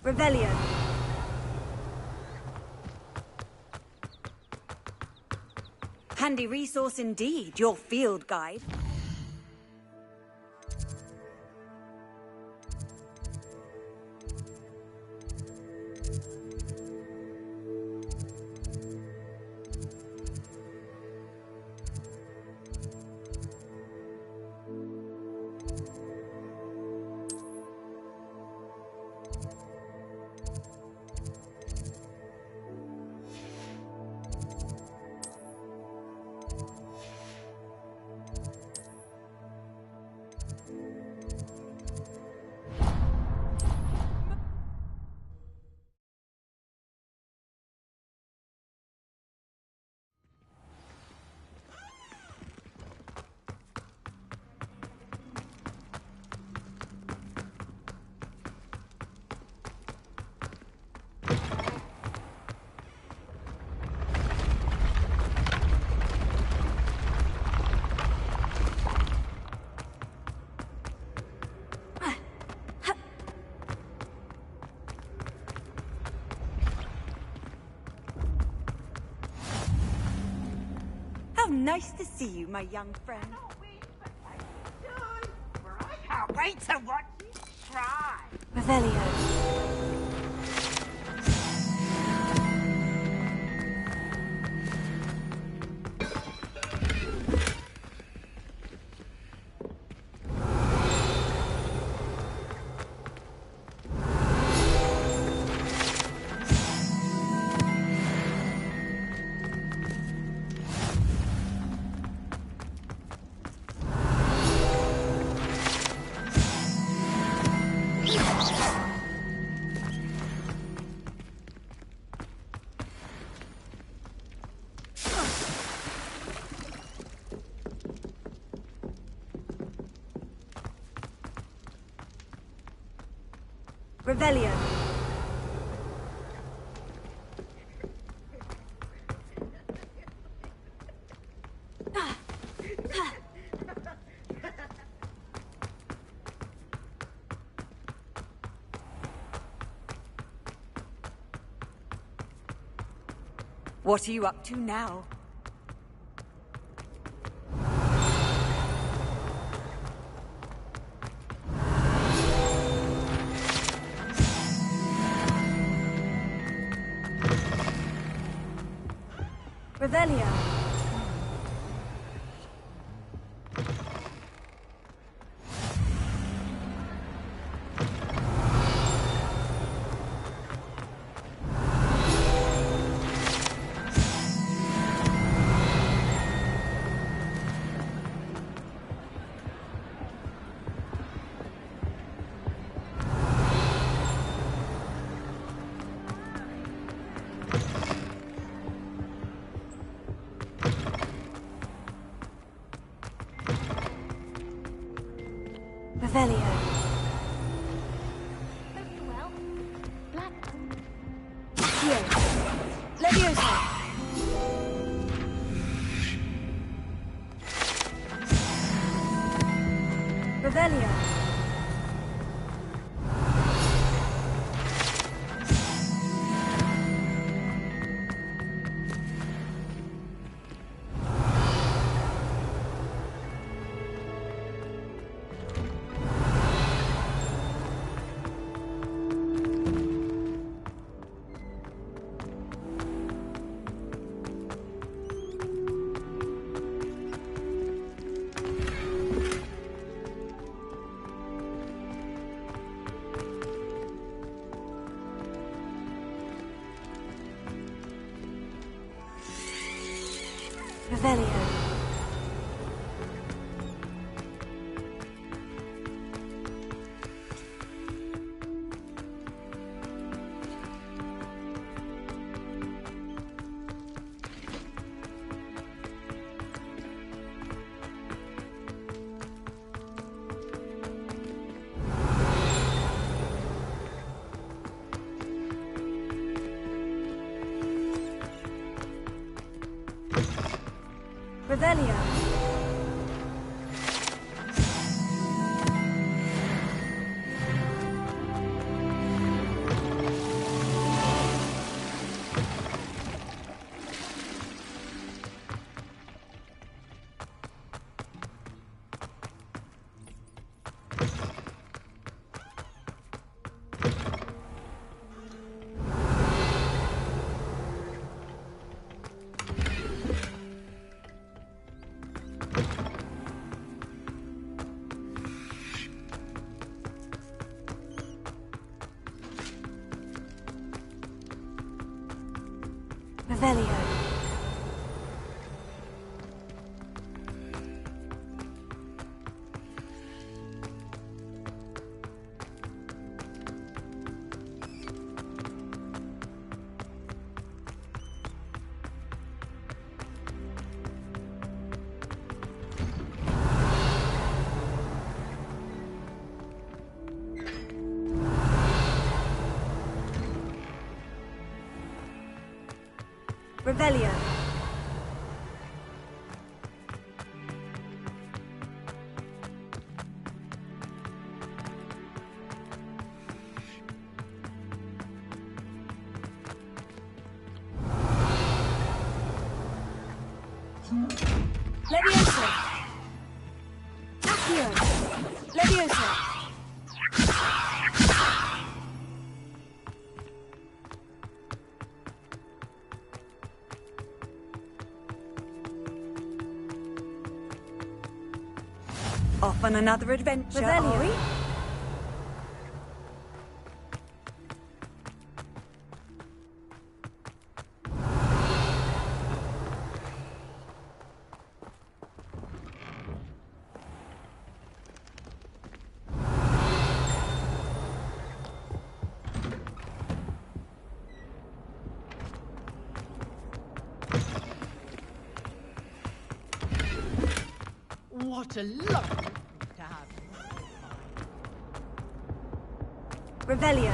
Revelio. Handy resource indeed, your field guide. How nice to see you, my young friend. I can't wait to watch you try. Revelio. Revelio. What are you up to now? Revelio. Revelio. Hope you're well. Black. Here. Leviosa. Revelio. Revelio. Revelio. Revelio. Leviosa. Accio. Leviosa. Off on another adventure, are we? What a lovely to have. Revelio.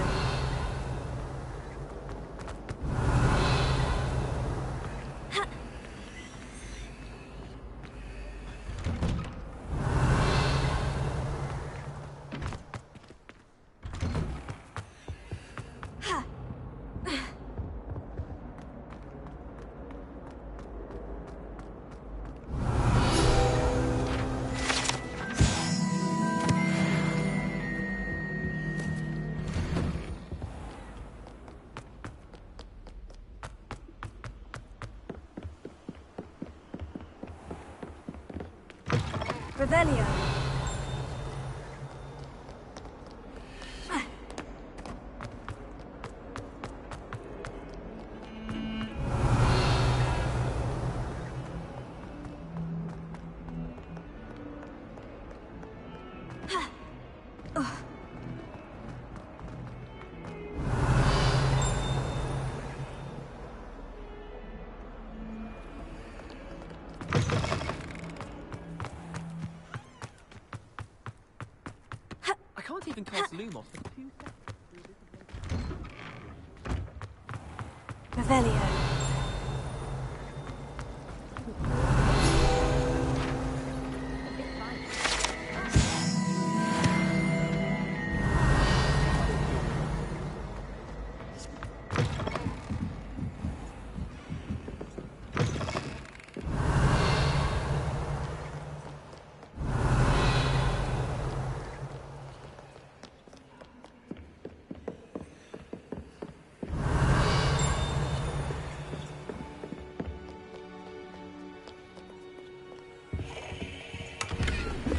Revelio. I can't even cast Lumos for 2 seconds. Revelio.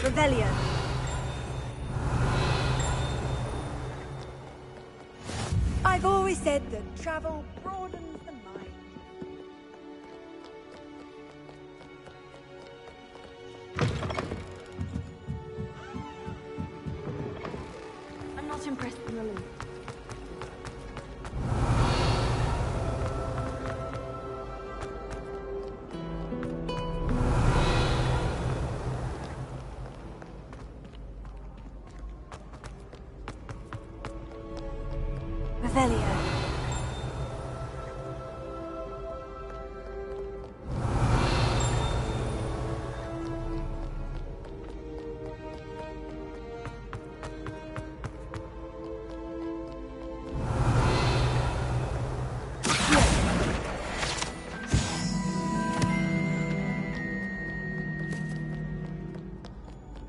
Revelio. I've always said that travel broadens the mind. I'm not impressed in the least. Revelio.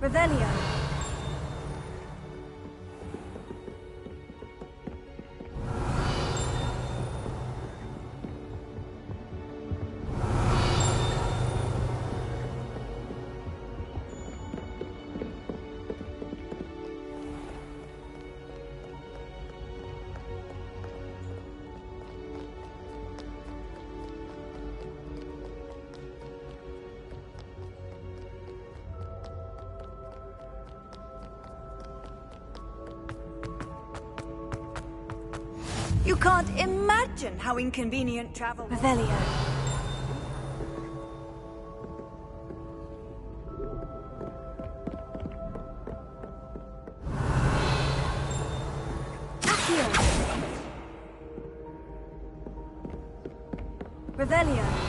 Revelio. You can't imagine how inconvenient travel. Revelio. Accio. Revelio.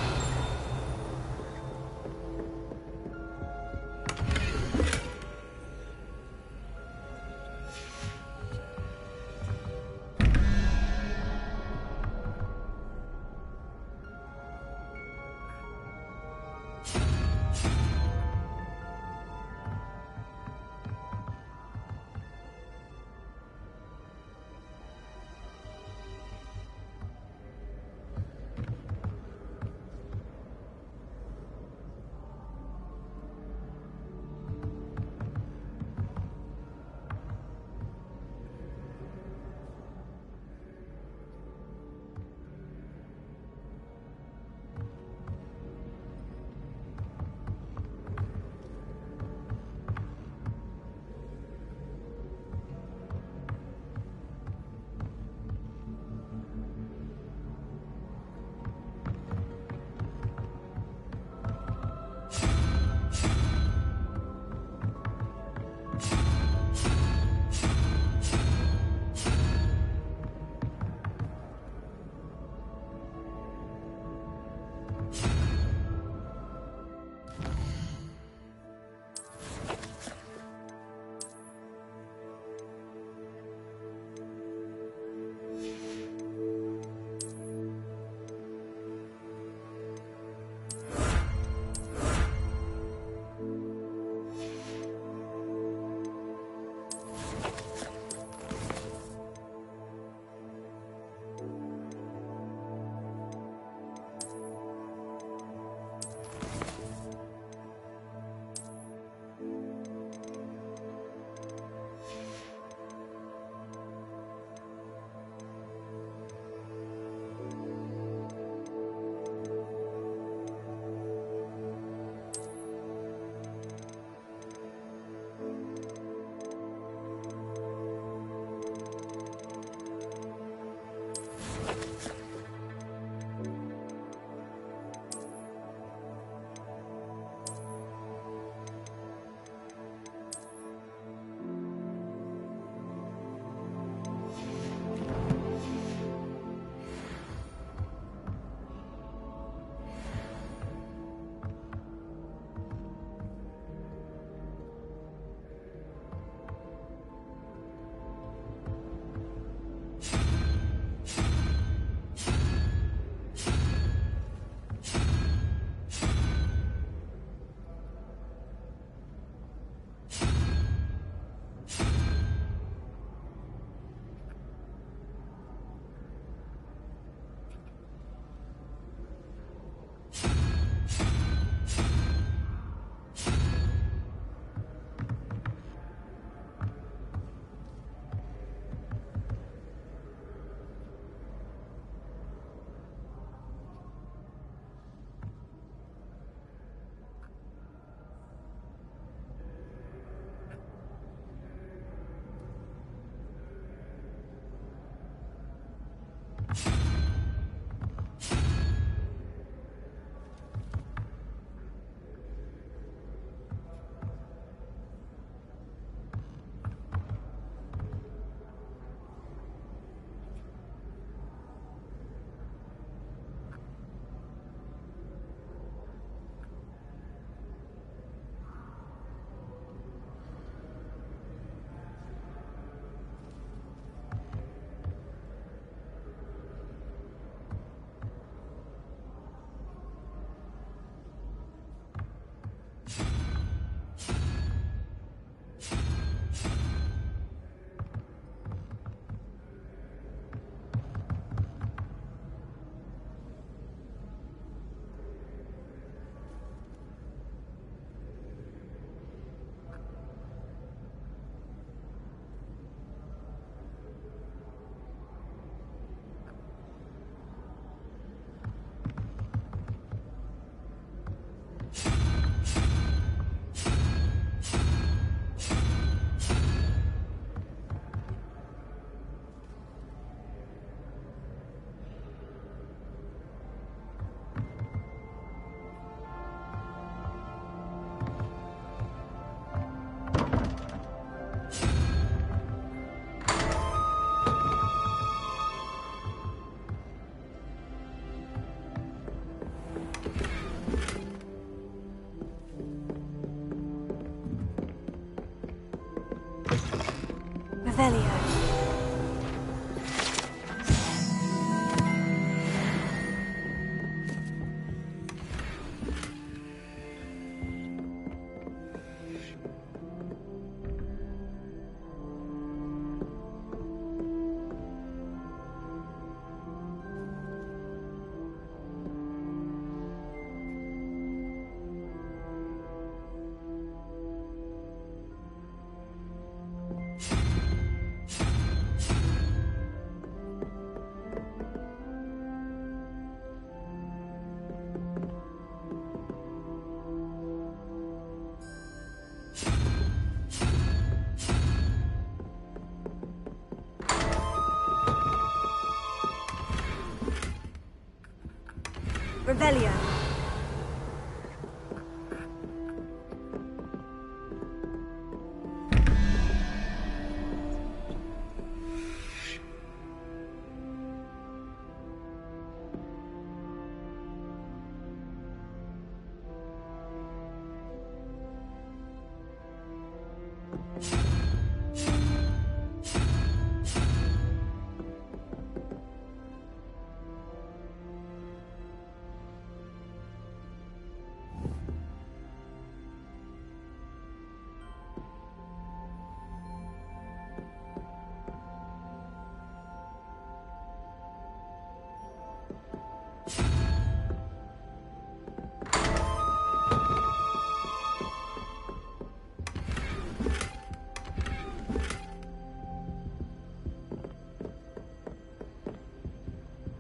Revelio.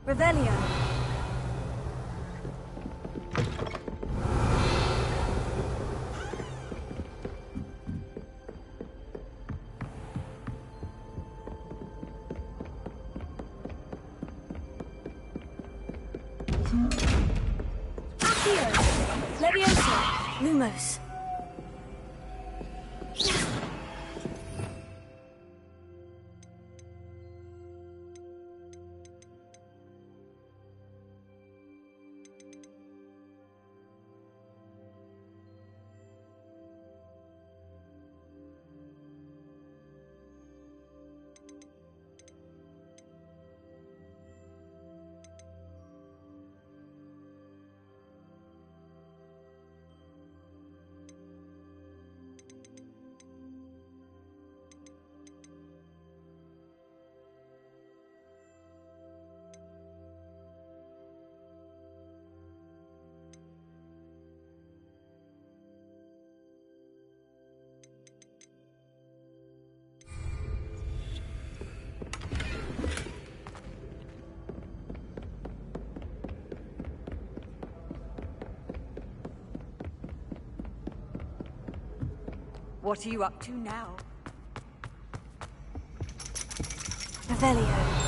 Revelio. Accio. Levioso. Lumos. What are you up to now? Revelio.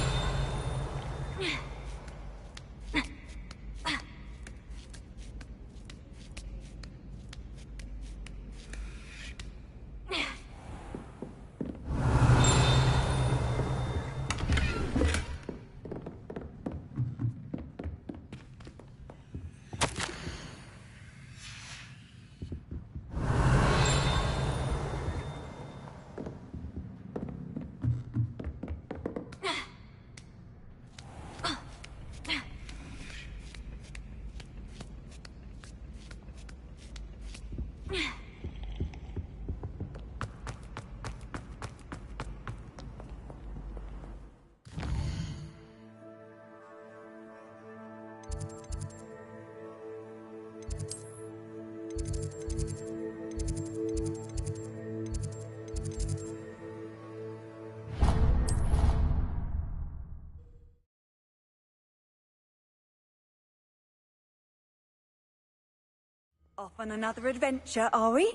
Off on another adventure, are we?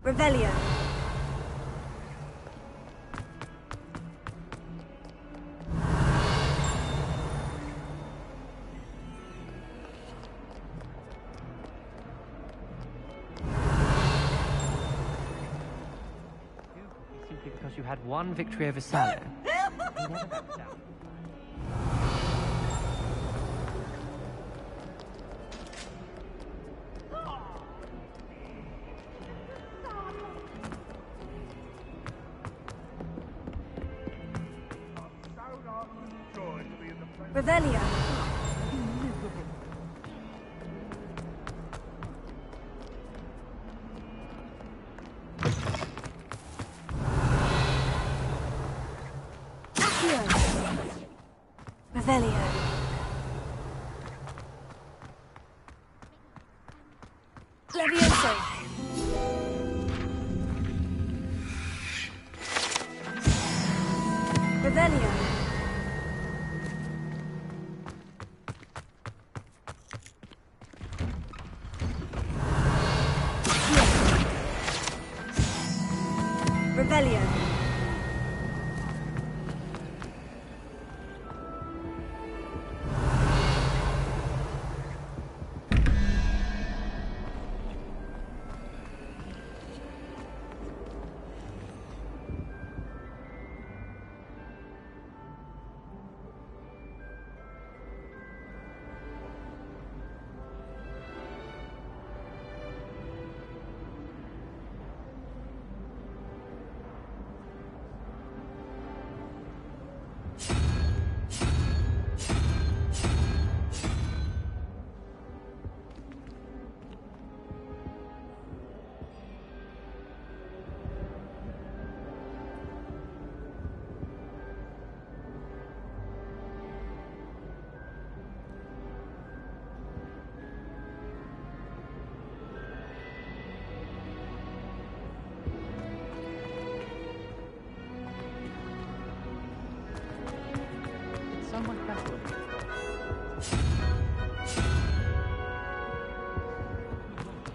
Revelio. Simply because you had one victory over Sallow. You never backed down. Revelio. Accio. Revelio. Levioso. Revelio. Revelio. That's what it is.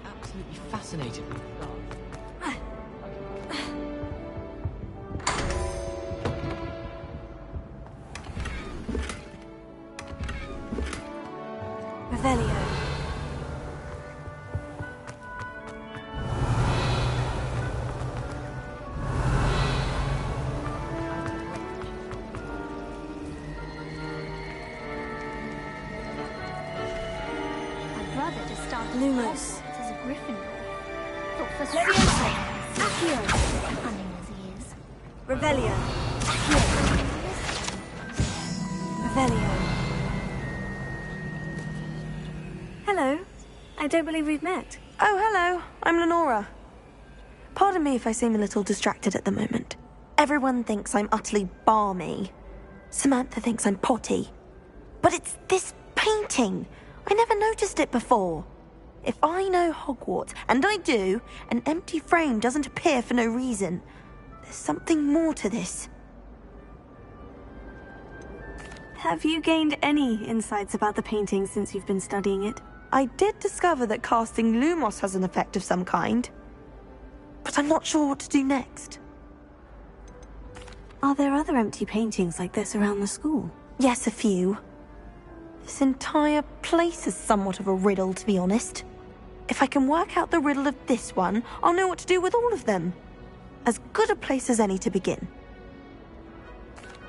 Absolutely fascinated with the dark. Revelio. My brother just started Lumos. Hogwarts as a Gryffindor. Thought for Leviosa. Accio. cunning as he is. Revelio. Accio. Revelio. Hello. I don't believe we've met. Oh, hello. I'm Lenora. Pardon me if I seem a little distracted at the moment. Everyone thinks I'm utterly balmy. Samantha thinks I'm potty. But it's this painting. I never noticed it before. If I know Hogwarts, and I do, an empty frame doesn't appear for no reason. There's something more to this. Have you gained any insights about the painting since you've been studying it? I did discover that casting Lumos has an effect of some kind. But I'm not sure what to do next. Are there other empty paintings like this around the school? Yes, a few. This entire place is somewhat of a riddle, to be honest. If I can work out the riddle of this one, I'll know what to do with all of them. As good a place as any to begin.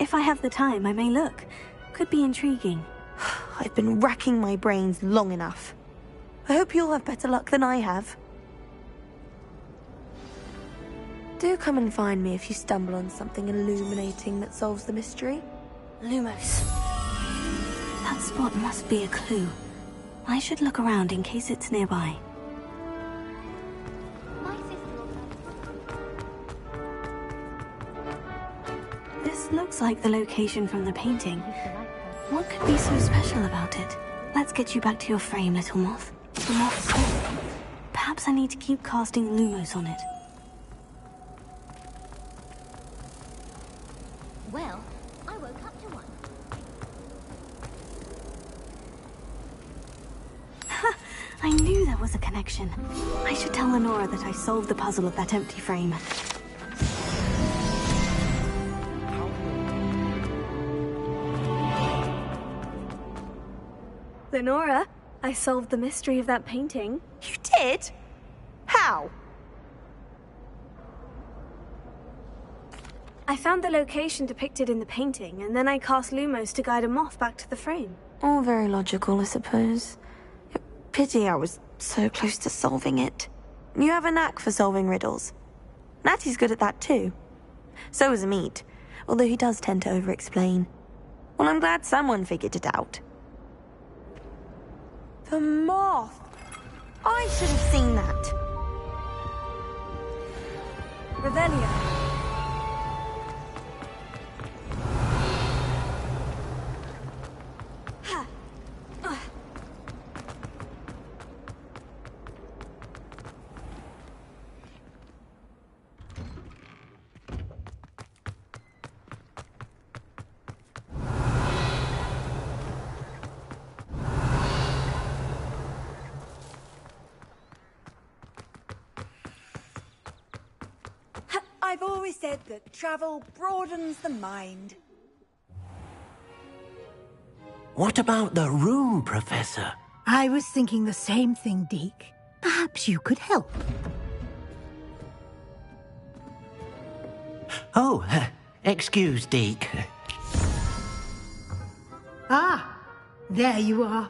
If I have the time, I may look. Could be intriguing. I've been racking my brains long enough. I hope you'll have better luck than I have. Do come and find me if you stumble on something illuminating that solves the mystery. Lumos. That spot must be a clue. I should look around in case it's nearby. My sister. This looks like the location from the painting. What could be so special about it? Let's get you back to your frame, little moth. The moth's gone. Perhaps I need to keep casting Lumos on it. Well, I woke up to one. I knew there was a connection. I should tell Lenora that I solved the puzzle of that empty frame. Lenora, I solved the mystery of that painting. You did? How? I found the location depicted in the painting, and then I cast Lumos to guide a moth back to the frame. All very logical, I suppose. Pity I was so close to solving it. You have a knack for solving riddles. Natty's good at that too. So is Amit, although he does tend to over-explain. Well, I'm glad someone figured it out. The moth! I should have seen that. Revelio. I've always said that travel broadens the mind. What about the room, Professor? I was thinking the same thing, Deke. Perhaps you could help. Oh, excuse, Deke. Ah, there you are.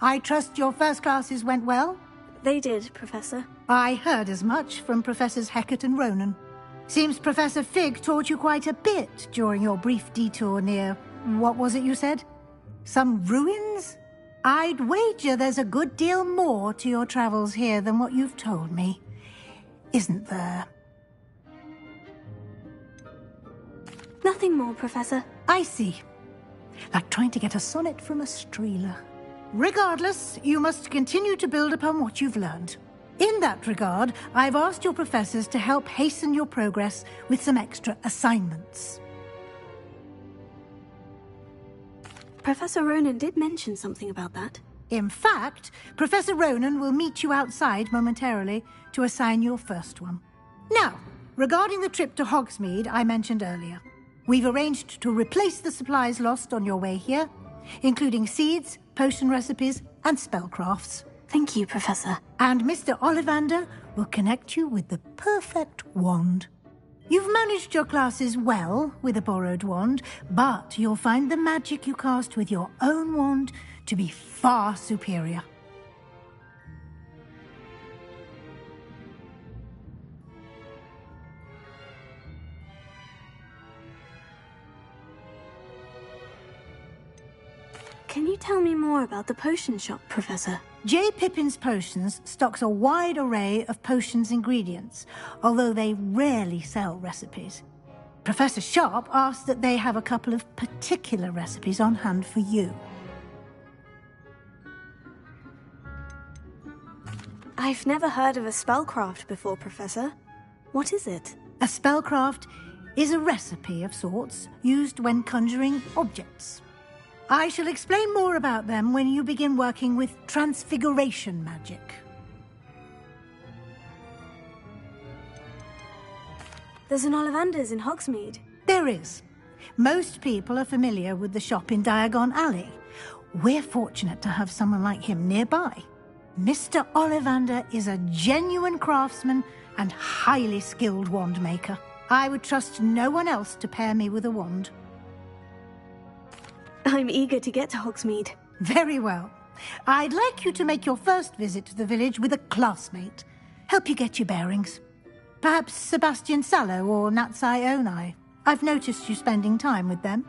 I trust your first classes went well? They did, Professor. I heard as much from Professors Hecat and Ronan. Seems Professor Fig taught you quite a bit during your brief detour near... what was it you said? Some ruins? I'd wager there's a good deal more to your travels here than what you've told me. Isn't there? Nothing more, Professor. I see. Like trying to get a sonnet from a streeler. Regardless, you must continue to build upon what you've learned. In that regard, I've asked your professors to help hasten your progress with some extra assignments. Professor Ronan did mention something about that. In fact, Professor Ronan will meet you outside momentarily to assign your first one. Now, regarding the trip to Hogsmeade I mentioned earlier, we've arranged to replace the supplies lost on your way here, including seeds, potion recipes, and spellcrafts. Thank you, Professor. And Mr. Ollivander will connect you with the perfect wand. You've managed your classes well with a borrowed wand, but you'll find the magic you cast with your own wand to be far superior. Can you tell me more about the potion shop, Professor? J. Pippin's Potions stocks a wide array of potions ingredients, although they rarely sell recipes. Professor Sharp asked that they have a couple of particular recipes on hand for you. I've never heard of a spellcraft before, Professor. What is it? A spellcraft is a recipe of sorts used when conjuring objects. I shall explain more about them when you begin working with transfiguration magic. There's an Ollivander's in Hogsmeade. There is. Most people are familiar with the shop in Diagon Alley. We're fortunate to have someone like him nearby. Mr. Ollivander is a genuine craftsman and highly skilled wand maker. I would trust no one else to pair me with a wand. I'm eager to get to Hogsmeade. Very well. I'd like you to make your first visit to the village with a classmate. Help you get your bearings. Perhaps Sebastian Sallow or Natsai Onai. I've noticed you spending time with them.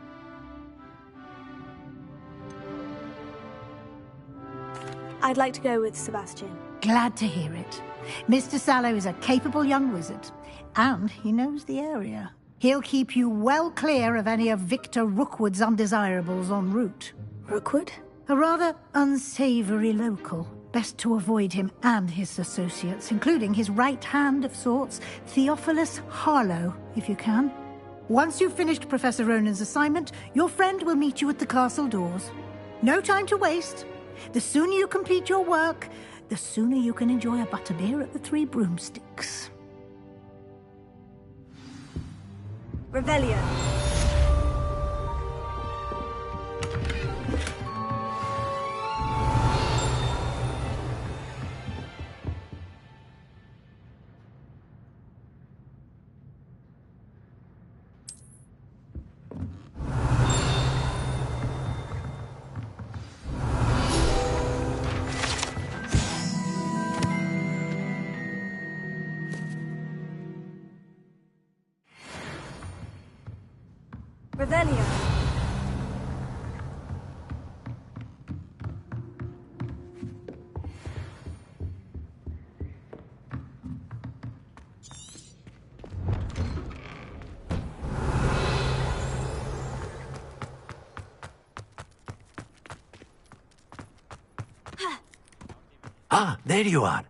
I'd like to go with Sebastian. Glad to hear it. Mr. Sallow is a capable young wizard, and he knows the area. He'll keep you well clear of any of Victor Rookwood's undesirables en route. Rookwood? A rather unsavoury local. Best to avoid him and his associates, including his right hand of sorts, Theophilus Harlow, if you can. Once you've finished Professor Ronan's assignment, your friend will meet you at the castle doors. No time to waste. The sooner you complete your work, the sooner you can enjoy a butterbeer at the Three Broomsticks. Revelio. Revelio. Ah, there you are.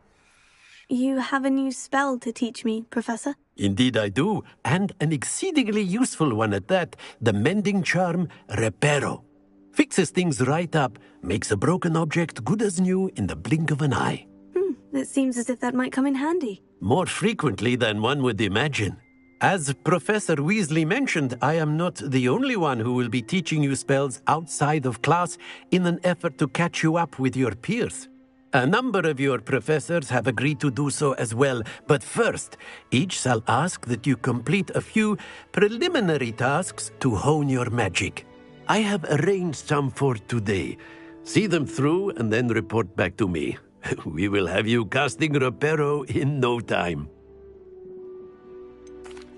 You have a new spell to teach me, Professor? Indeed I do, and an exceedingly useful one at that, the mending charm Reparo. Fixes things right up, makes a broken object good as new in the blink of an eye. It seems as if that might come in handy. More frequently than one would imagine. As Professor Weasley mentioned, I am not the only one who will be teaching you spells outside of class in an effort to catch you up with your peers. A number of your professors have agreed to do so as well, but first, each shall ask that you complete a few preliminary tasks to hone your magic. I have arranged some for today. See them through and then report back to me. We will have you casting Reparo in no time.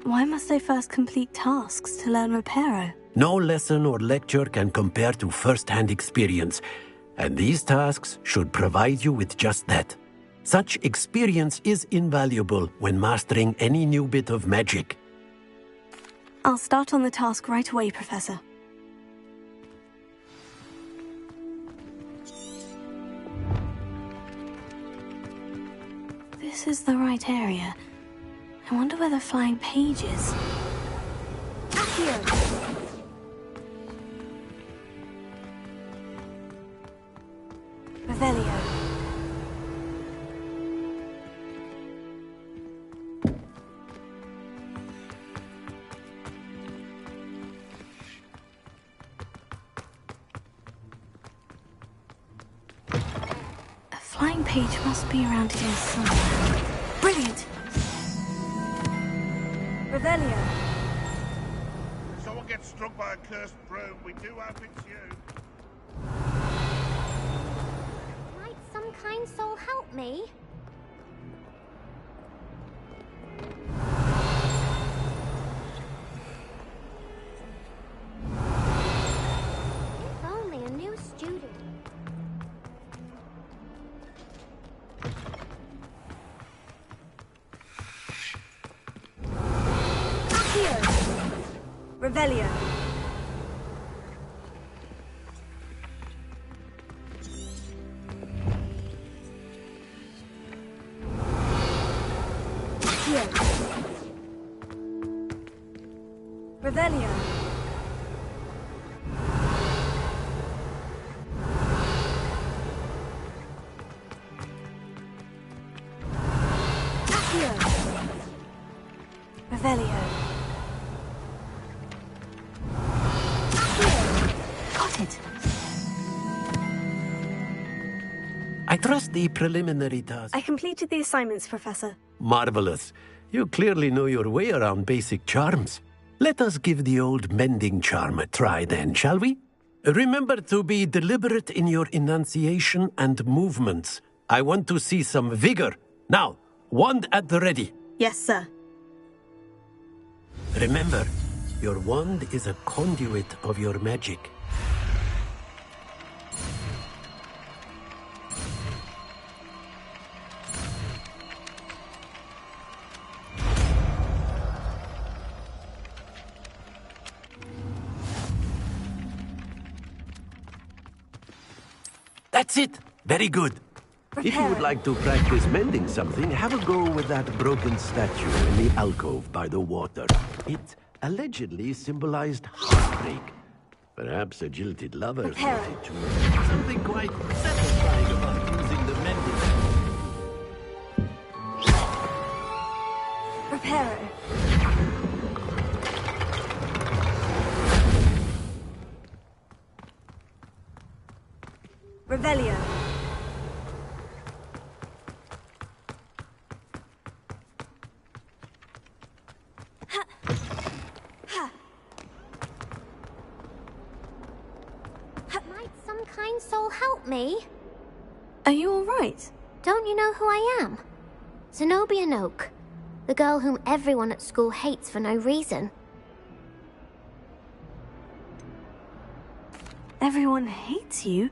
Why must I first complete tasks to learn Reparo? No lesson or lecture can compare to first-hand experience. And these tasks should provide you with just that. Such experience is invaluable when mastering any new bit of magic. I'll start on the task right away, Professor. this is the right area. I wonder where the flying page is. Accio! Revelio. A flying page must be around here somewhere. Brilliant! Revelio. If someone gets struck by a cursed broom, we do hope it's you. Might some kind soul help me? If only a new student. Accio! Revelio. Accio! Revelio. Accio! Revelio. Got it! I trust the preliminary task. I completed the assignments, Professor. Marvelous. You clearly know your way around basic charms. Let us give the old mending charm a try then, shall we? Remember to be deliberate in your enunciation and movements. I want to see some vigor. Now, wand at the ready. Yes, sir. Remember, your wand is a conduit of your magic. That's it. Very good. If you would like to practice mending something, have a go with that broken statue in the alcove by the water. It allegedly symbolized heartbreak. Perhaps a jilted lover thought it too. Something quite satisfying about using the mending. Reparo. Revelio. Might some kind soul help me? Are you all right? Don't you know who I am? Zenobia Noak, the girl whom everyone at school hates for no reason. Everyone hates you?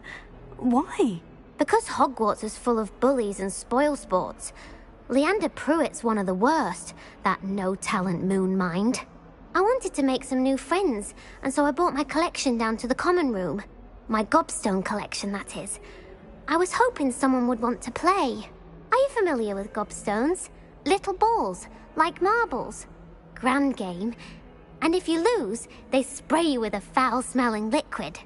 Why? Because Hogwarts is full of bullies and spoilsports. Leander Pruitt's one of the worst, that no-talent moon mind. I wanted to make some new friends, and so I brought my collection down to the common room. My gobstone collection, that is. I was hoping someone would want to play. Are you familiar with gobstones? Little balls, like marbles. Grand game. And if you lose, they spray you with a foul-smelling liquid.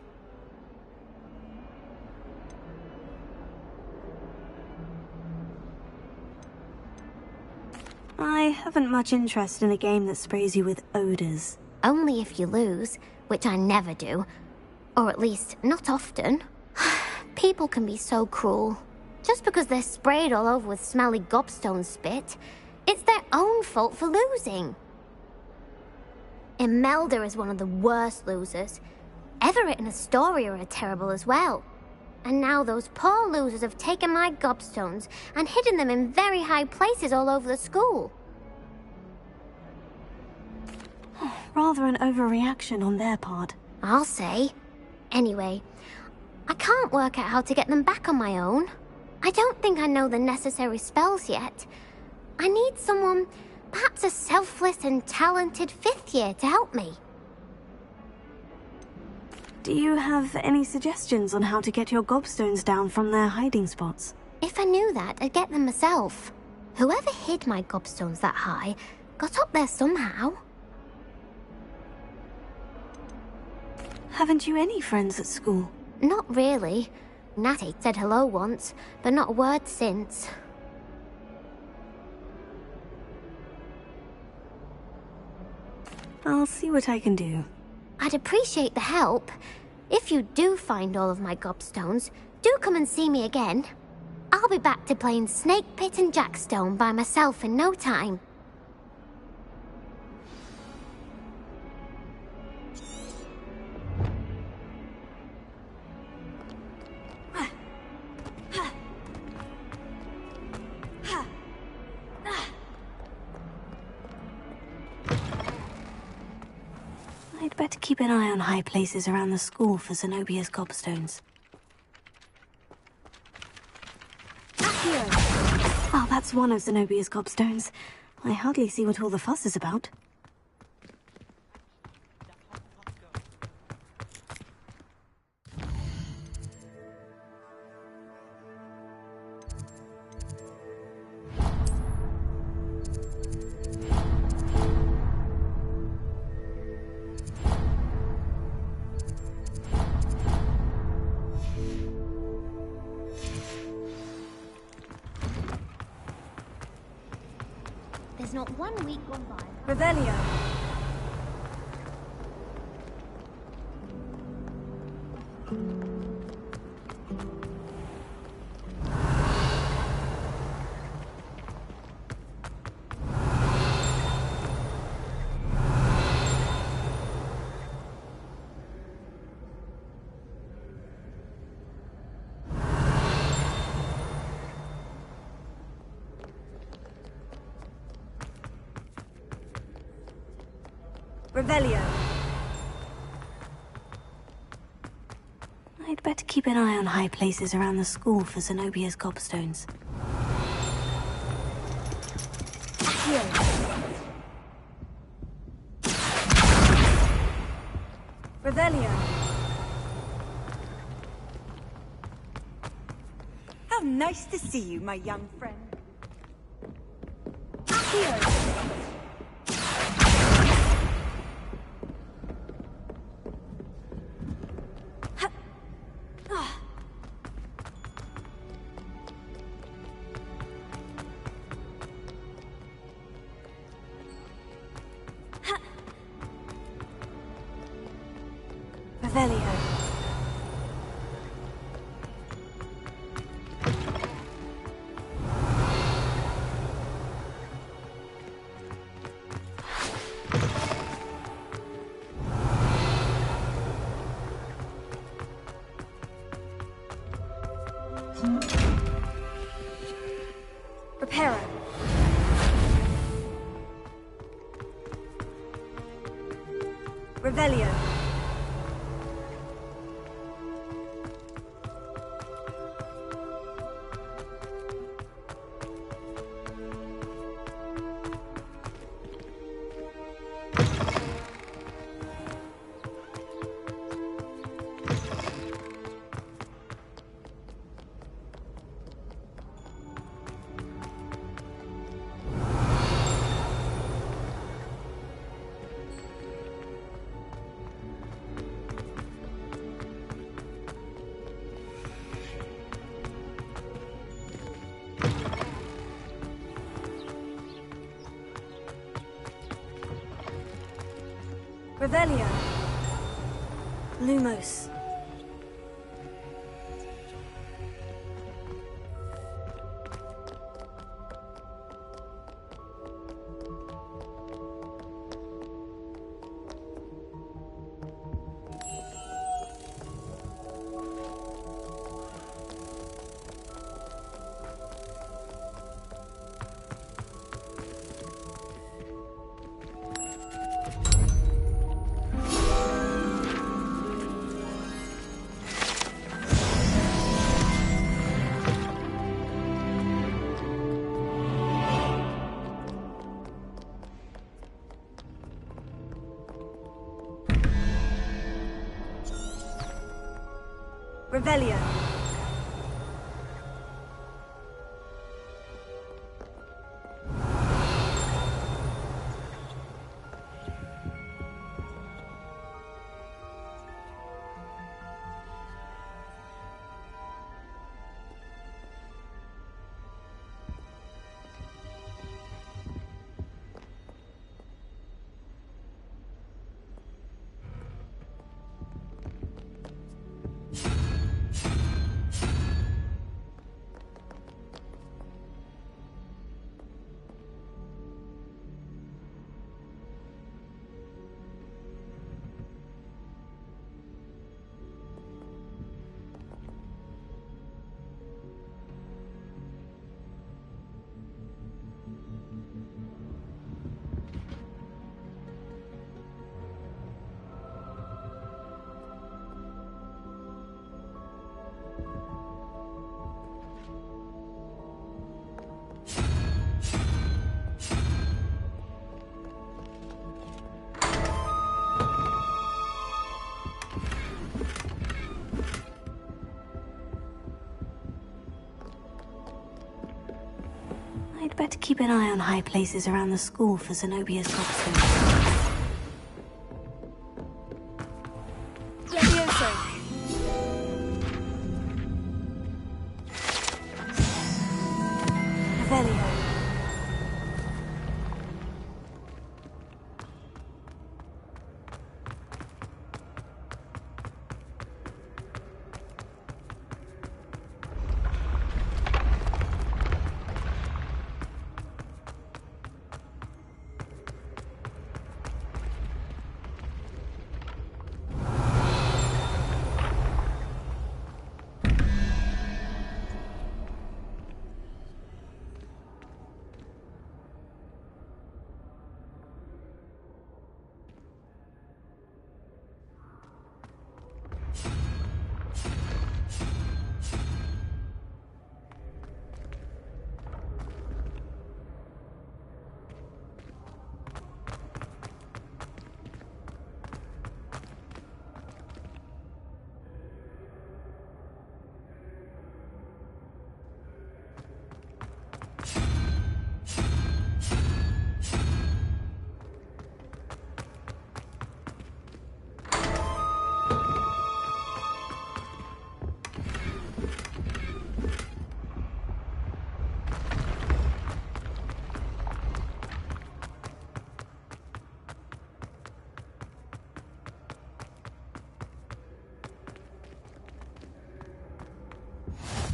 I haven't much interest in a game that sprays you with odors. Only if you lose, which I never do. Or at least, not often. People can be so cruel. Just because they're sprayed all over with smelly gobstone spit, it's their own fault for losing. Imelda is one of the worst losers. Everett and Astoria are terrible as well. And now those poor losers have taken my gobstones and hidden them in very high places all over the school. Rather an overreaction on their part. I'll say. Anyway, I can't work out how to get them back on my own. I don't think I know the necessary spells yet. I need someone, perhaps a selfless and talented fifth year to help me. Do you have any suggestions on how to get your gobstones down from their hiding spots? If I knew that, I'd get them myself. Whoever hid my gobstones that high got up there somehow. Haven't you any friends at school? Not really. Natty said hello once, but not a word since. I'll see what I can do. I'd appreciate the help. If you do find all of my gobstones, do come and see me again. I'll be back to playing Snake Pit and Jackstone by myself in no time. I'd better keep an eye on high places around the school for Zenobia's gobstones. Oh, that's one of Zenobia's gobstones. I hardly see what all the fuss is about. There's not 1 week gone by. Revelio. Revelio. I'd better keep an eye on high places around the school for Zenobia's gobstones. Revelio. How nice to see you, my young friend. Accio. Revelio. Reparo. Revelio. Revelio. Lumos. Revelio. I'd better keep an eye on high places around the school for Zenobia's gobstones.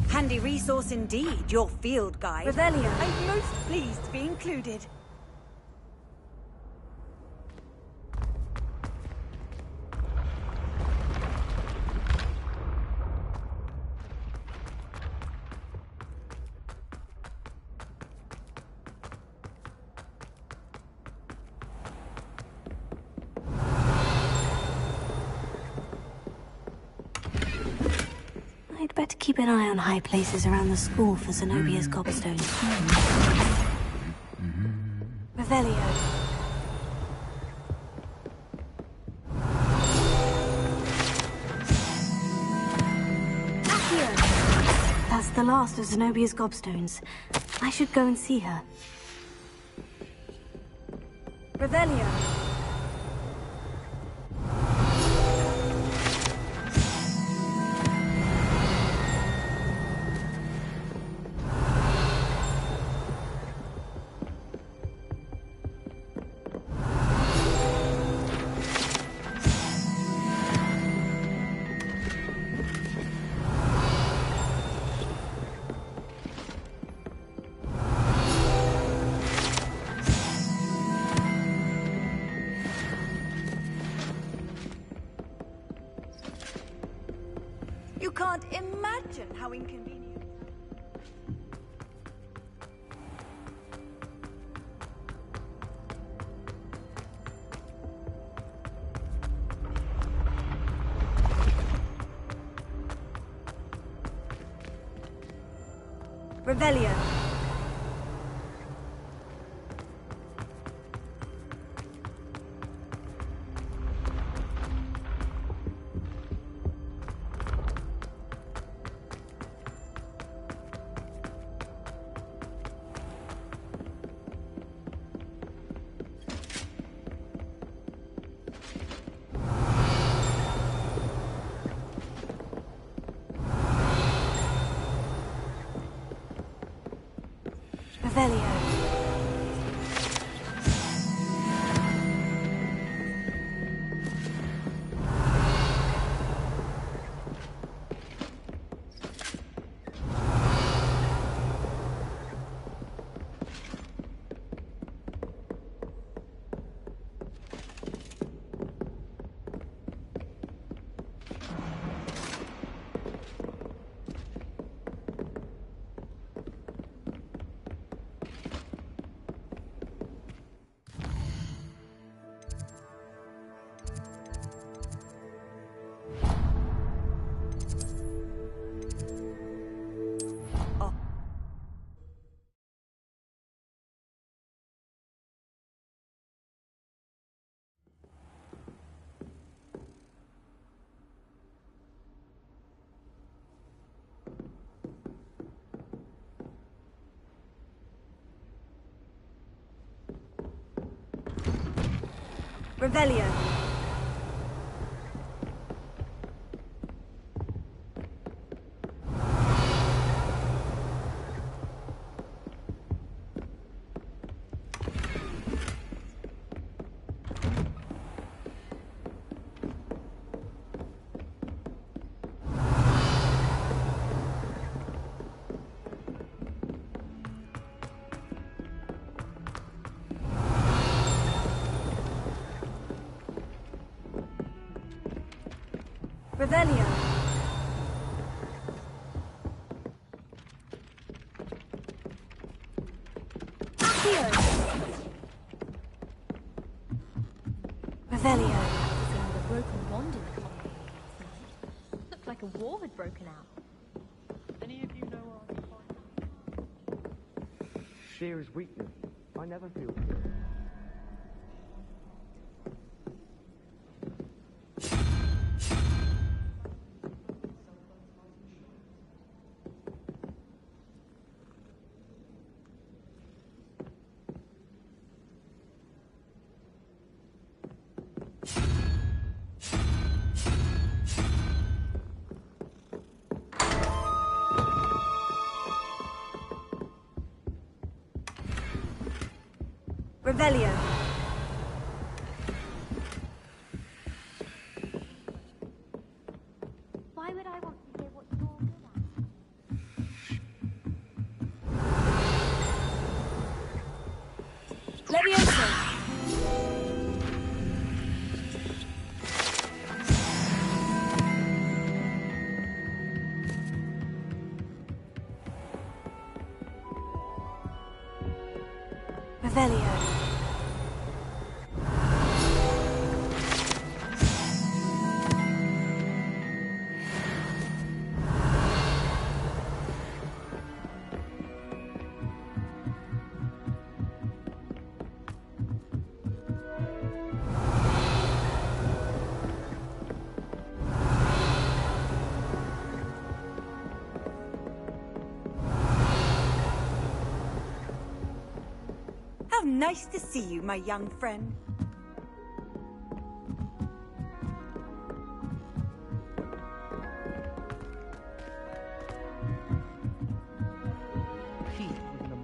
Handy resource indeed, your field guide. Revelio. I'm most pleased to be included. I'd better keep an eye on high places around the school for Zenobia's gobstones. Revelio. That's the last of Zenobia's gobstones. I should go and see her. Revelio. You can't imagine how inconvenient. Revelio. Revelio. Revelio. Accio. Revelio. The broken wand in the corner last night. Looked like a war had broken out. Any of you know where I can find her? Fear is weakness. I never feel fear. Revelio. Why would I want to hear what you're good at? Levioso. Revelio. How nice to see you, my young friend.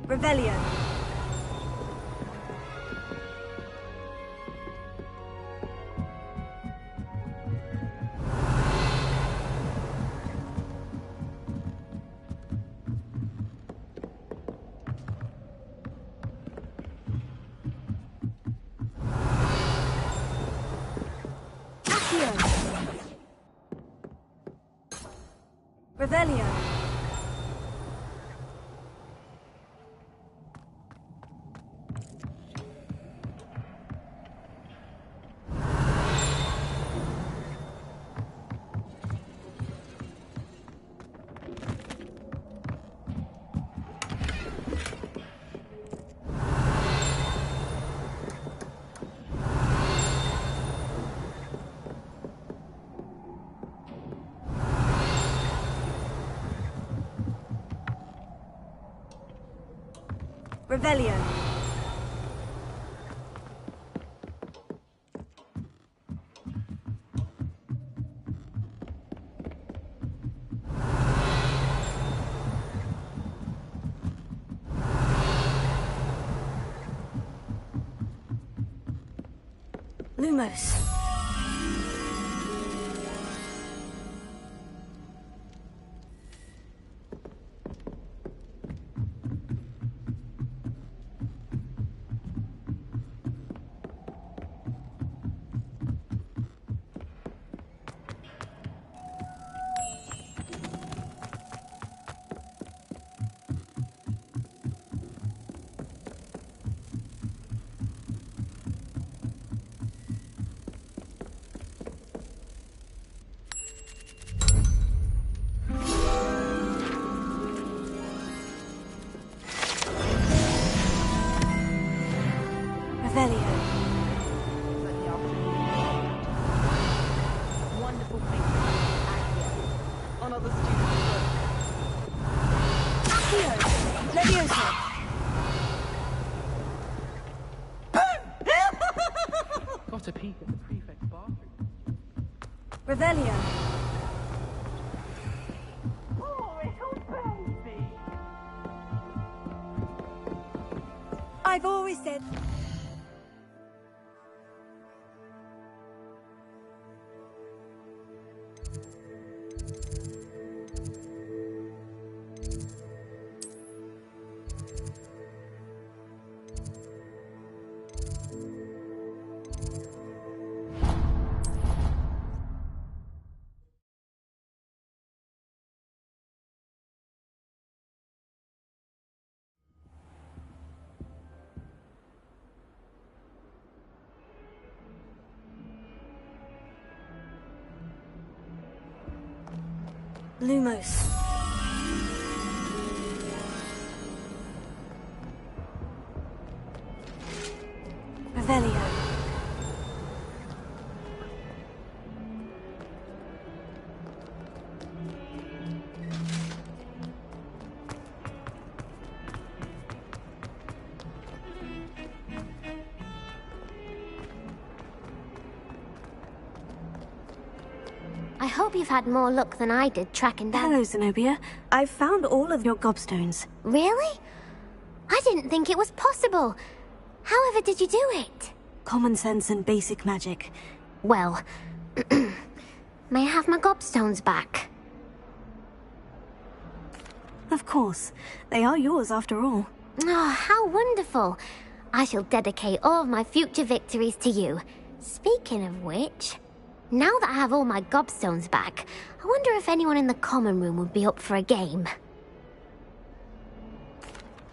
Revelio. Accio. Revelio. Revelio. Lumos. Revelio. Wonderful thing. Accio. On other students' work. Accio. Levioso. Got got a peek at the prefect's bathroom. Revelio. Oh, little baby! I've always said... Lumos. Revelio. I hope you've had more luck than I did tracking down... Hello, Zenobia. I've found all of your gobstones. Really? I didn't think it was possible. However did you do it? Common sense and basic magic. Well, may I have my gobstones back? Of course. They are yours after all. Oh, how wonderful. I shall dedicate all of my future victories to you. Speaking of which, now that I have all my gobstones back, I wonder if anyone in the common room would be up for a game.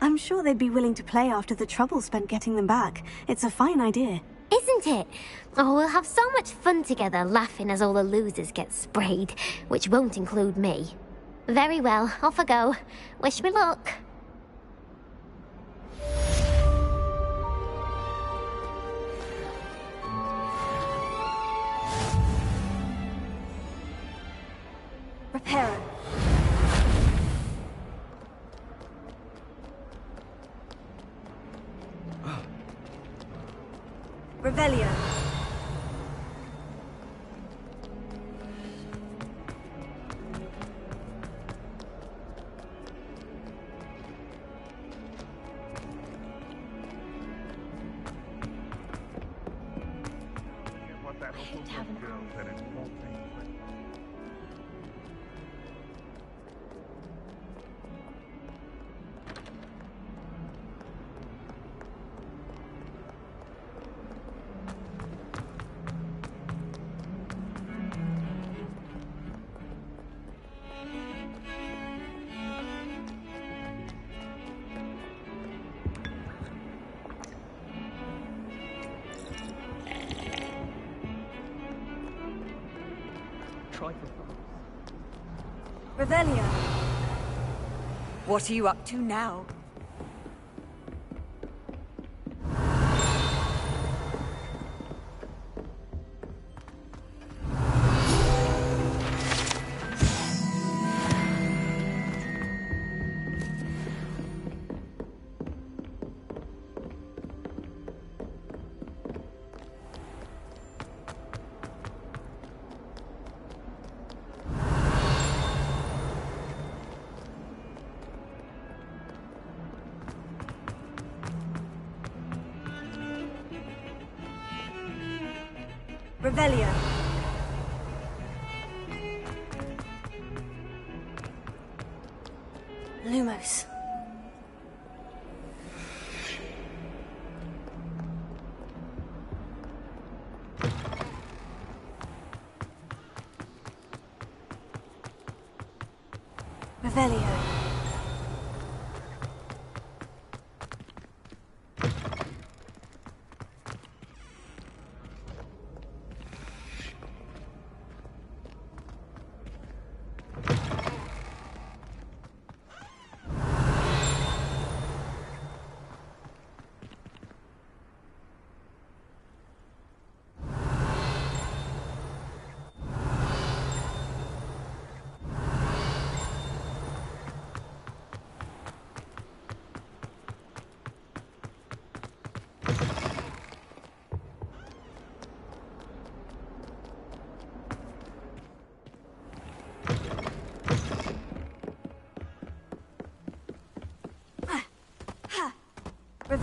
I'm sure they'd be willing to play after the trouble spent getting them back. It's a fine idea. Isn't it? Oh, we'll have so much fun together laughing as all the losers get sprayed, which won't include me. Very well, off I go. Wish me luck. Reparo. Revelio. What that little girl said in 14. Try for fun. Revelio. What are you up to now? Revelio. Lumos. Revelio.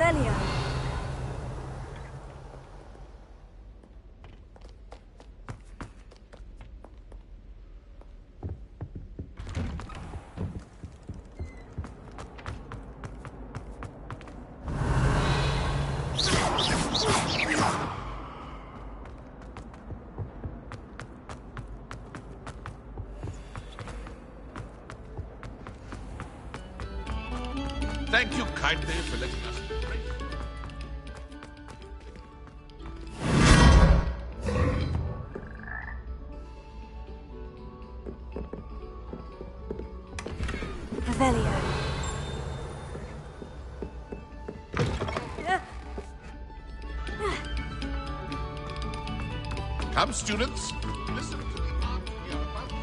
Revelio. Thank you kindly for letting us pray. Revelio. Come, students. Listen to the art we are about to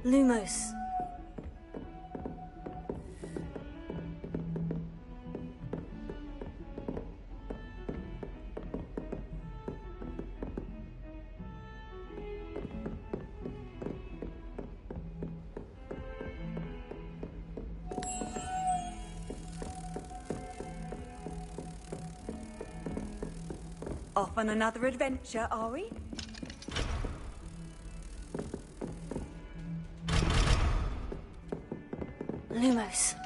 Lumos. Off on another adventure, are we? Lumos.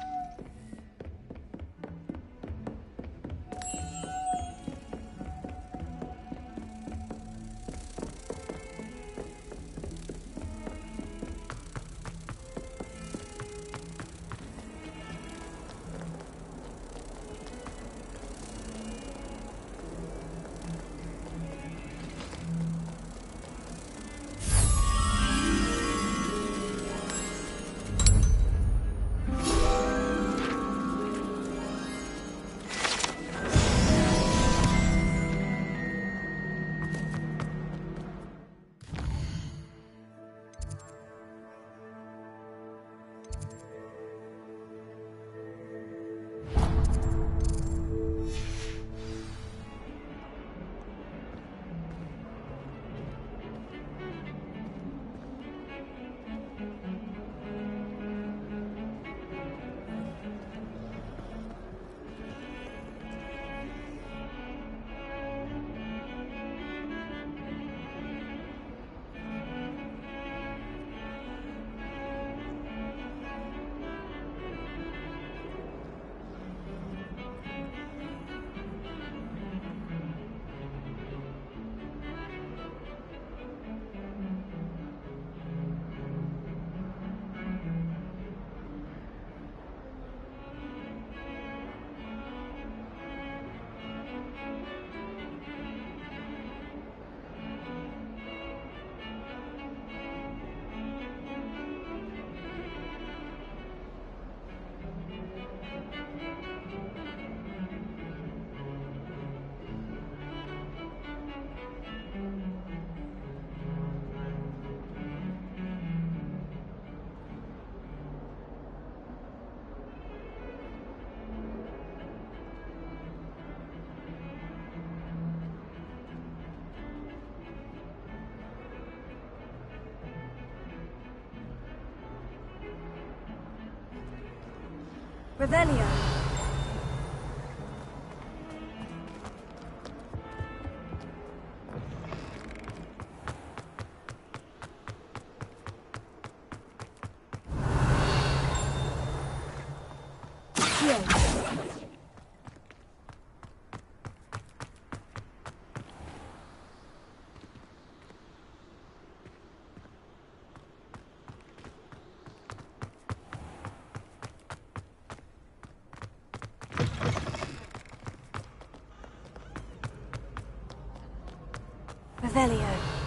Revelio. Revelio.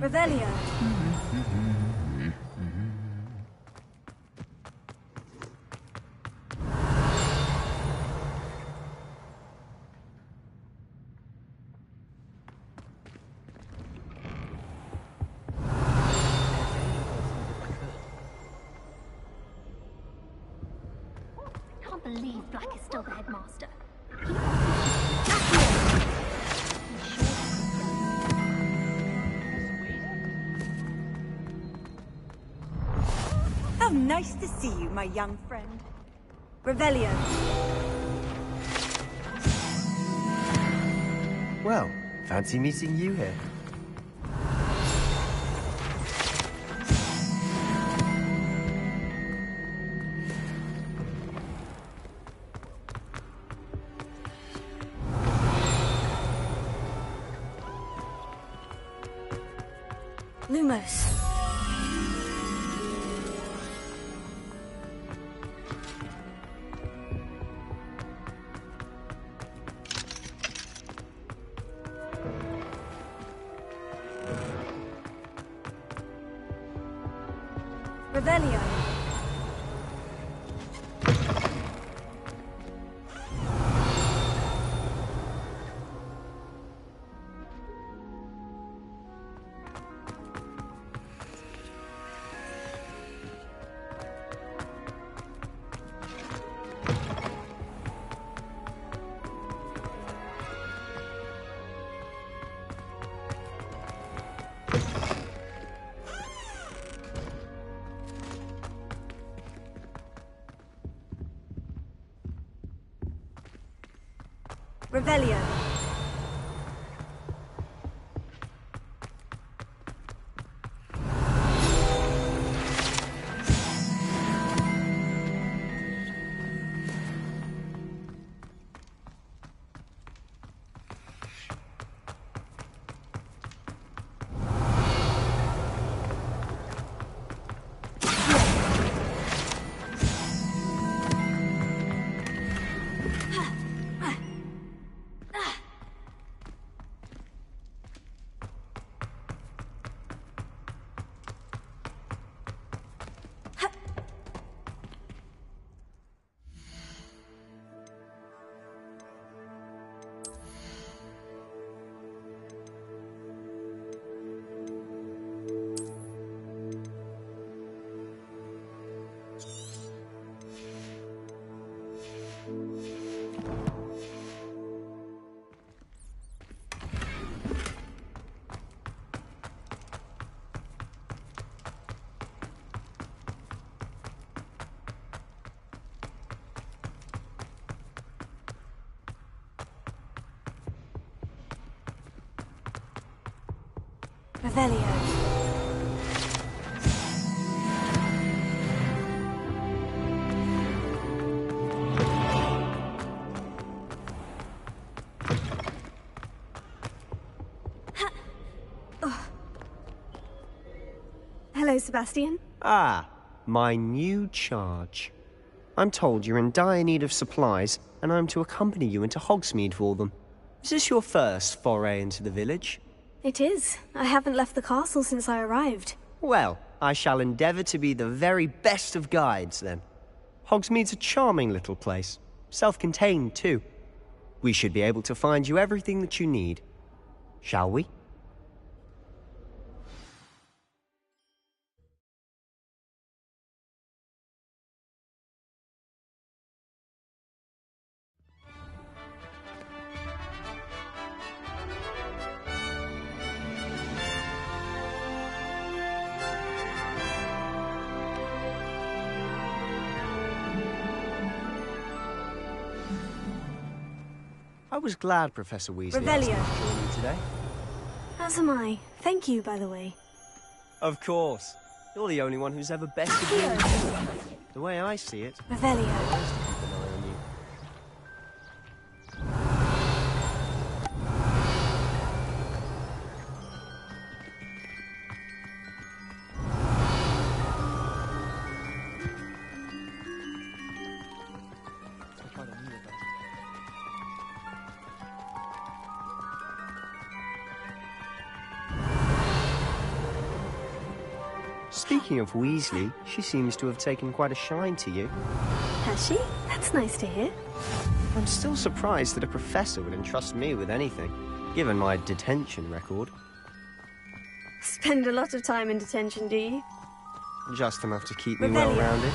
Revelio. Can't believe Black is still the headmaster. How nice to see you, my young friend. Revelio. Well, fancy meeting you here. Lumos. Revelio. Revelio. Revelio. Hello, Sebastian. Ah, my new charge. I'm told you're in dire need of supplies, and I'm to accompany you into Hogsmeade for them. Is this your first foray into the village? It is. I haven't left the castle since I arrived. Well, I shall endeavour to be the very best of guides, then. Hogsmeade's a charming little place. Self-contained, too. We should be able to find you everything that you need. Shall we? I was glad Professor Weasley asked me to join you today. As am I. Thank you, by the way. Of course. You're the only one who's ever bested me. The way I see it, Revelio. I used to keep an eye on you. Speaking of Weasley, she seems to have taken quite a shine to you. Has she? That's nice to hear. I'm still surprised that a professor would entrust me with anything, given my detention record. Spend a lot of time in detention, do you? Just enough to keep me well-rounded.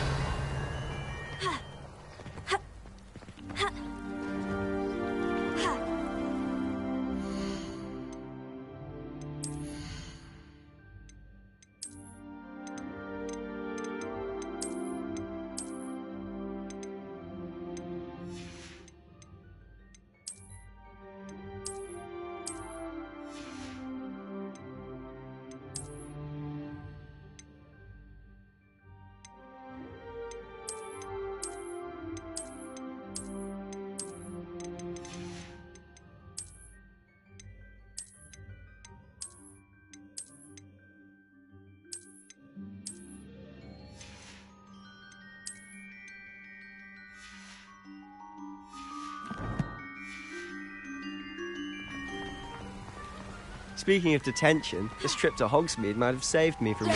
Speaking of detention, this trip to Hogsmeade might have saved me from...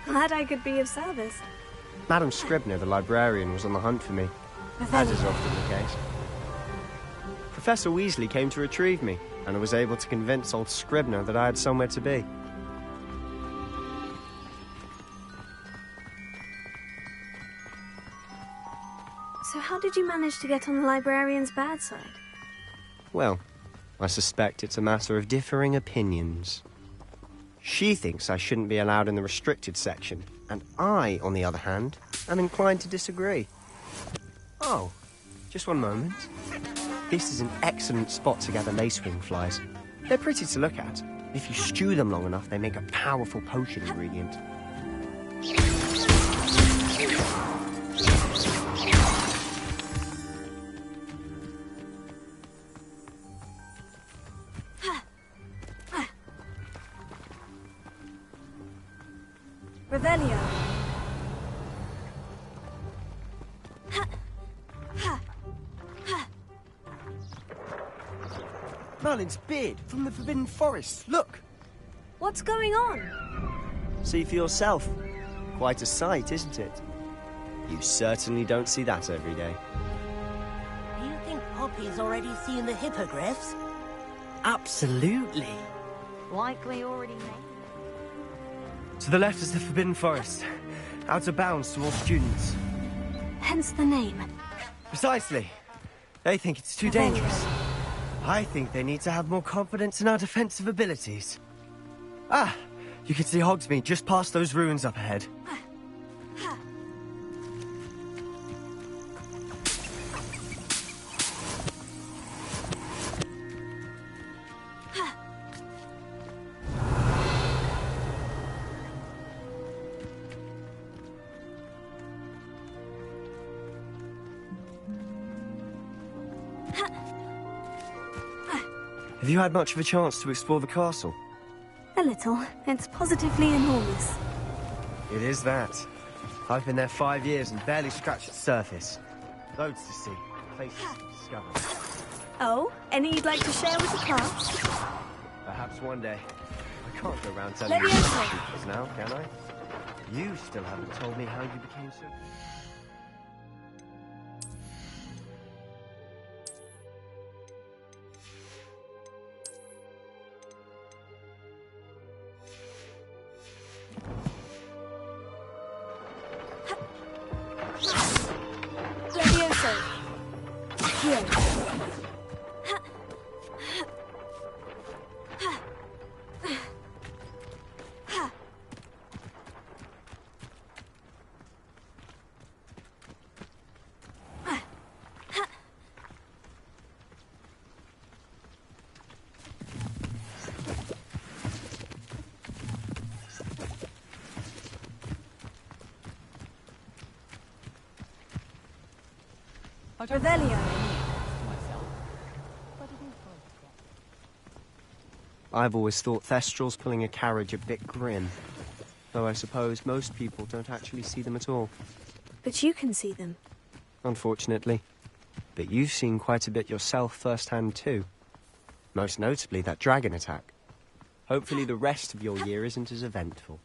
Glad I could be of service. Madam Scribner, the librarian, was on the hunt for me, as is often the case. Professor Weasley came to retrieve me, and I was able to convince old Scribner that I had somewhere to be. So how did you manage to get on the librarian's bad side? Well, I suspect it's a matter of differing opinions. She thinks I shouldn't be allowed in the restricted section, and I, on the other hand, am inclined to disagree. Oh, just one moment. This is an excellent spot to gather lacewing flies. They're pretty to look at. If you stew them long enough, they make a powerful potion ingredient. Revelio. Merlin's beard from the Forbidden Forest. Look! What's going on? See for yourself. Quite a sight, isn't it? You certainly don't see that every day. Do you think Poppy's already seen the hippogriffs? Absolutely. Likely already made. To the left is the Forbidden Forest. Out of bounds to all students. Hence the name. Precisely. They think it's too dangerous. I think they need to have more confidence in our defensive abilities. Ah, you can see Hogsmeade just past those ruins up ahead. Have you had much of a chance to explore the castle? A little. It's positively enormous. It is that. I've been there 5 years and barely scratched the surface. Loads to see, places to discover. Oh, any you'd like to share with the class? Perhaps one day. I can't go around telling you secrets now, can I? You still haven't told me how you became so... Revelio. I've always thought Thestrals pulling a carriage a bit grim. Though I suppose most people don't actually see them at all. But you can see them. Unfortunately. But you've seen quite a bit yourself firsthand too. Most notably that dragon attack. Hopefully the rest of your year isn't as eventful.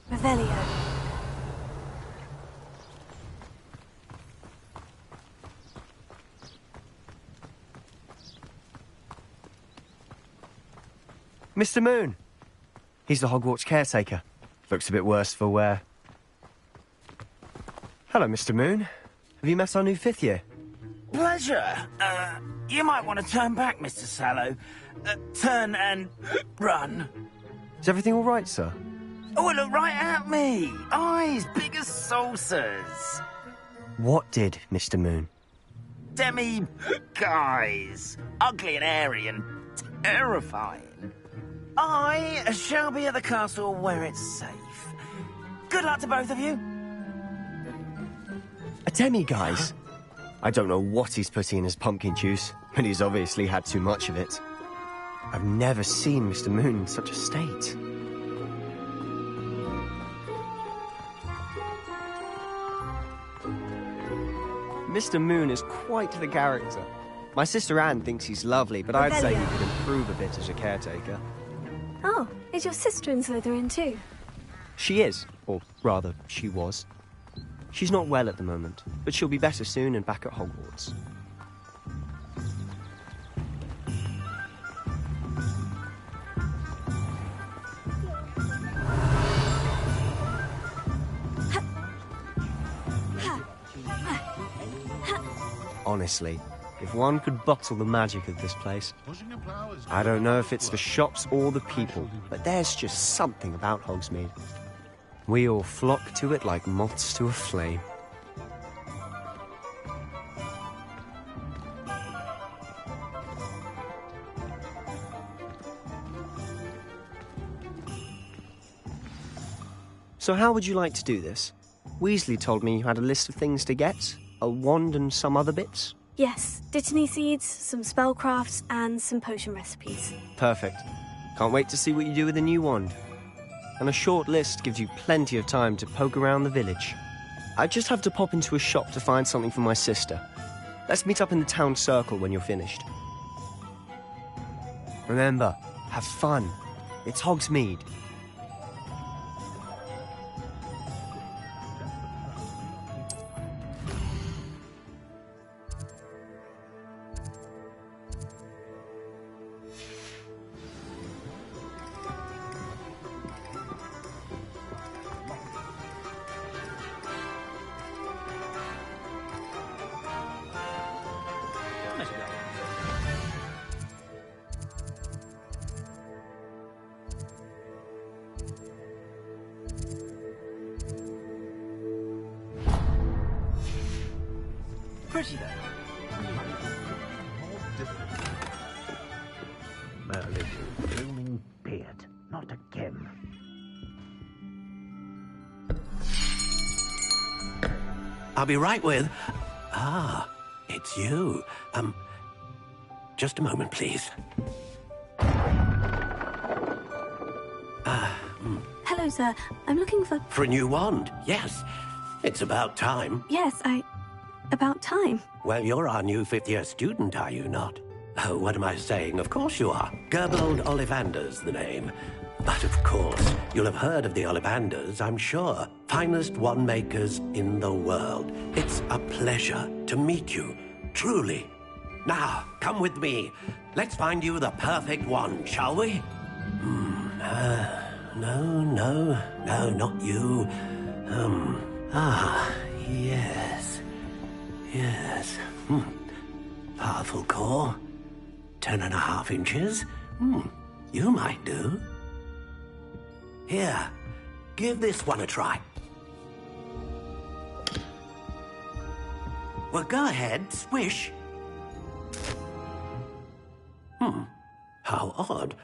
Revelio. Mr. Moon! He's the Hogwarts caretaker. Looks a bit worse for wear. Hello, Mr. Moon. Have you met our new 5th year? Pleasure. You might want to turn back, Mr. Sallow. Turn and run. Is everything all right, sir? Oh, look right at me. Eyes big as saucers. What did, Mr. Moon? Guys. Ugly and airy and terrifying. I shall be at the castle where it's safe. Good luck to both of you. A demi-guise. I don't know what he's putting in his pumpkin juice, but he's obviously had too much of it. I've never seen Mr. Moon in such a state. Mr. Moon is quite the character. My sister Anne thinks he's lovely, but I'd say he could improve a bit as a caretaker. Oh, is your sister in Slytherin too? She is, or rather, she was. She's not well at the moment, but she'll be better soon and back at Hogwarts. Honestly, if one could bottle the magic of this place, I don't know if it's the shops or the people, but there's just something about Hogsmeade. We all flock to it like moths to a flame. So how would you like to do this? Weasley told me you had a list of things to get, a wand and some other bits. Yes, Dittany seeds, some spellcrafts, and some potion recipes. Perfect. Can't wait to see what you do with the new wand. And a short list gives you plenty of time to poke around the village. I just have to pop into a shop to find something for my sister. Let's meet up in the town circle when you're finished. Remember, have fun. It's Hogsmeade. Pretty though. Merlin's blooming beard. Not again. I'll be right with... Ah, it's you. Just a moment, please. Hello, sir. I'm looking for... For a new wand, yes. It's about time. Yes, about time. Well, you're our new fifth-year student, are you not? Oh, what am I saying? Of course you are. Gerbold Ollivander's the name. But of course, you'll have heard of the Ollivanders, I'm sure. Finest wand makers in the world. It's a pleasure to meet you, truly. Now, come with me. Let's find you the perfect wand, shall we? No, not you. Yes. Powerful core. 10.5 inches. You might do. Here, give this one a try. Well, go ahead, swish. How odd.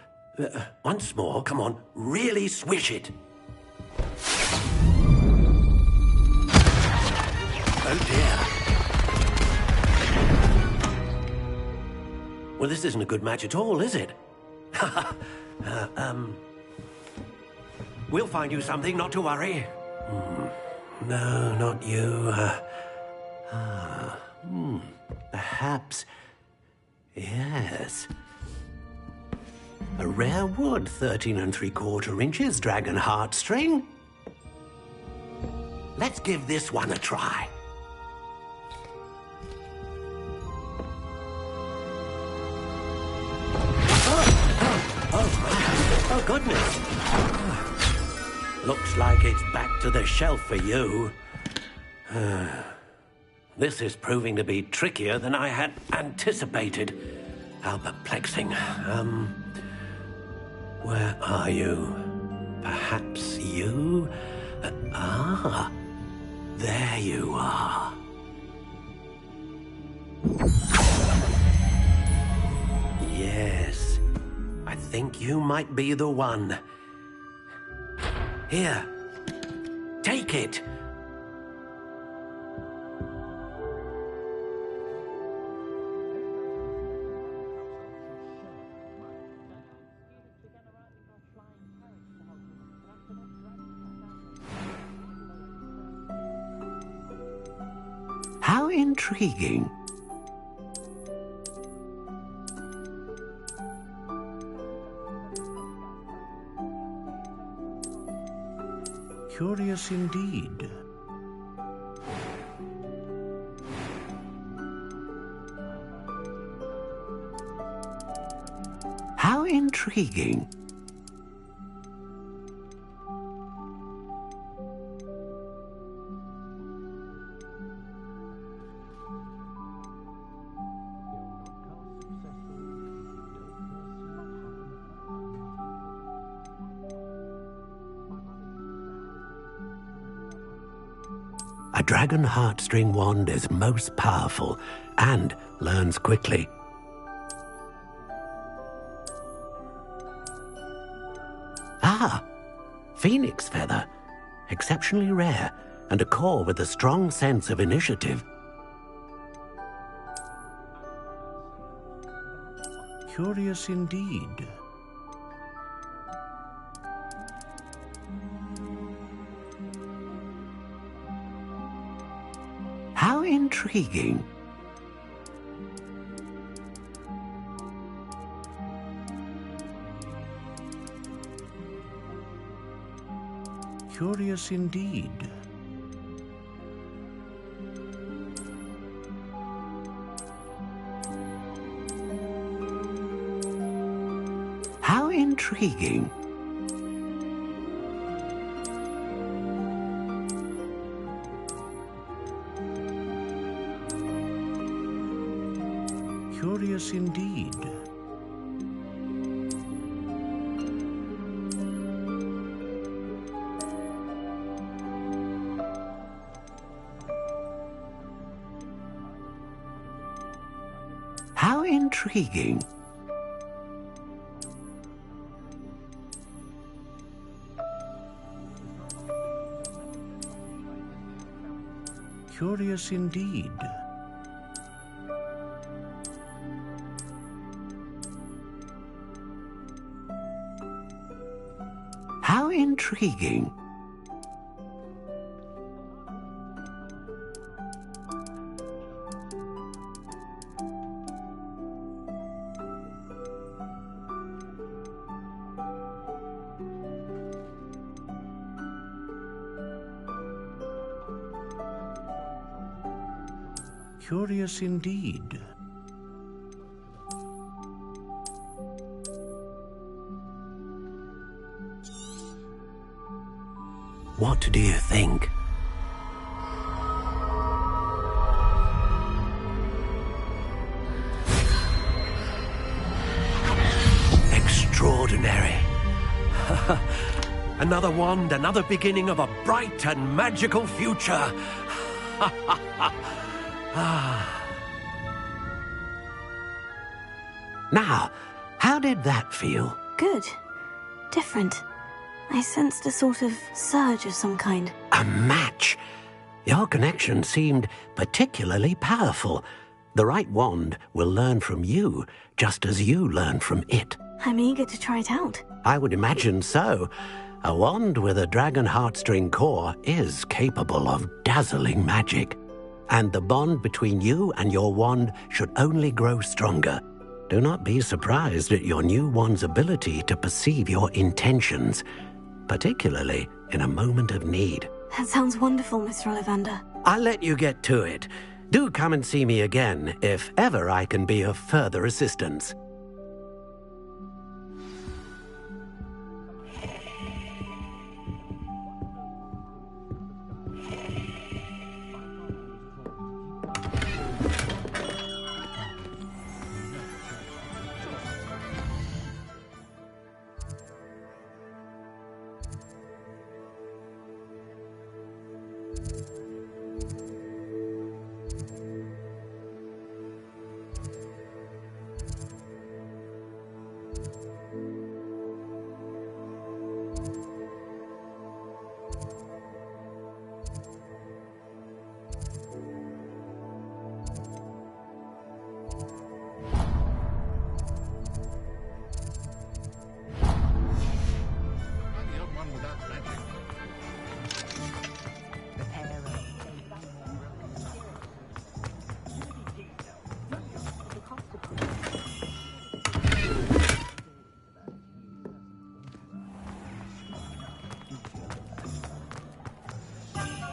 Once more, come on, really swish it. Oh dear. Well, this isn't a good match at all, is it? We'll find you something, not to worry. No, not you. Perhaps. Yes. A rare wood, 13 3/4 inches, dragon heartstring. Let's give this one a try. Oh, goodness. Looks like it's back to the shelf for you. This is proving to be trickier than I had anticipated. How perplexing. Where are you? Perhaps you? There you are. Yes. I think you might be the one. Here. Take it. intriguing. Curious indeed. How intriguing. A dragon heartstring wand is most powerful and learns quickly. Ah, phoenix feather. Exceptionally rare, and a core with a strong sense of initiative. Curious indeed. How intriguing. Curious indeed. How intriguing. Curious indeed. How intriguing. Curious indeed. How intriguing. Curious indeed. What do you think? Extraordinary. Another wand, another beginning of a bright and magical future. Now, how did that feel? Good. Different. I sensed a sort of surge of some kind. A match? Your connection seemed particularly powerful. The right wand will learn from you, just as you learn from it. I'm eager to try it out. I would imagine so. A wand with a dragon heartstring core is capable of dazzling magic. And the bond between you and your wand should only grow stronger. Do not be surprised at your new wand's ability to perceive your intentions, particularly in a moment of need. That sounds wonderful, Mr. Ollivander. I'll let you get to it. Do come and see me again if ever I can be of further assistance.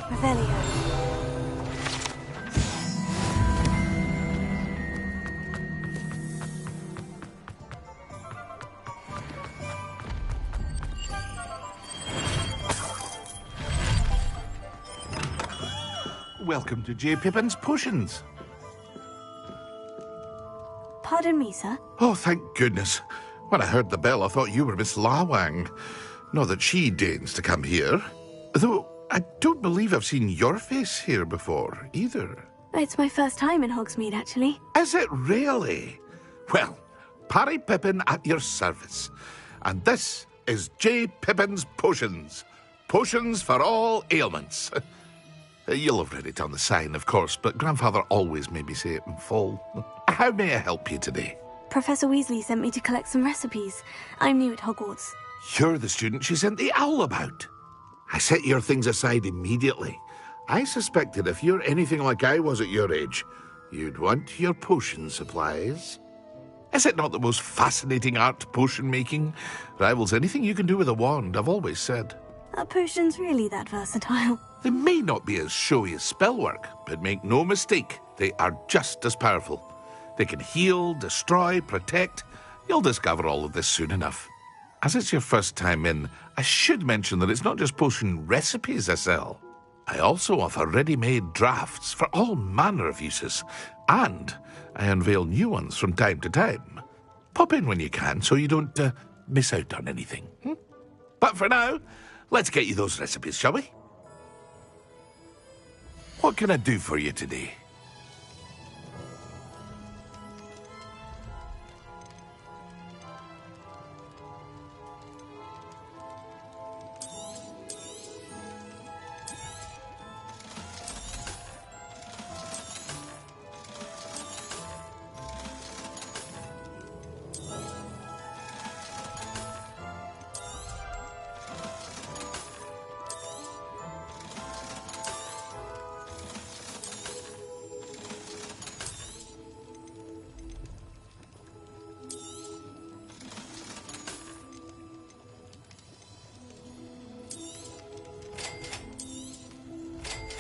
Revelio. Welcome to J. Pippin's Potions. Pardon me, sir. Oh, thank goodness. When I heard the bell, I thought you were Miss Lawang. Not that she deigns to come here. Though, I don't believe I've seen your face here before, either. It's my first time in Hogsmeade, actually. Is it really? Well, Parry Pippin at your service. And this is J. Pippin's Potions. Potions for all ailments. You'll have read it on the sign, of course, but Grandfather always made me say it in full. How may I help you today? Professor Weasley sent me to collect some recipes. I'm new at Hogwarts. You're the student she sent the owl about. I set your things aside immediately. I suspected if you're anything like I was at your age, you'd want your potion supplies. Is it not the most fascinating art, potion making? Rivals anything you can do with a wand, I've always said. Are potions really that versatile? They may not be as showy as spellwork, but make no mistake, they are just as powerful. They can heal, destroy, protect. You'll discover all of this soon enough. As it's your first time in, I should mention that it's not just potion recipes I sell. I also offer ready-made drafts for all manner of uses, and I unveil new ones from time to time. Pop in when you can so you don't miss out on anything. But for now, let's get you those recipes, shall we? What can I do for you today?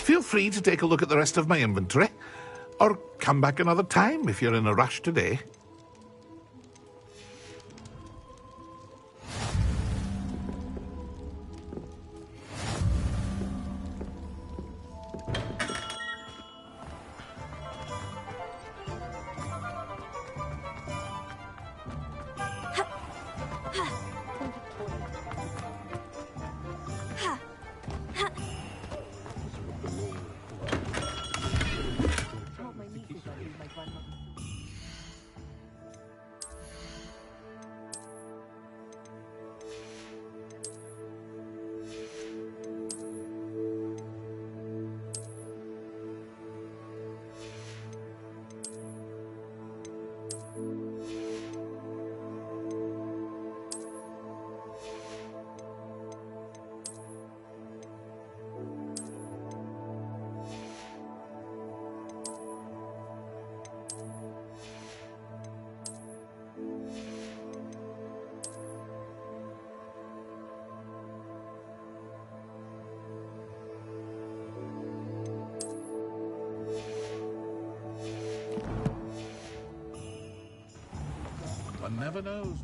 Feel free to take a look at the rest of my inventory, or come back another time if you're in a rush today. One never knows.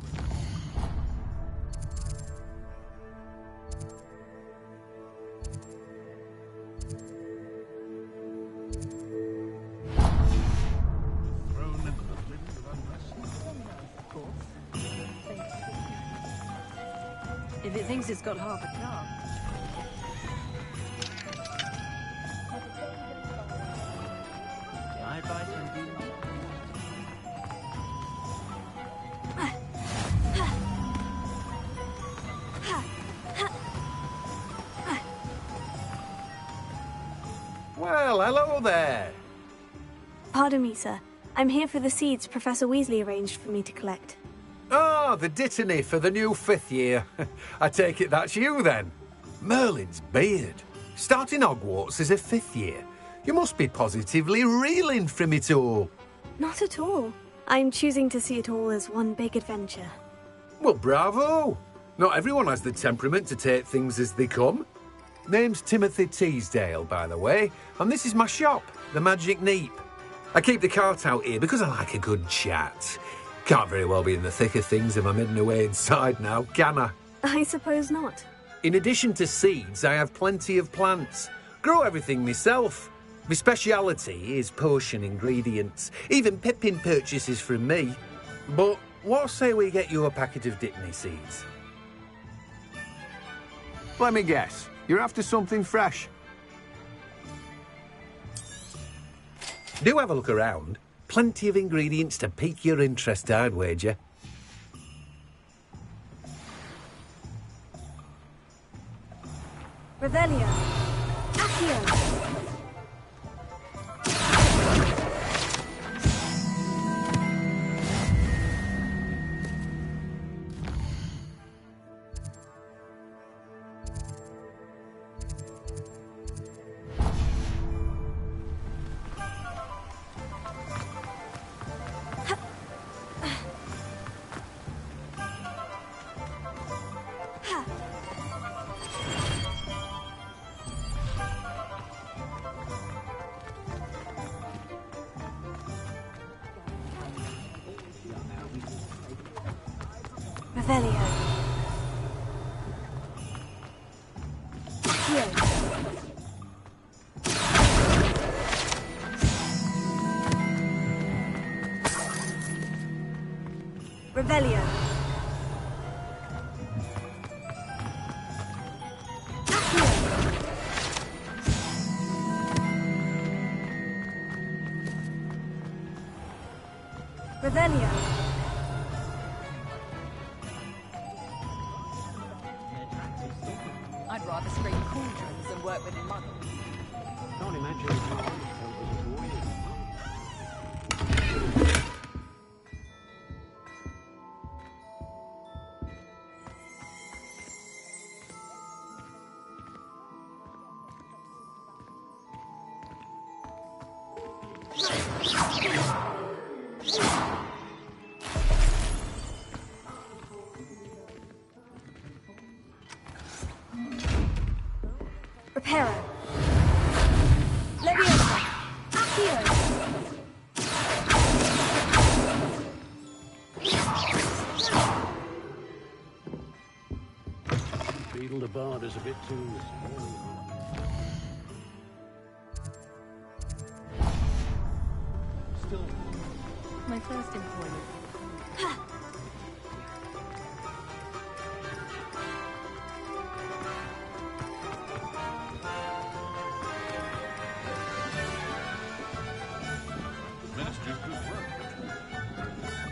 If it thinks it's got half a chance. I advise you do. Well, hello there. Pardon me, sir. I'm here for the seeds Professor Weasley arranged for me to collect. Oh, the dittany for the new 5th year. I take it that's you, then. Merlin's beard. Starting Hogwarts as a 5th year. You must be positively reeling from it all. Not at all. I'm choosing to see it all as one big adventure. Well, bravo. Not everyone has the temperament to take things as they come. Name's Timothy Teasdale, by the way, and this is my shop, the Magic Neep. I keep the cart out here because I like a good chat. Can't very well be in the thick of things if I'm hidden away inside now, can I? I suppose not. In addition to seeds, I have plenty of plants. Grow everything myself. My speciality is potion ingredients. Even Pippin purchases from me. But what say we get you a packet of Dipney seeds? Let me guess. You're after something fresh. Do have a look around. Plenty of ingredients to pique your interest, I'd wager. Revelio. Accio. Revelio. Revelio. Revelio. I'd rather scrape cauldrons than work with mud. Can't imagine. Reparo. Leviosa. Accio. Beetle the Bard is a bit too small. Still, my first employment.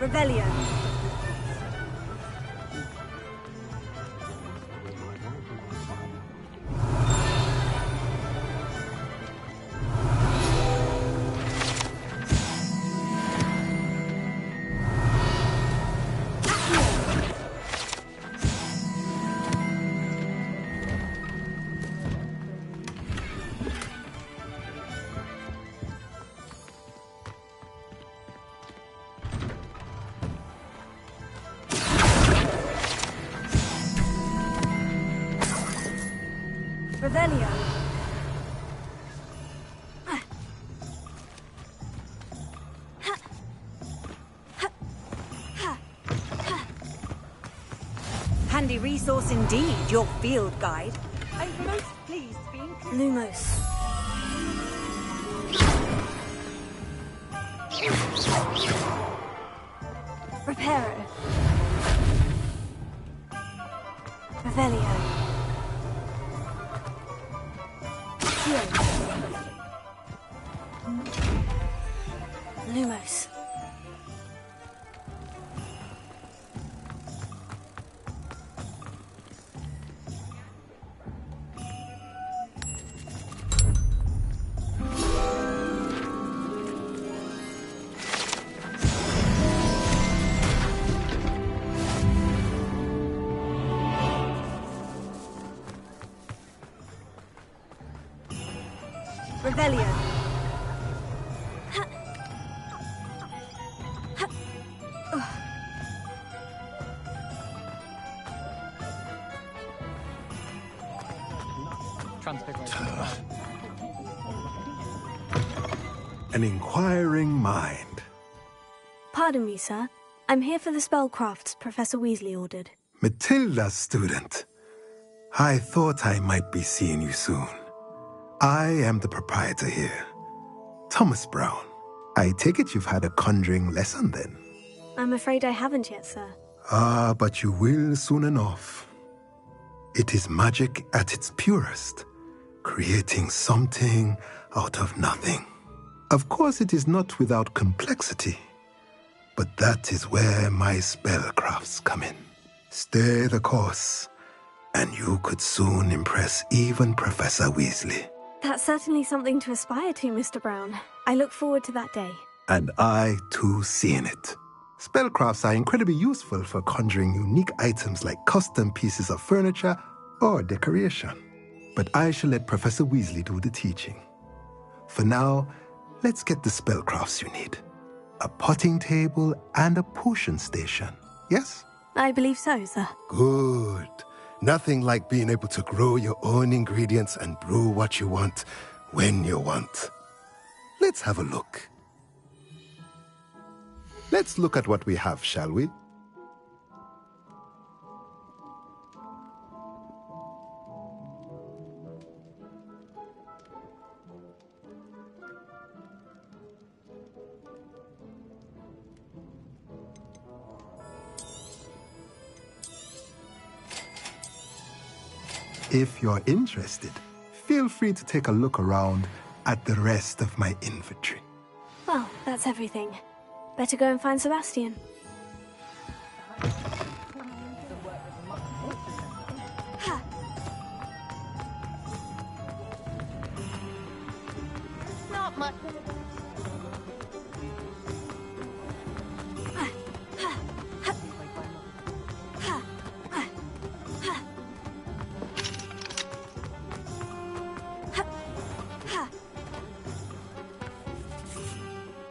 Revelio. Revelio. Handy resource indeed, your field guide. I'm most pleased to be included. Lumos. Reparo. Revelio. Lumos. Revelio. an inquiring mind. Pardon me, sir. I'm here for the spellcrafts Professor Weasley ordered. Matilda's student. I thought I might be seeing you soon. I am the proprietor here, Thomas Brown. I take it you've had a conjuring lesson then? I'm afraid I haven't yet, sir. Ah, but you will soon enough. It is magic at its purest, creating something out of nothing. Of course, it is not without complexity, but that is where my spellcrafts come in. Stay the course, and you could soon impress even Professor Weasley. That's certainly something to aspire to, Mr. Brown. I look forward to that day. And I, too, seeing it. Spellcrafts are incredibly useful for conjuring unique items like custom pieces of furniture or decoration. But I shall let Professor Weasley do the teaching. For now, let's get the spellcrafts you need. A potting table and a potion station, yes? I believe so, sir. Good. Nothing like being able to grow your own ingredients and brew what you want when you want. Let's have a look. Let's look at what we have, shall we? If you're interested, feel free to take a look around at the rest of my inventory. Well, that's everything. Better go and find Sebastian. Not much.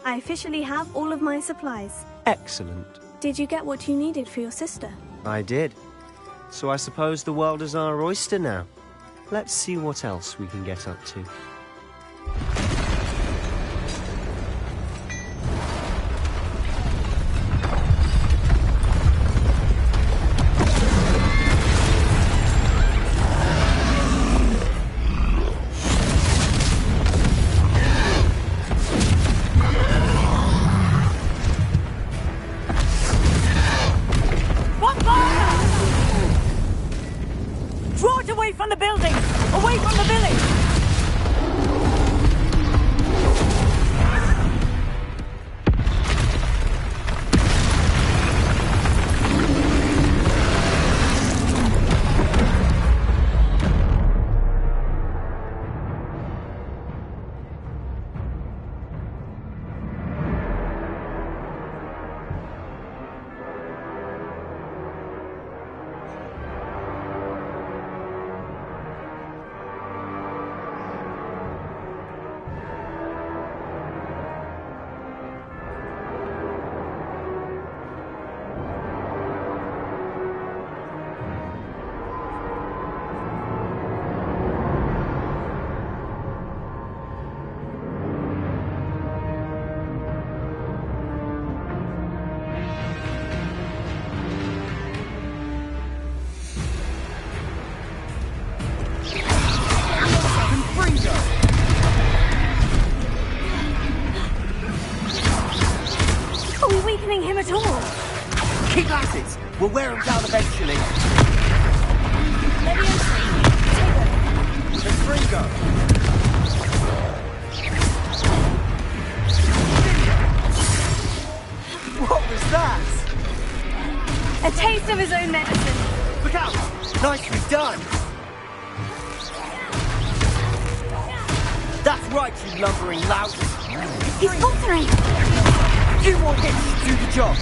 I officially have all of my supplies. Excellent. Did you get what you needed for your sister? I did. So I suppose the world is our oyster now. Let's see what else we can get up to. Him at all. Keep at it. We'll wear him down eventually. The Fringo. What was that? A taste of his own medicine. Look out! Nicely done. That's right, you lumbering lout. He's faltering. Few more hits to do the job.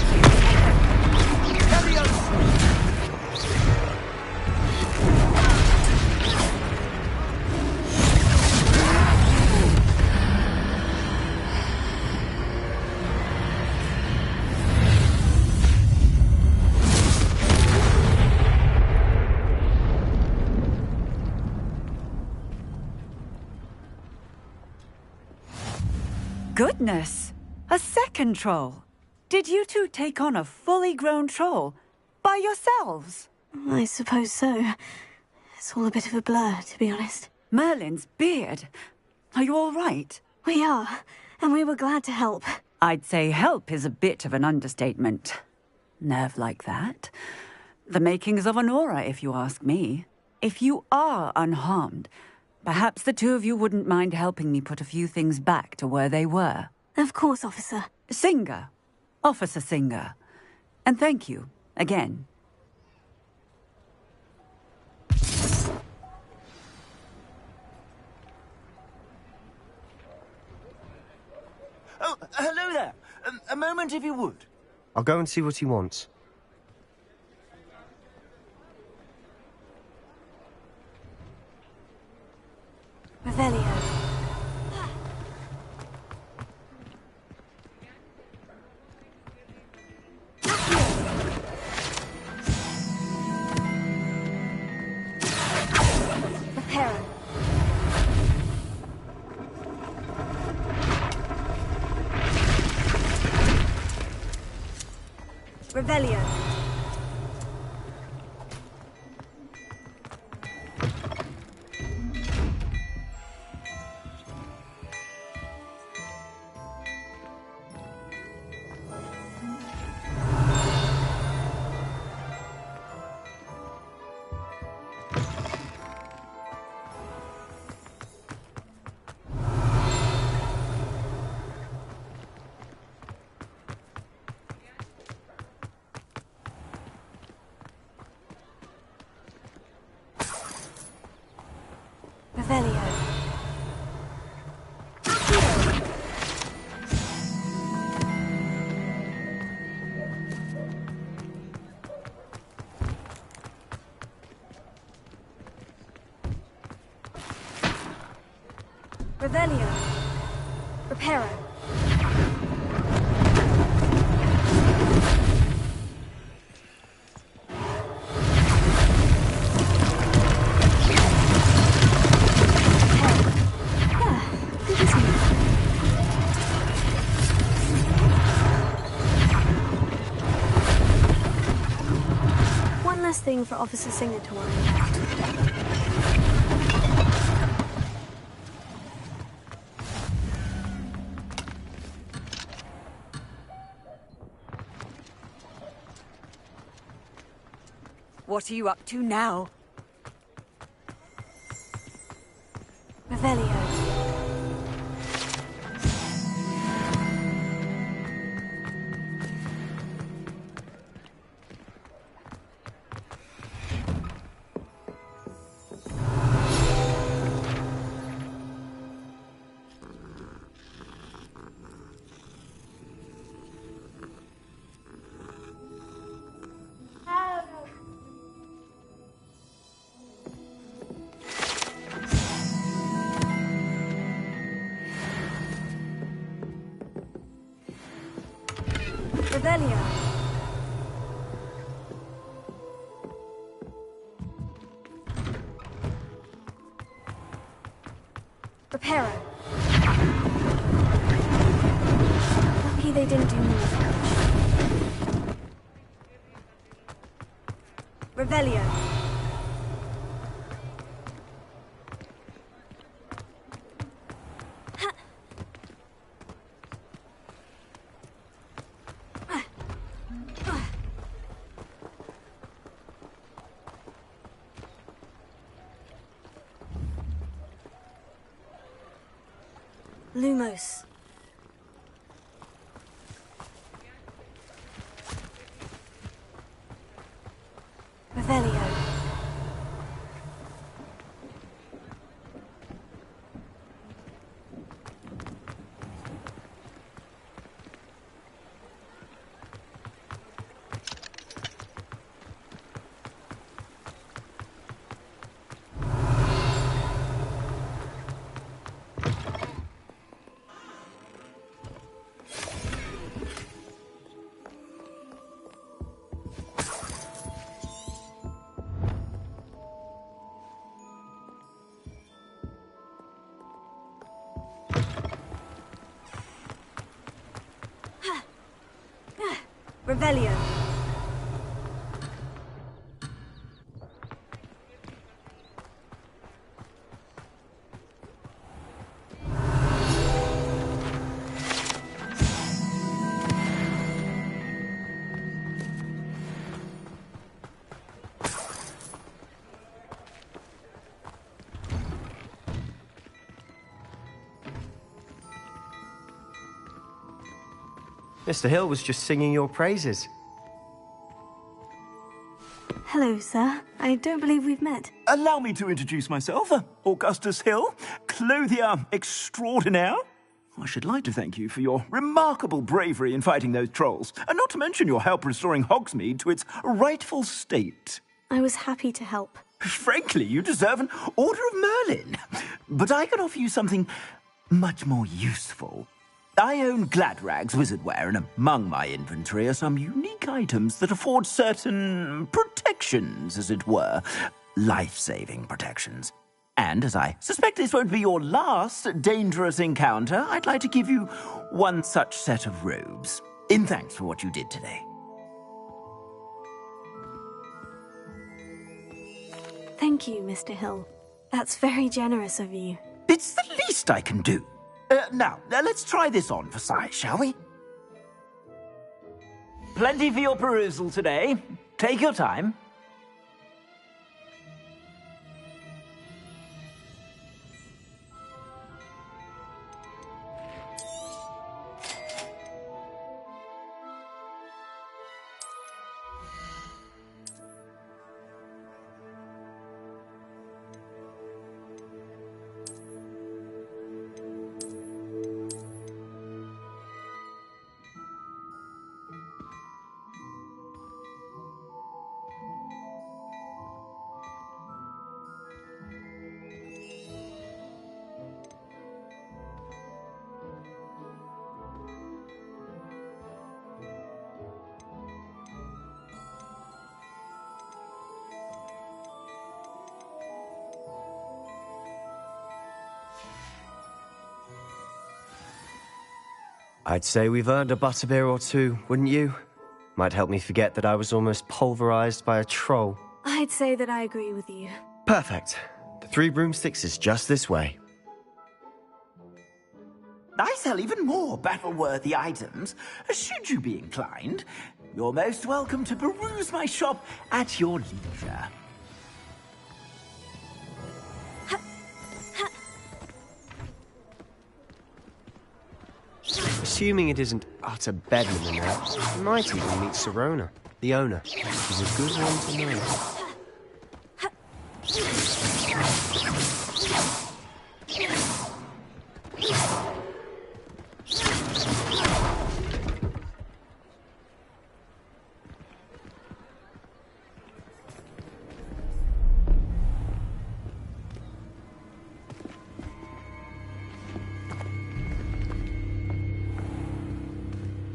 Goodness! A second troll! Did you two take on a fully grown troll by yourselves? I suppose so. It's all a bit of a blur, to be honest. Merlin's beard. Are you all right? We are, and we were glad to help. I'd say help is a bit of an understatement. Nerve like that. The makings of an aura, if you ask me. If you are unharmed, perhaps the two of you wouldn't mind helping me put a few things back to where they were. Of course, officer. Singer. Officer Singer. And thank you, again. Oh, hello there. A moment if you would. I'll go and see what he wants. Revelio. Reparo. Revelio. Revelio. Revelio. Reparo. One less thing for Officer Singer to worry about. What are you up to now? Revelio. Revelio. Reparo. Lucky they didn't do more damage. Revelio. Lumos. Revelio. Revelio. Mr. Hill was just singing your praises. Hello, sir. I don't believe we've met. Allow me to introduce myself, Augustus Hill, clothier extraordinaire. I should like to thank you for your remarkable bravery in fighting those trolls, and not to mention your help restoring Hogsmeade to its rightful state. I was happy to help. Frankly, you deserve an Order of Merlin. But I can offer you something much more useful. I own Gladrag's wizardware, and among my inventory are some unique items that afford certain protections, as it were. Life-saving protections. And as I suspect this won't be your last dangerous encounter, I'd like to give you one such set of robes, in thanks for what you did today. Thank you, Mr. Hill. That's very generous of you. It's the least I can do. Now, let's try this on for size, shall we? Plenty for your perusal today. Take your time. I'd say we've earned a butterbeer or two, wouldn't you? Might help me forget that I was almost pulverized by a troll. I'd say that I agree with you. Perfect. The 3 broomsticks is just this way. I sell even more battle-worthy items. Should you be inclined, you're most welcome to peruse my shop at your leisure. Assuming it isn't utter bedlam in there, we might even meet Sirona, the owner. She's a good one to know.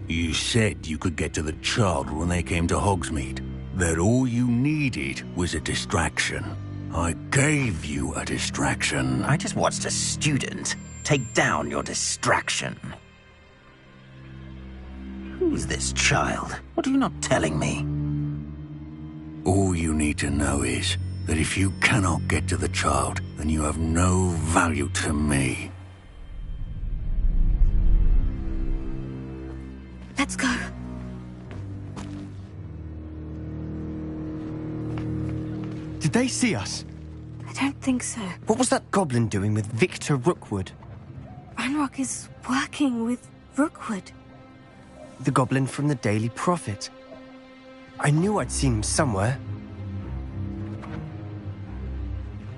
You said you could get to the child when they came to Hogsmeade. That all you needed was a distraction. I gave you a distraction. I just watched a student take down your distraction. Who's this child? What are you not telling me? All you need to know is that if you cannot get to the child, then you have no value to me. Let's go. Did they see us? I don't think so. What was that goblin doing with Victor Rookwood? Ranrock is working with Rookwood. The goblin from the Daily Prophet. I knew I'd seen him somewhere.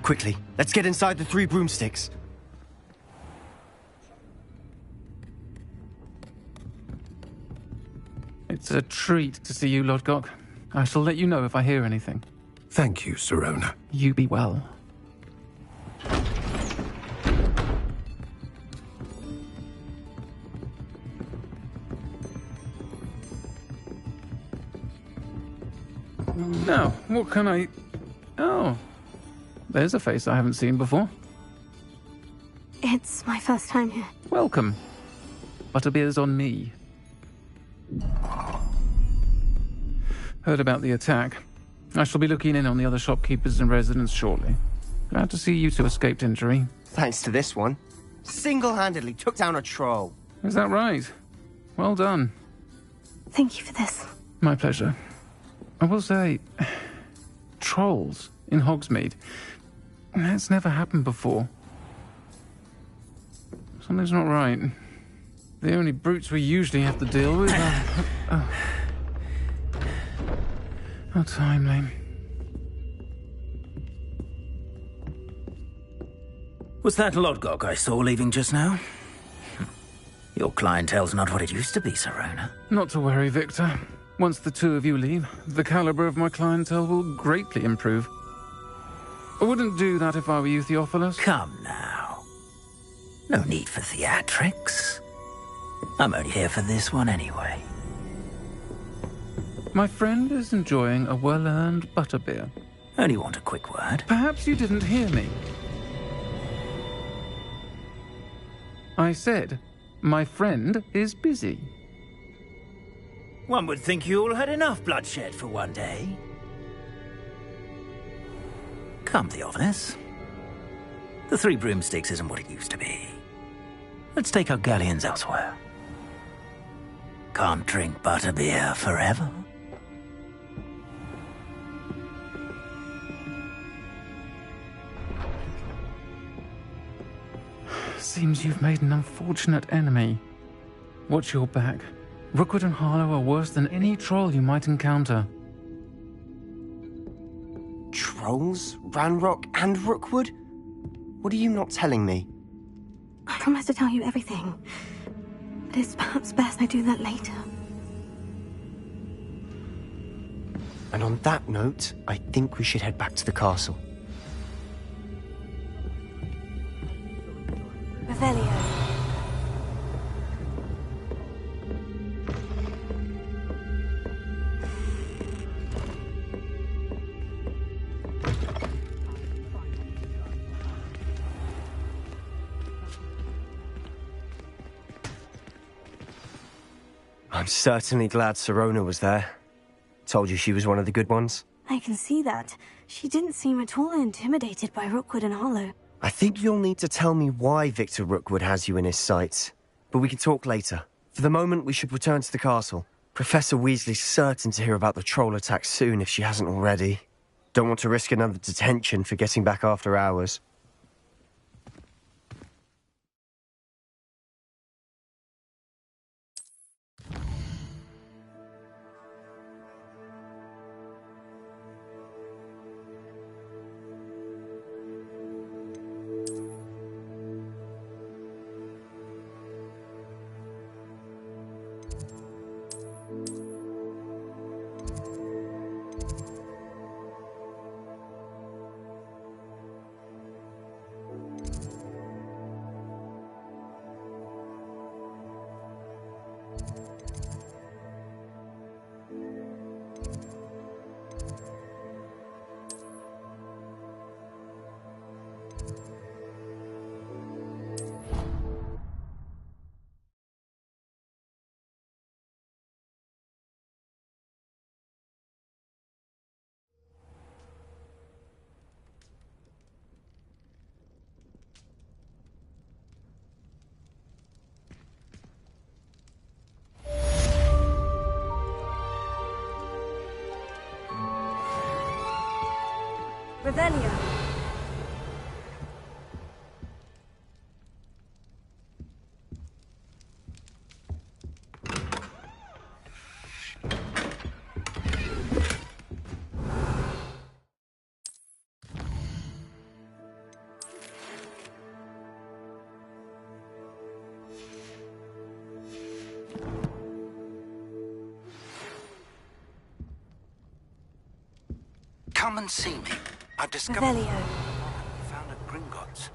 Quickly, let's get inside the 3 broomsticks. It's a treat to see you, Lodgok. I shall let you know if I hear anything. Thank you, Sirona. You be well. Now, what can I... Oh, there's a face I haven't seen before. It's my first time here. Welcome. Butterbeer's on me. Heard about the attack. I shall be looking in on the other shopkeepers and residents shortly. Glad to see you two escaped injury. Thanks to this one. Single-handedly took down a troll. Is that right? Well done. Thank you for this. My pleasure. I will say, trolls in Hogsmeade. That's never happened before. Something's not right. The only brutes we usually have to deal with are... How timely. Was that Lodgok I saw leaving just now? Your clientele's not what it used to be, Serona. Not to worry, Victor. Once the two of you leave, the caliber of my clientele will greatly improve. I wouldn't do that if I were you, Theophilus. Come now. No need for theatrics. I'm only here for this one anyway. My friend is enjoying a well-earned butterbeer. Only want a quick word. Perhaps you didn't hear me. I said, my friend is busy. One would think you all had enough bloodshed for one day. Come, Theophilus. The Three Broomsticks isn't what it used to be. Let's take our galleons elsewhere. Can't drink butterbeer forever. Seems you've made an unfortunate enemy. Watch your back. Rookwood and Harlow are worse than any troll you might encounter. Trolls? Ranrock and Rookwood? What are you not telling me? I promise to tell you everything. But it's perhaps best I do that later. And on that note, I think we should head back to the castle. Revelio. I'm certainly glad Serona was there. Told you she was one of the good ones. I can see that. She didn't seem at all intimidated by Rookwood and Harlow. I think you'll need to tell me why Victor Rookwood has you in his sights. But we can talk later. For the moment, we should return to the castle. Professor Weasley's certain to hear about the troll attack soon if she hasn't already. Don't want to risk another detention for getting back after hours. Revelio. Come and see me. I've discovered... Revelio. Found at Gringotts.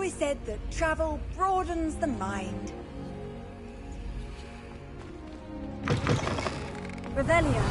always said that travel broadens the mind. Revelio.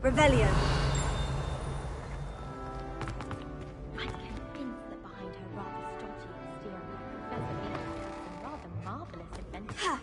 Revelio. I'm convinced that behind her rather stodgy exterior, Professor Lee has some rather marvelous adventures.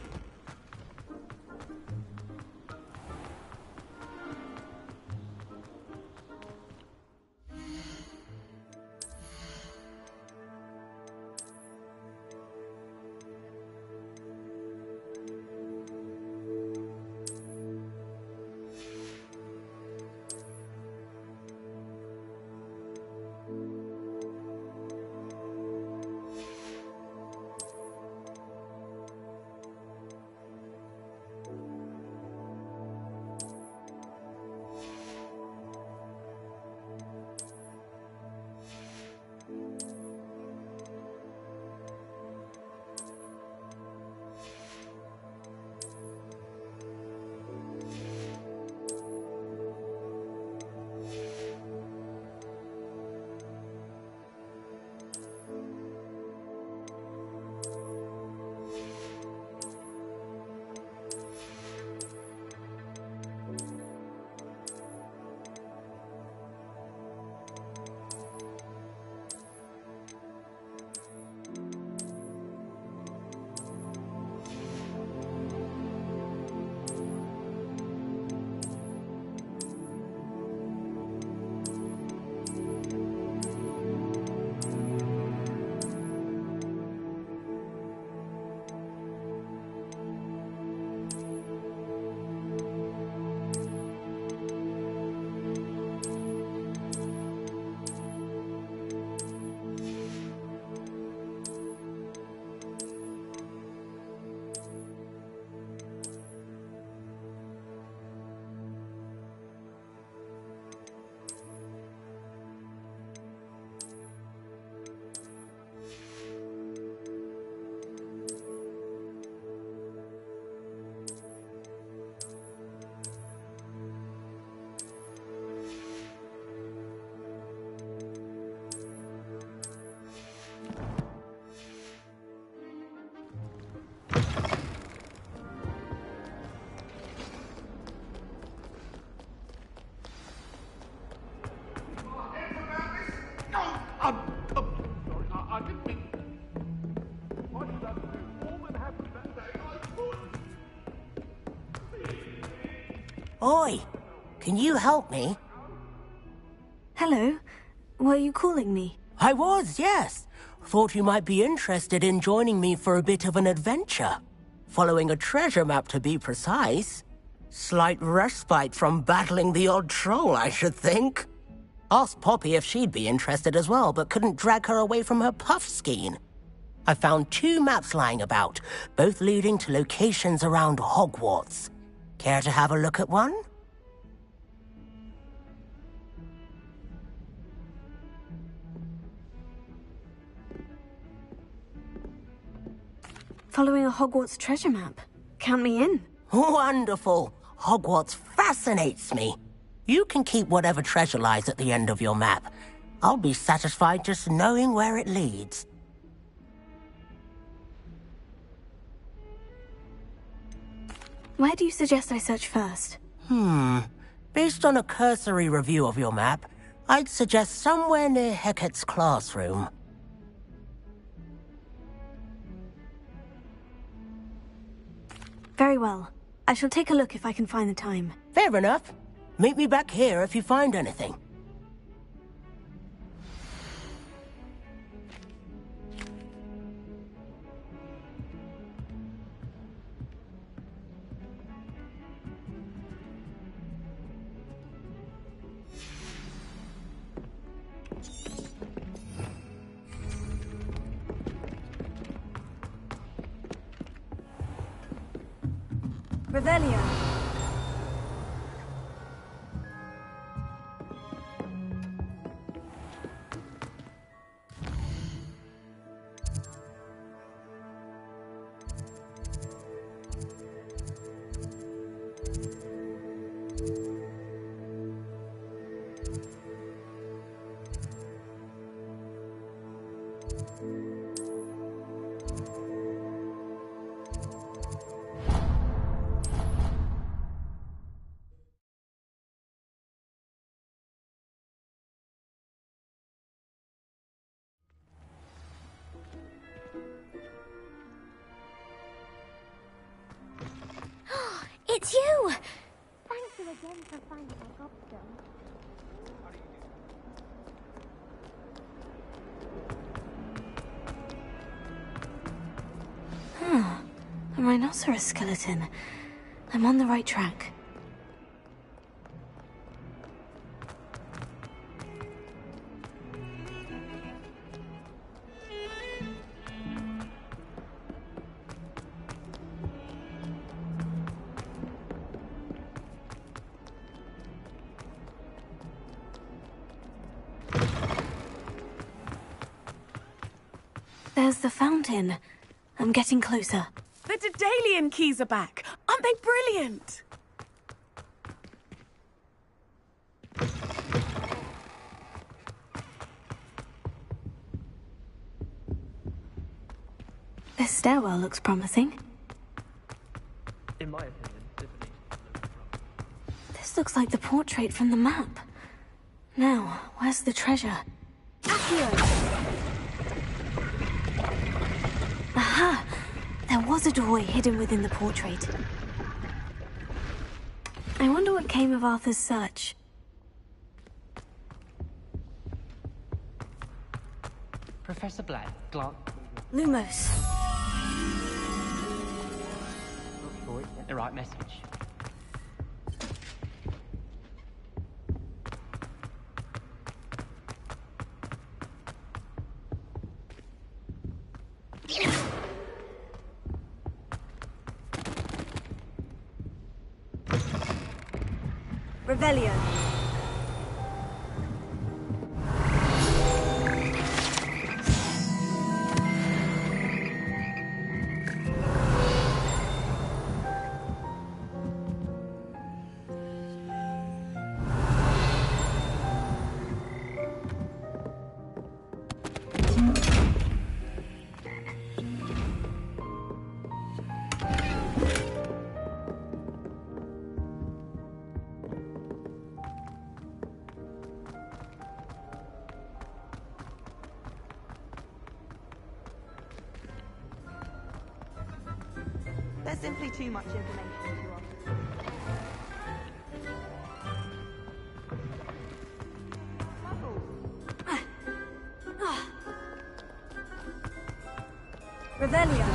Oi, can you help me? Hello. Were you calling me? I was, yes. Thought you might be interested in joining me for a bit of an adventure. Following a treasure map, to be precise. Slight respite from battling the odd troll, I should think. Asked Poppy if she'd be interested as well, but couldn't drag her away from her puff skein. I found 2 maps lying about, both leading to locations around Hogwarts. Care to have a look at one? Following a Hogwarts treasure map. Count me in. Wonderful. Hogwarts fascinates me. You can keep whatever treasure lies at the end of your map. I'll be satisfied just knowing where it leads. Where do you suggest I search first? Based on a cursory review of your map, I'd suggest somewhere near Hecat's classroom. Very well. I shall take a look if I can find the time. Fair enough. Meet me back here if you find anything. Revelio. It's you! Thank you again for finding my gobstone. A rhinoceros skeleton. I'm on the right track. There's the fountain. I'm getting closer. The Daedalian keys are back. Aren't they brilliant? This stairwell looks promising. In my opinion, Tiffany. This looks like the portrait from the map. Now, where's the treasure? Aha! There was a doorway hidden within the portrait. I wonder what came of Arthur's search. Professor Black, Lumos. Not sure it's the right message. Revelio. There's simply too much information to us. Revelio.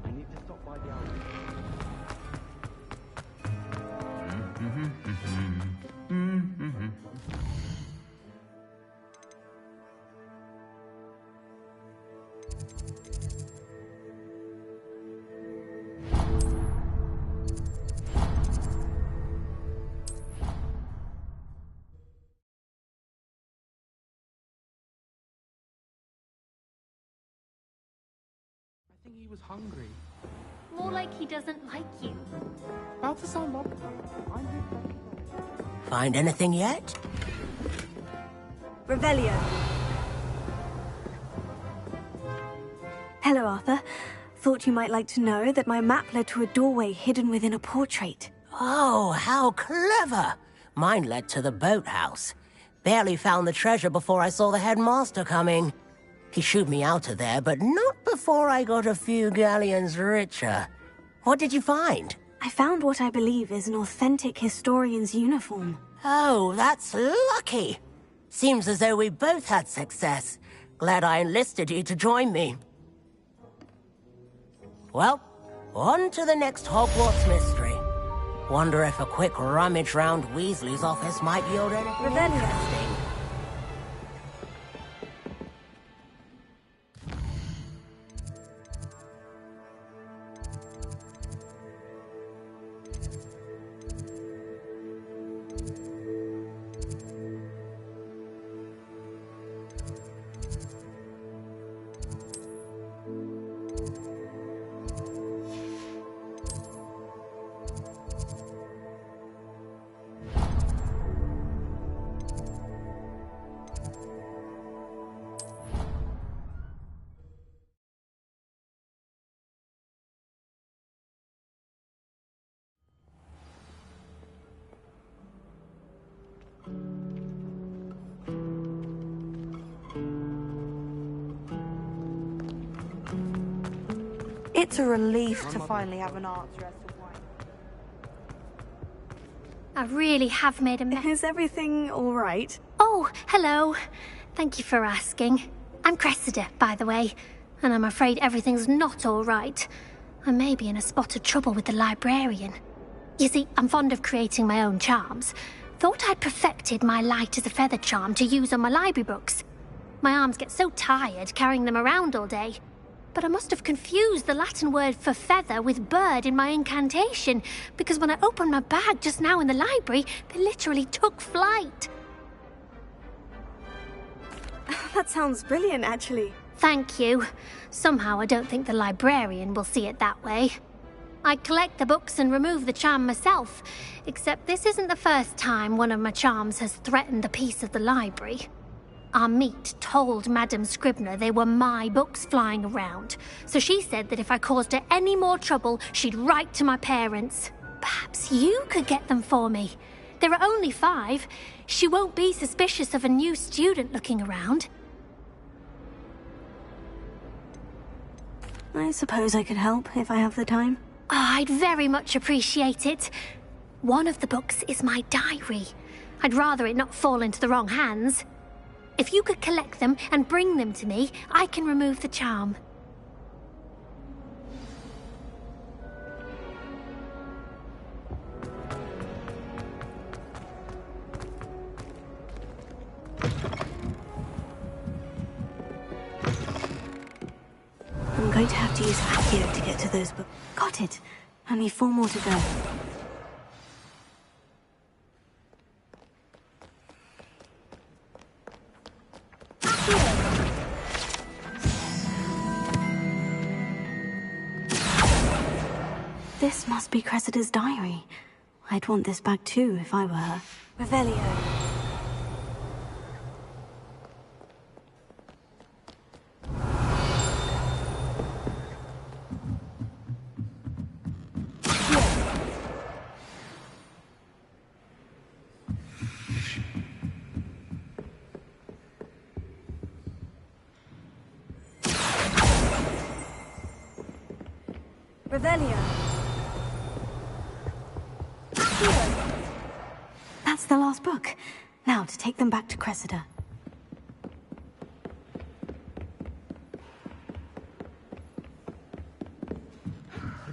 I need to stop by the alley. I think he was hungry. More like he doesn't like you. Balthazar loved me. I'm his best friend. Find anything yet? Revelio. Hello, Arthur. Thought you might like to know that my map led to a doorway hidden within a portrait. Oh, how clever! Mine led to the boathouse. Barely found the treasure before I saw the headmaster coming. He shooed me out of there, but not before I got a few galleons richer. What did you find? I found what I believe is an authentic historian's uniform. Oh, that's lucky. Seems as though we both had success. Glad I enlisted you to join me. Well, on to the next Hogwarts mystery. Wonder if a quick rummage round Weasley's office might yield anything interesting. It's a relief to finally have an answer as to why. I really have made a mess. Is everything all right? Oh, hello. Thank you for asking. I'm Cressida, by the way, and I'm afraid everything's not all right. I may be in a spot of trouble with the librarian. You see, I'm fond of creating my own charms. Thought I'd perfected my light as a feather charm to use on my library books. My arms get so tired carrying them around all day. But I must have confused the Latin word for feather with bird in my incantation, because when I opened my bag just now in the library, they literally took flight. That sounds brilliant, actually. Thank you. Somehow I don't think the librarian will see it that way. I collect the books and remove the charm myself, except this isn't the first time one of my charms has threatened the peace of the library. Our meet told Madame Scribner they were my books flying around, so she said that if I caused her any more trouble, she'd write to my parents. Perhaps you could get them for me. There are only 5. She won't be suspicious of a new student looking around. I suppose I could help if I have the time. Oh, I'd very much appreciate it. One of the books is my diary. I'd rather it not fall into the wrong hands. If you could collect them and bring them to me, I can remove the charm. I'm going to have to use Accio to get to those books. Got it. Only 4 more to go. This must be Cressida's diary. I'd want this back too if I were her. Revelio. Revelio. That's the last book. Now to take them back to Cressida.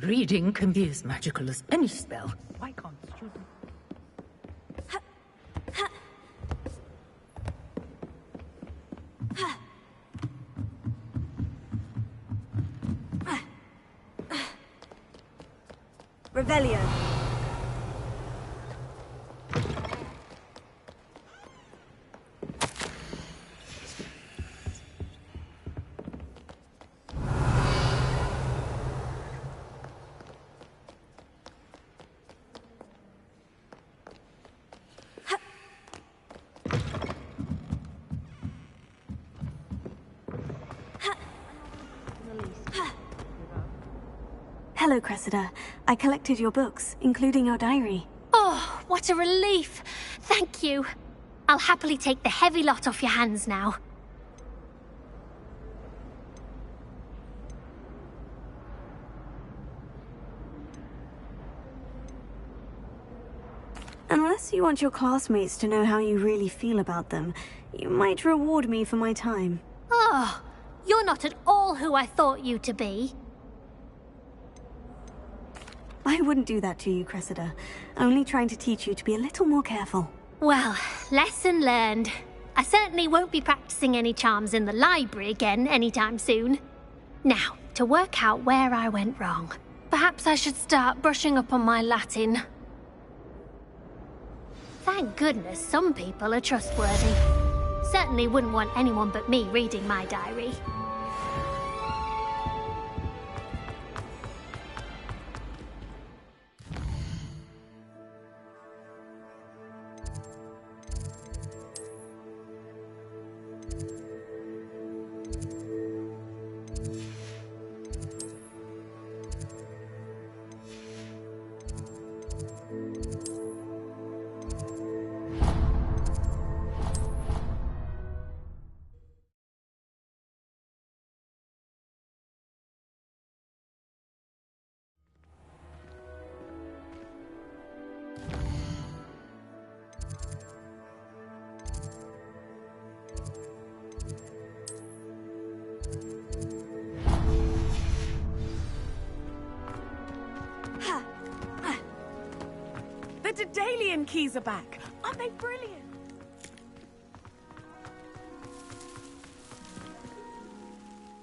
Reading can be as magical as any spell. Why can't students? Revelio. Hello, Cressida. I collected your books, including your diary. Oh, what a relief! Thank you. I'll happily take the heavy lot off your hands now. Unless you want your classmates to know how you really feel about them, you might reward me for my time. Oh, you're not at all who I thought you to be. I wouldn't do that to you, Cressida. Only trying to teach you to be a little more careful. Well, lesson learned. I certainly won't be practicing any charms in the library again anytime soon. Now, to work out where I went wrong. Perhaps I should start brushing up on my Latin. Thank goodness some people are trustworthy. Certainly wouldn't want anyone but me reading my diary. Daedalian keys are back. Aren't they brilliant?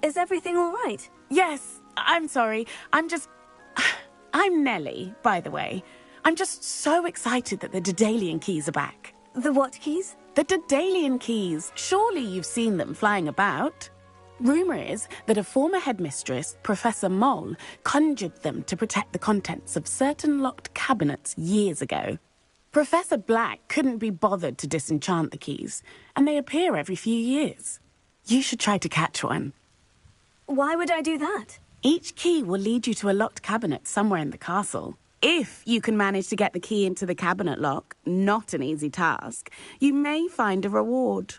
Is everything all right? Yes, I'm sorry. I'm Nellie, by the way. I'm just so excited that the Daedalian keys are back. The what keys? The Daedalian keys. Surely you've seen them flying about. Rumour is that a former headmistress, Professor Mole, conjured them to protect the contents of certain locked cabinets years ago. Professor Black couldn't be bothered to disenchant the keys, and they appear every few years. You should try to catch one. Why would I do that? Each key will lead you to a locked cabinet somewhere in the castle. If you can manage to get the key into the cabinet lock, not an easy task, you may find a reward.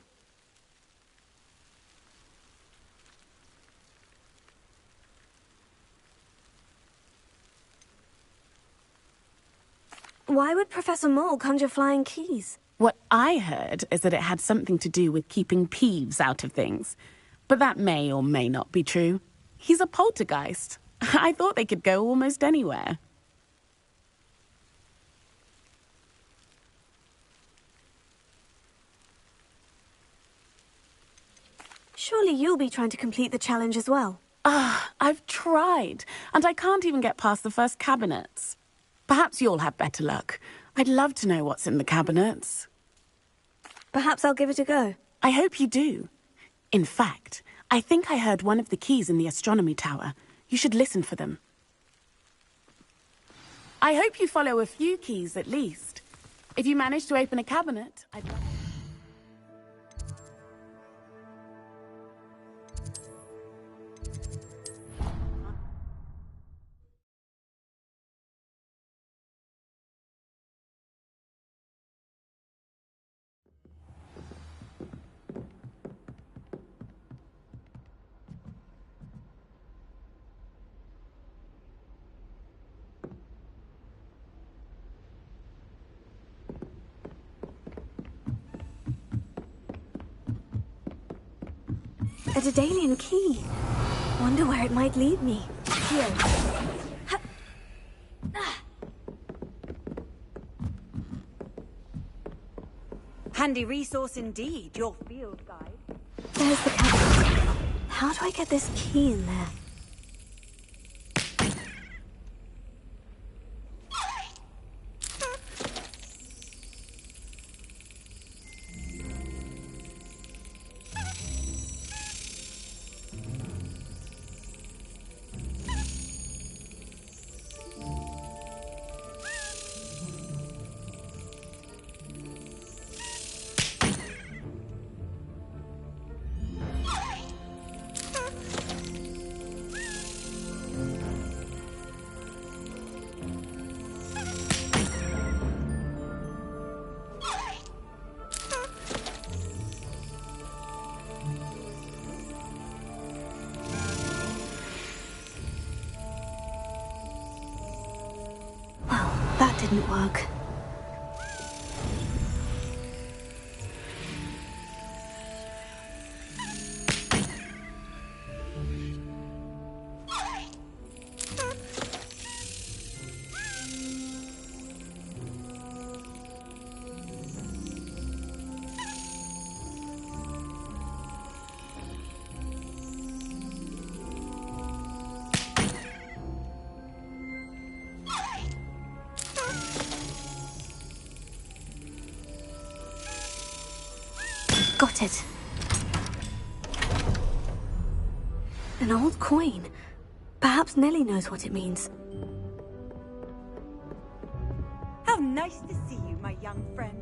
Why would Professor Mole conjure flying keys? What I heard is that it had something to do with keeping Peeves out of things. But that may or may not be true. He's a poltergeist. I thought they could go almost anywhere. Surely you'll be trying to complete the challenge as well. I've tried, and I can't even get past the first cabinets. Perhaps you'll have better luck. I'd love to know what's in the cabinets. Perhaps I'll give it a go. I hope you do. In fact, I think I heard one of the keys in the astronomy tower. You should listen for them. I hope you follow a few keys at least. If you manage to open a cabinet, I'd love... A Daedalian key. Wonder where it might lead me. Here. Handy resource indeed, your field guide. There's the cabinet. How do I get this key in there? That didn't work. Got it. An old coin. Perhaps Nellie knows what it means. How nice to see you, my young friend.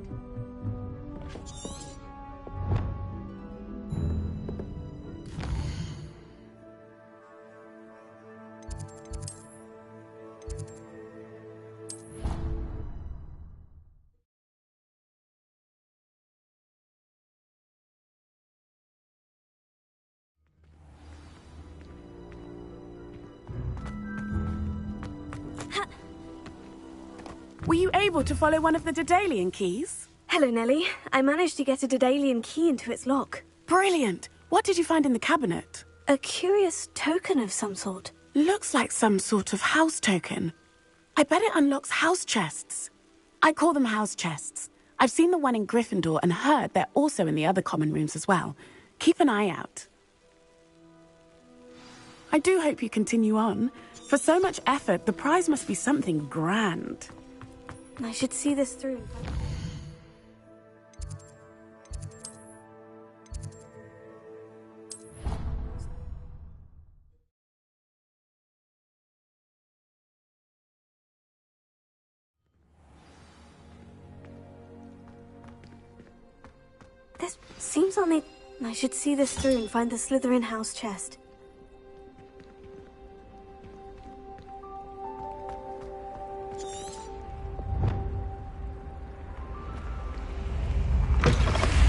Were you able to follow one of the Daedalian keys? Hello, Nellie. I managed to get a Daedalian key into its lock. Brilliant! What did you find in the cabinet? A curious token of some sort. Looks like some sort of house token. I bet it unlocks house chests. I call them house chests. I've seen the one in Gryffindor and heard they're also in the other common rooms as well. Keep an eye out. I do hope you continue on. For so much effort, the prize must be something grand. I should see this through. This seems only... I should see this through and find the Slytherin house chest.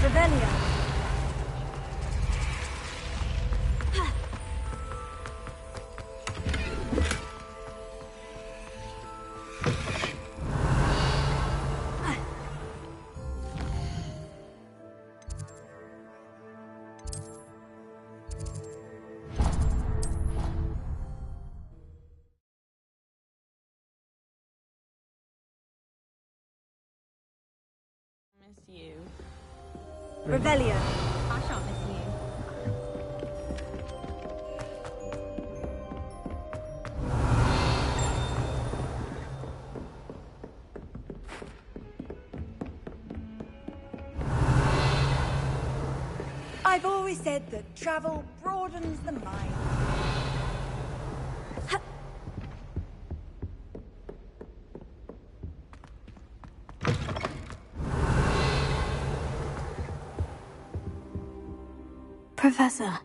Revelio. Miss you. Revelio. I shan't miss you. I've always said that travel broadens the mind. Professor,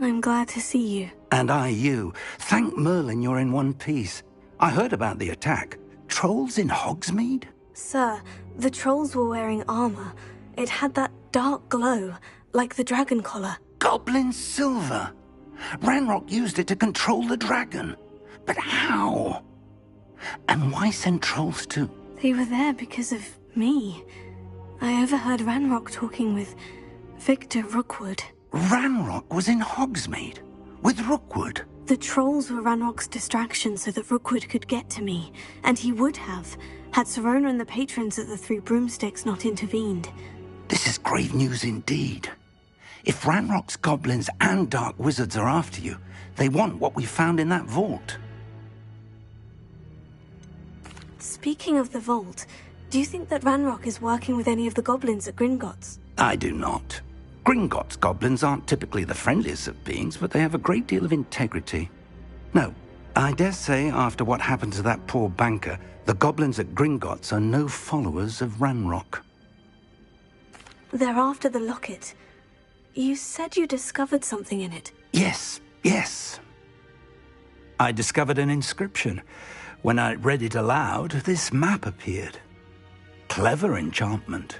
I'm glad to see you. And I you. Thank Merlin you're in one piece. I heard about the attack. Trolls in Hogsmeade? Sir, the trolls were wearing armor. It had that dark glow, like the dragon collar. Goblin silver. Ranrock used it to control the dragon. But how? And why send trolls too? They were there because of me. I overheard Ranrock talking with Victor Rookwood. Ranrock was in Hogsmeade with Rookwood. The trolls were Ranrock's distraction so that Rookwood could get to me, and he would have, had Serona and the patrons at the Three Broomsticks not intervened. This is grave news indeed. If Ranrock's goblins and dark wizards are after you, they want what we found in that vault. Speaking of the vault, do you think that Ranrock is working with any of the goblins at Gringotts? I do not. Gringotts goblins aren't typically the friendliest of beings, but they have a great deal of integrity. No, I dare say after what happened to that poor banker, the goblins at Gringotts are no followers of Ranrock. They're after the locket. You said you discovered something in it. Yes. I discovered an inscription. When I read it aloud, this map appeared. Clever enchantment.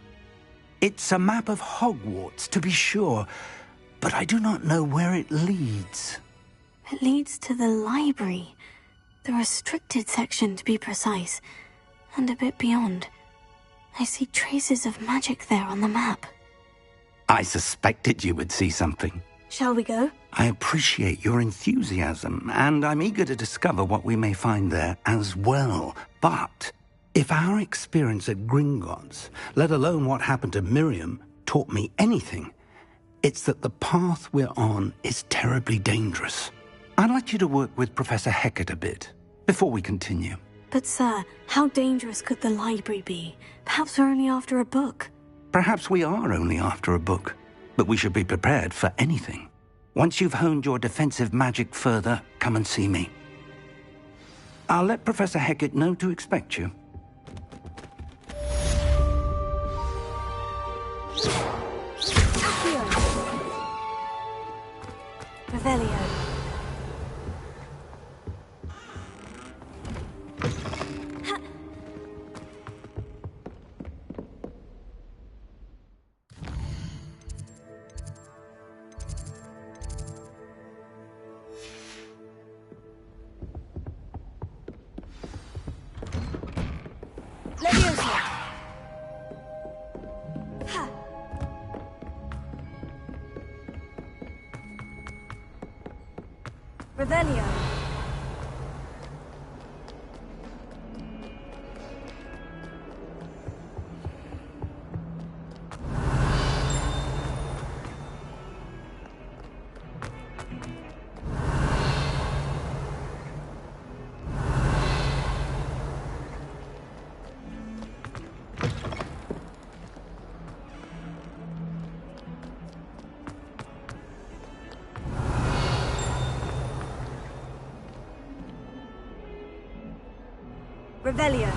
It's a map of Hogwarts, to be sure, but I do not know where it leads. It leads to the library. The restricted section, to be precise. And a bit beyond. I see traces of magic there on the map. I suspected you would see something. Shall we go? I appreciate your enthusiasm, and I'm eager to discover what we may find there as well. But if our experience at Gringotts, let alone what happened to Miriam, taught me anything, it's that the path we're on is terribly dangerous. I'd like you to work with Professor Hecat a bit before we continue. But sir, how dangerous could the library be? Perhaps we're only after a book. Perhaps we are only after a book, but we should be prepared for anything. Once you've honed your defensive magic further, come and see me. I'll let Professor Hecat know to expect you. Revelio. Revelio. Revelio.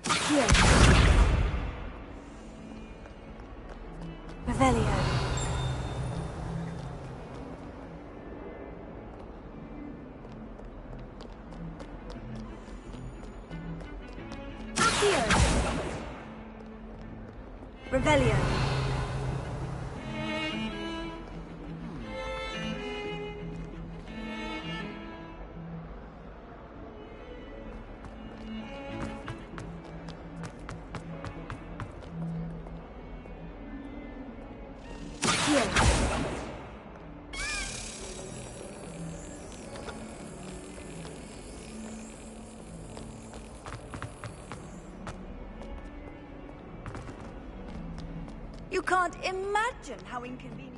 Accio. Revelio. Accio. Revelio. You can't imagine how inconvenient.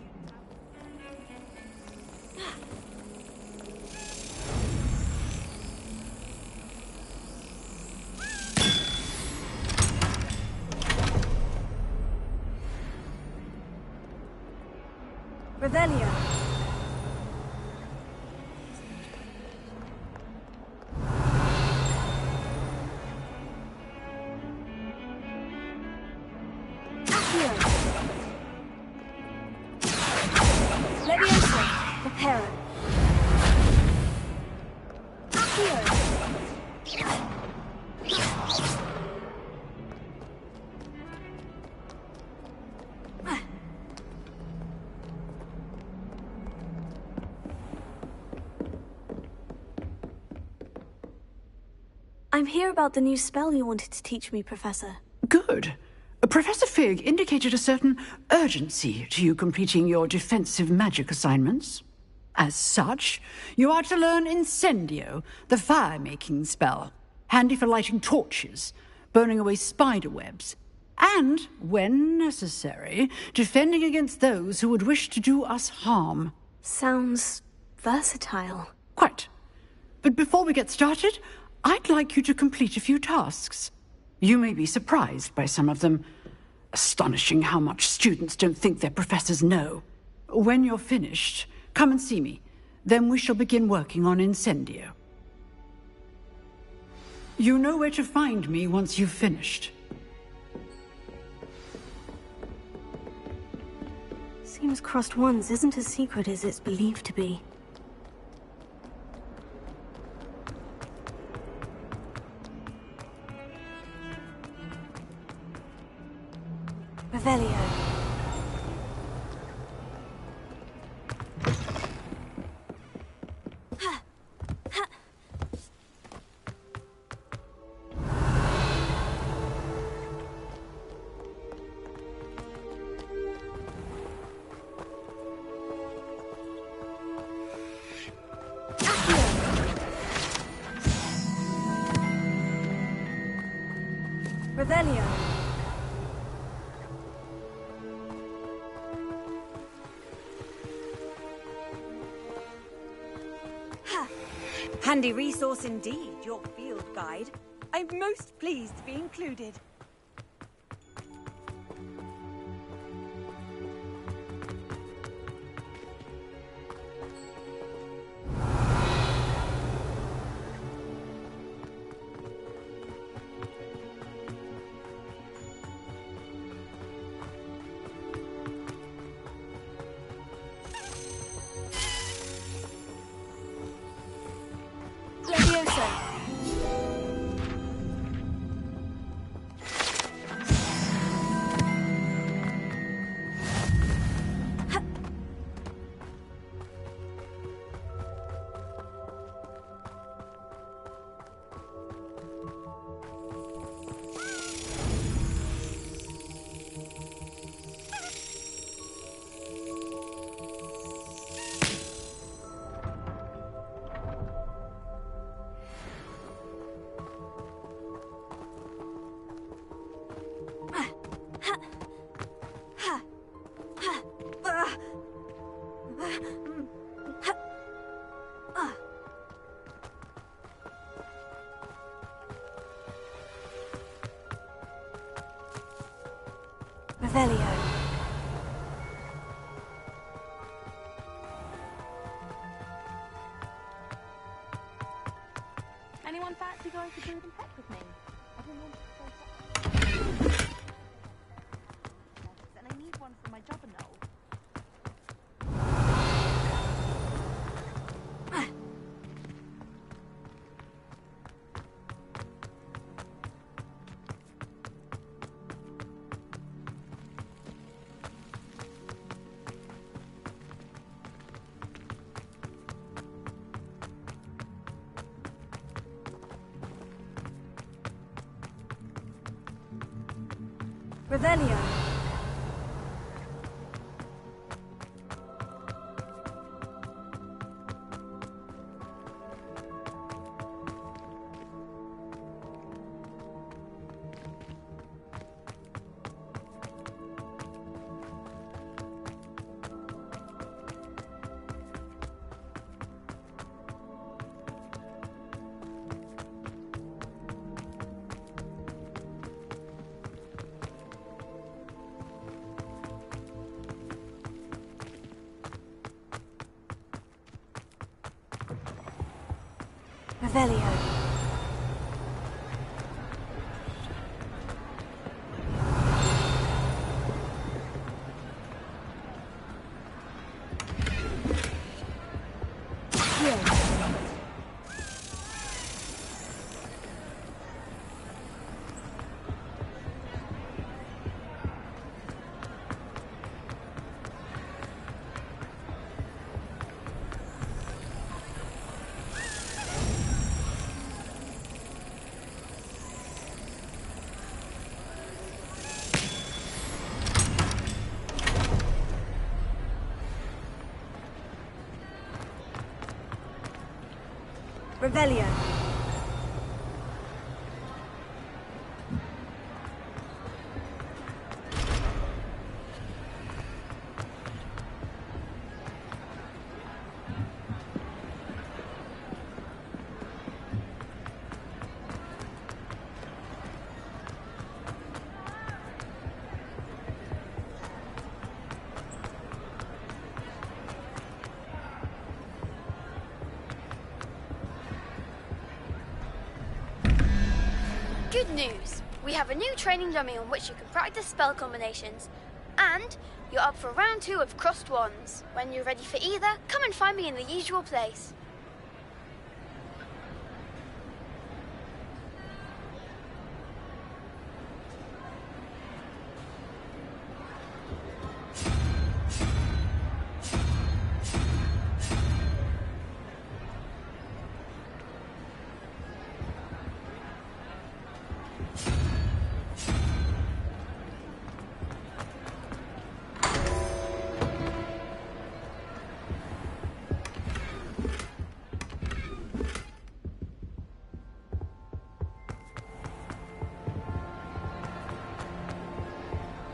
Revelio. Accio. Leviosa. Reparo. Accio. I'm here about the new spell you wanted to teach me, Professor. Good. Professor Fig indicated a certain urgency to you completing your defensive magic assignments. As such, you are to learn Incendio, the fire-making spell, handy for lighting torches, burning away spider webs, and, when necessary, defending against those who would wish to do us harm. Sounds versatile. Quite. But before we get started, I'd like you to complete a few tasks. You may be surprised by some of them. Astonishing how much students don't think their professors know. When you're finished, come and see me. Then we shall begin working on Incendio. You know where to find me once you've finished. Seems crossed ones isn't as secret as it's believed to be. Revelio. Revelio. Handy resource indeed, your field guide. I'm most pleased to be included. Revelio. anyone fancy going to drink and peck with me? I've been wanting to go and I need one for my jobber knoll. Revelio. Revelio. Revelio. Good news! We have a new training dummy on which you can practice spell combinations. And you're up for round 2 of Crossed Wands. When you're ready for either, come and find me in the usual place.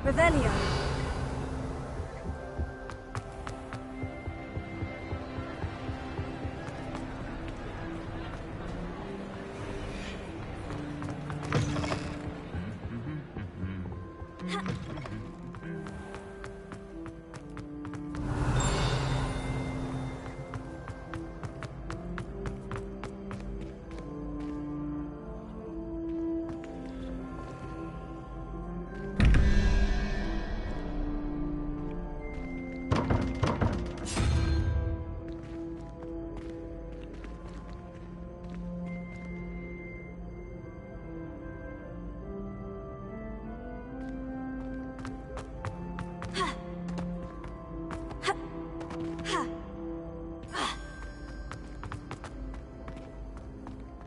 Revelio.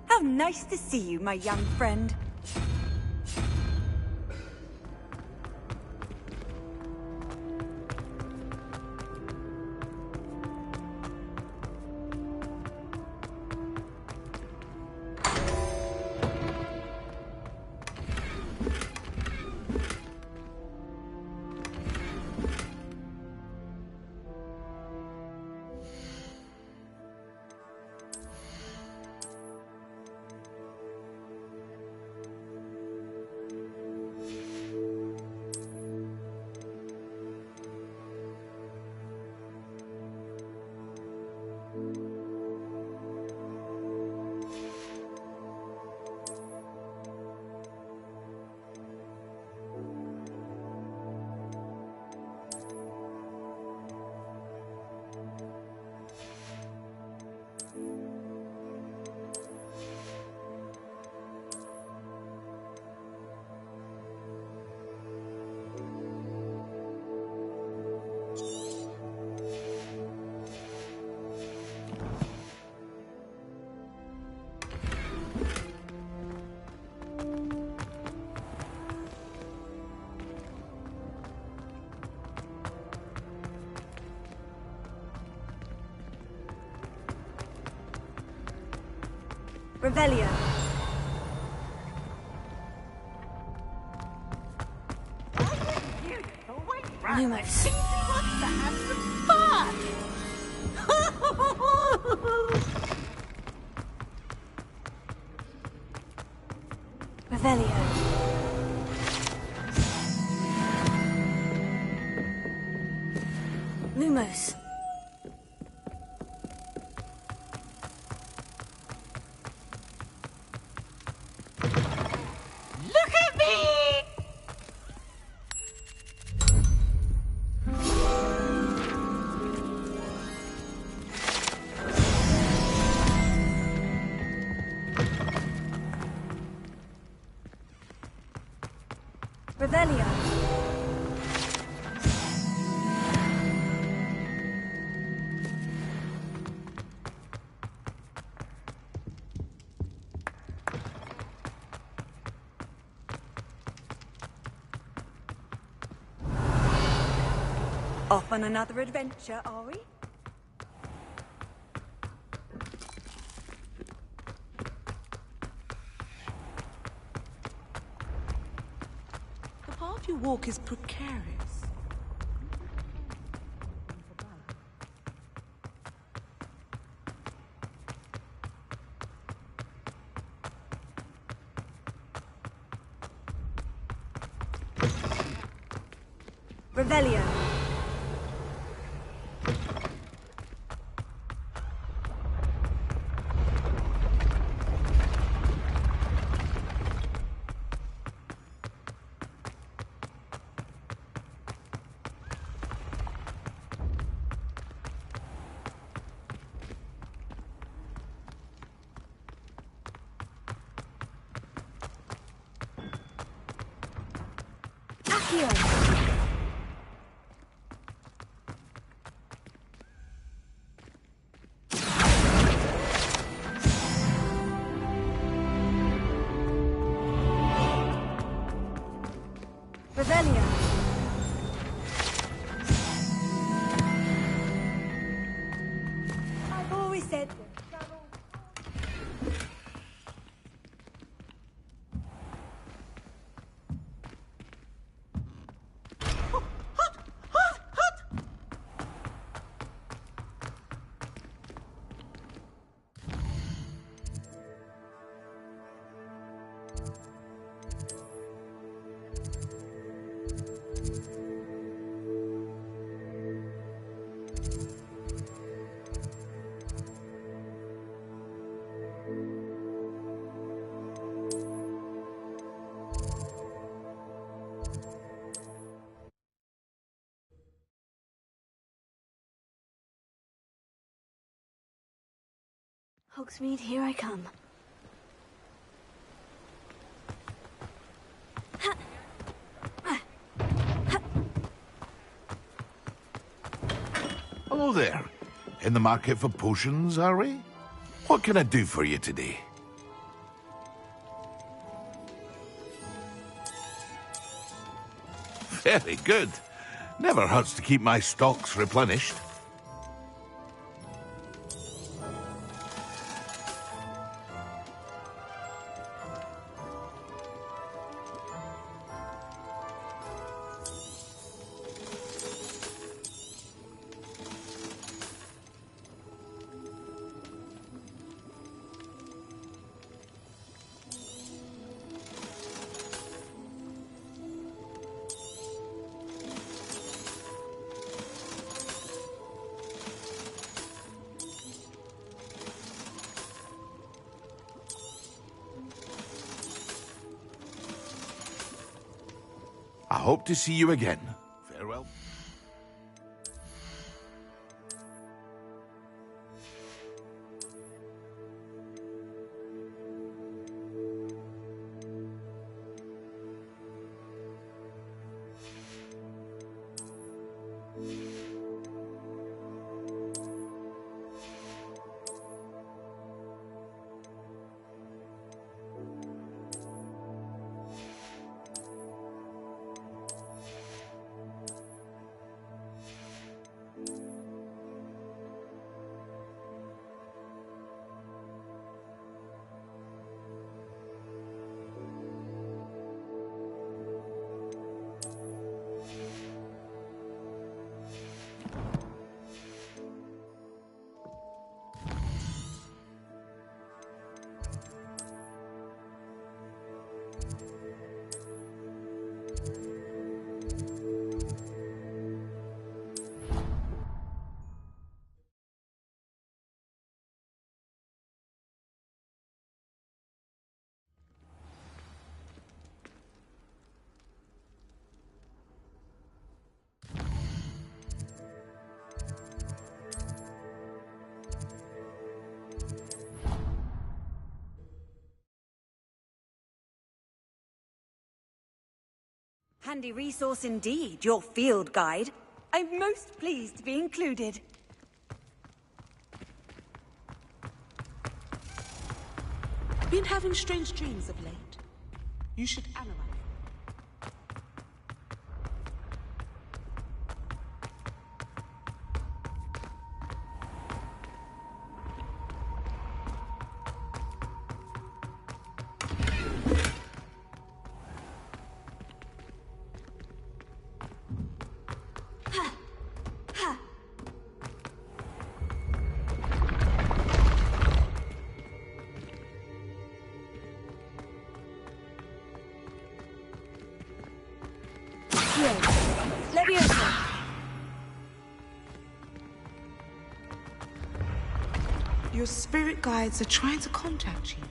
How nice to see you, my young friend. Revelio. Lumos. Revelio. Lumos. Look at me! Revelio. Off on another adventure, are we? The path you walk is precarious. Revelio. Accio. Revelio. I've always said that travel. Hogsmeade, here I come. Hello there. In the market for potions, are we? What can I do for you today? Very good. Never hurts to keep my stocks replenished. I hope to see you again. Farewell. handy resource indeed, your field guide. I'm most pleased to be included. Been having strange dreams of late. You should analyze. Your spirit guides are trying to contact you.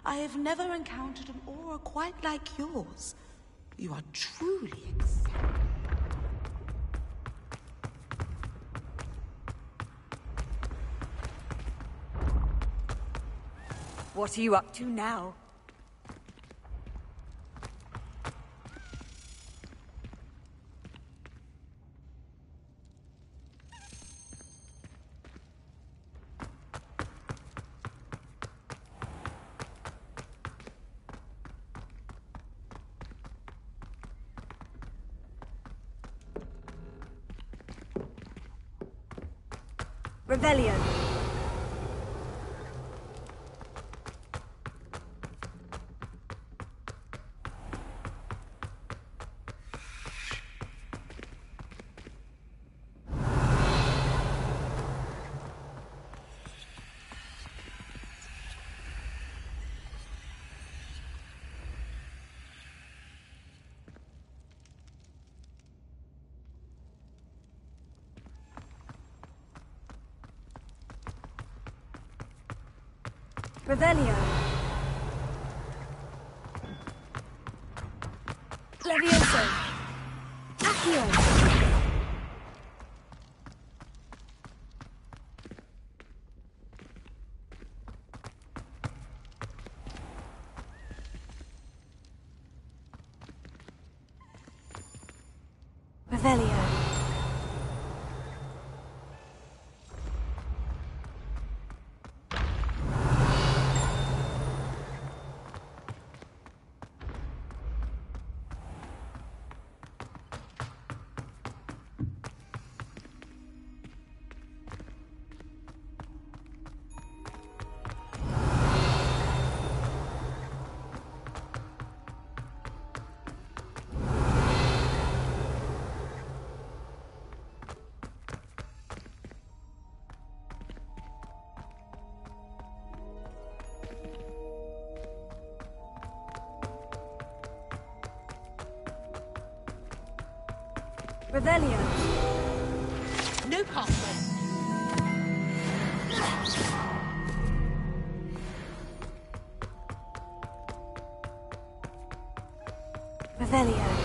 I have never encountered an aura quite like yours. You are truly exceptional. What are you up to now? Revelio. Revelio. Levioso. Accio. Revelio. Revelio. No password. Revelio.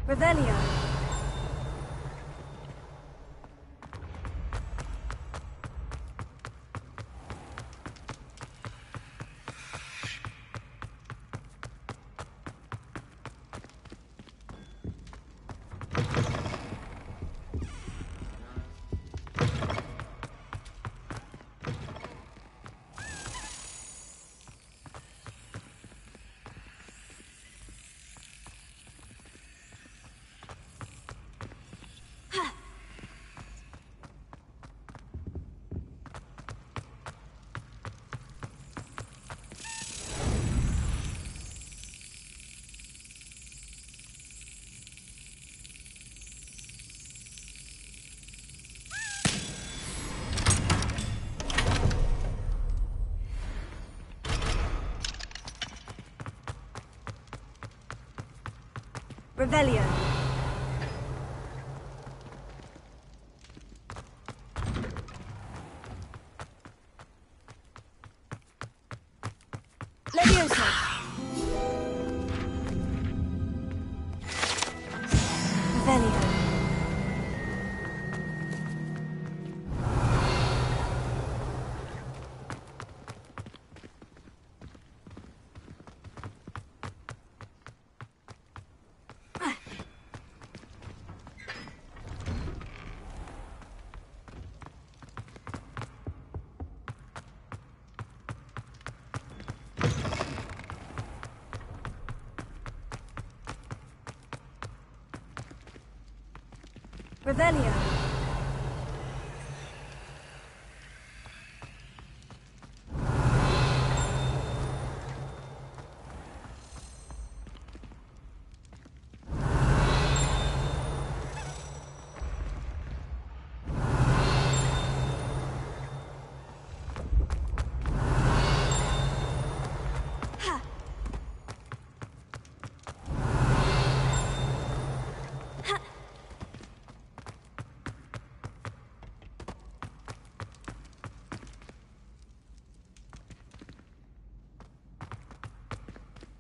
Revelio. Revelio. Leviosa. Revelio. Revelio.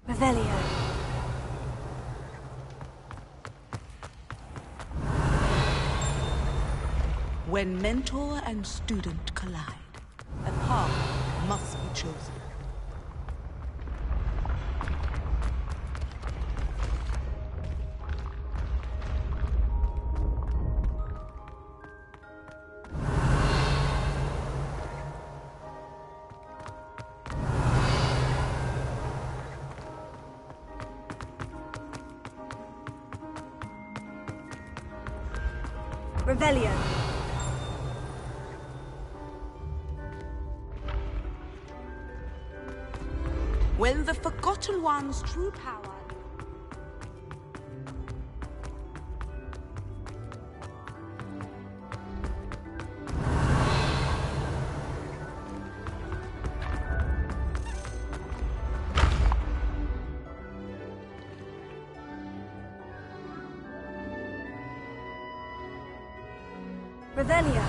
Revelio. When mentor and student collide, a path must be chosen. Revelio. When the Forgotten One's true power... Revelio.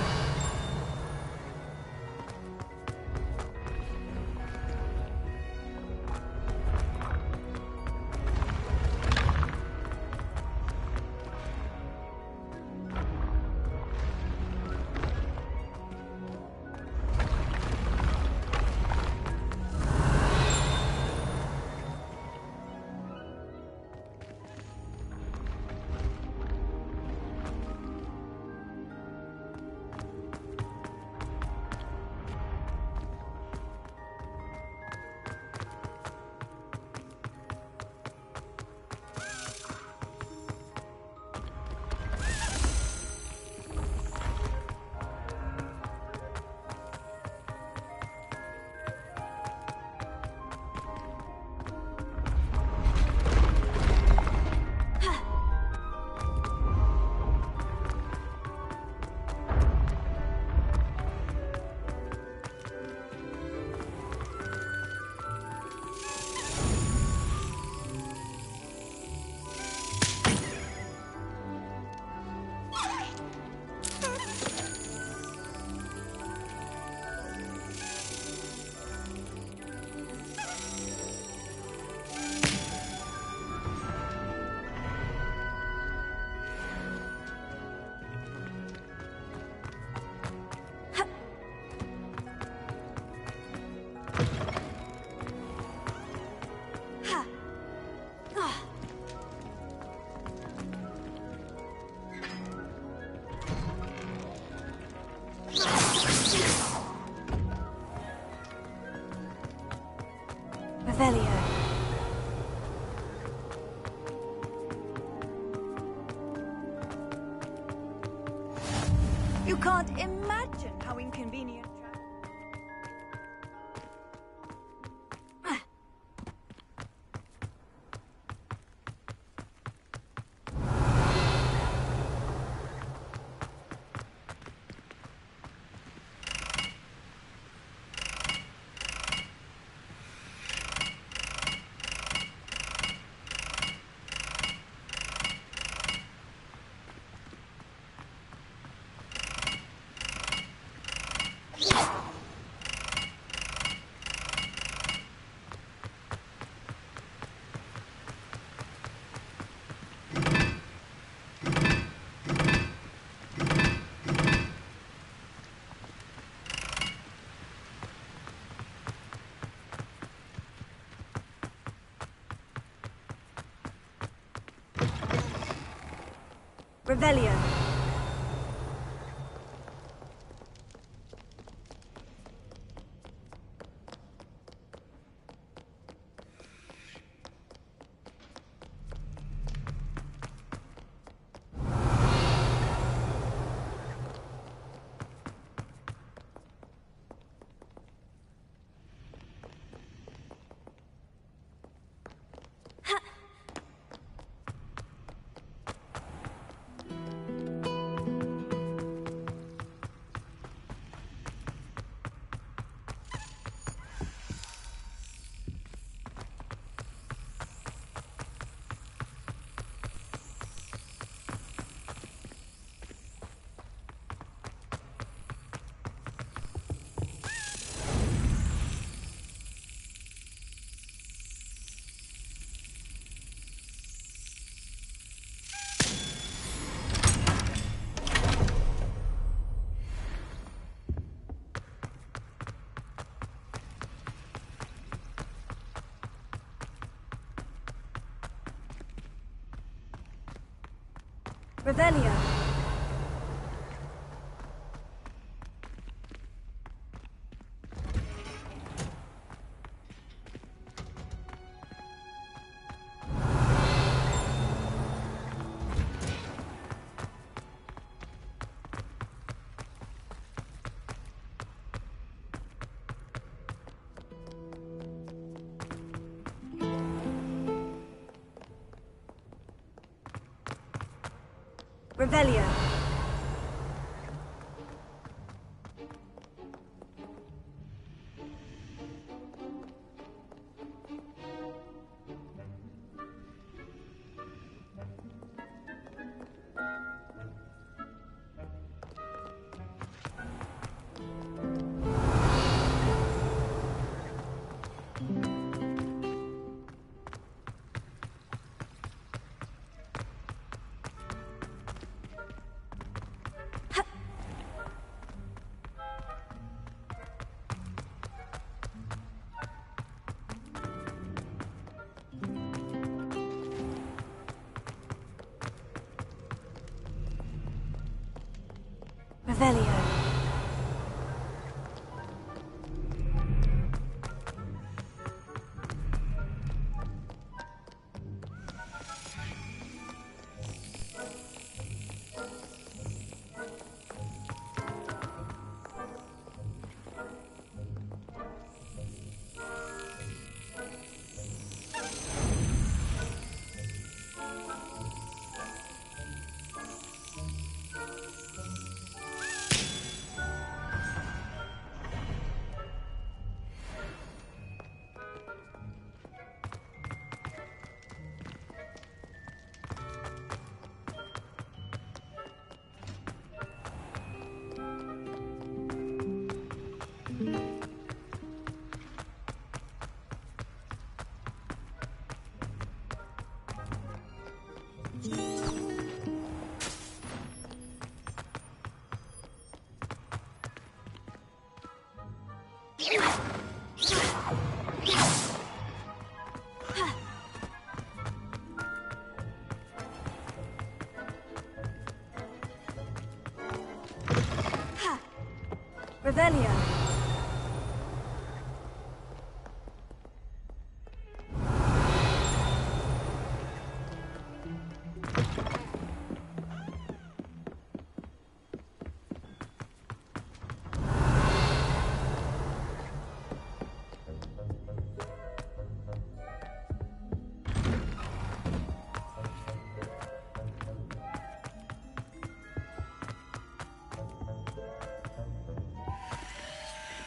can't imagine how inconvenient. Revelio. Revelio. Revelio. Revelio. Revelio.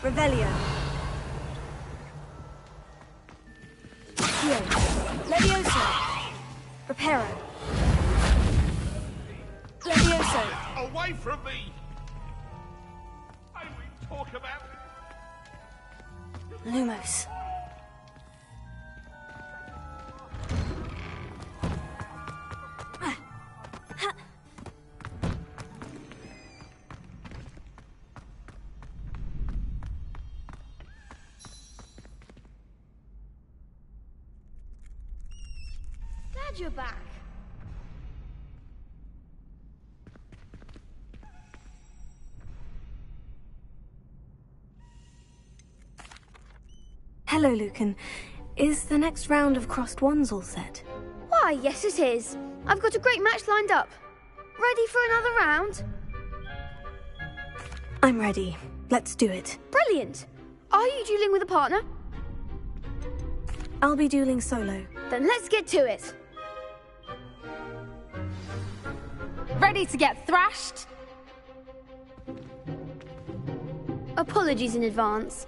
Revelio. Accio. Levioso. Reparo. Levioso. Away from me! I will talk about Lumos. Glad you're back. Hello, Lucan. Is the next round of crossed wands all set? Why, yes it is. I've got a great match lined up. Ready for another round? I'm ready. Let's do it. Brilliant. Are you dueling with a partner? I'll be dueling solo. Then let's get to it. Ready to get thrashed? Apologies in advance.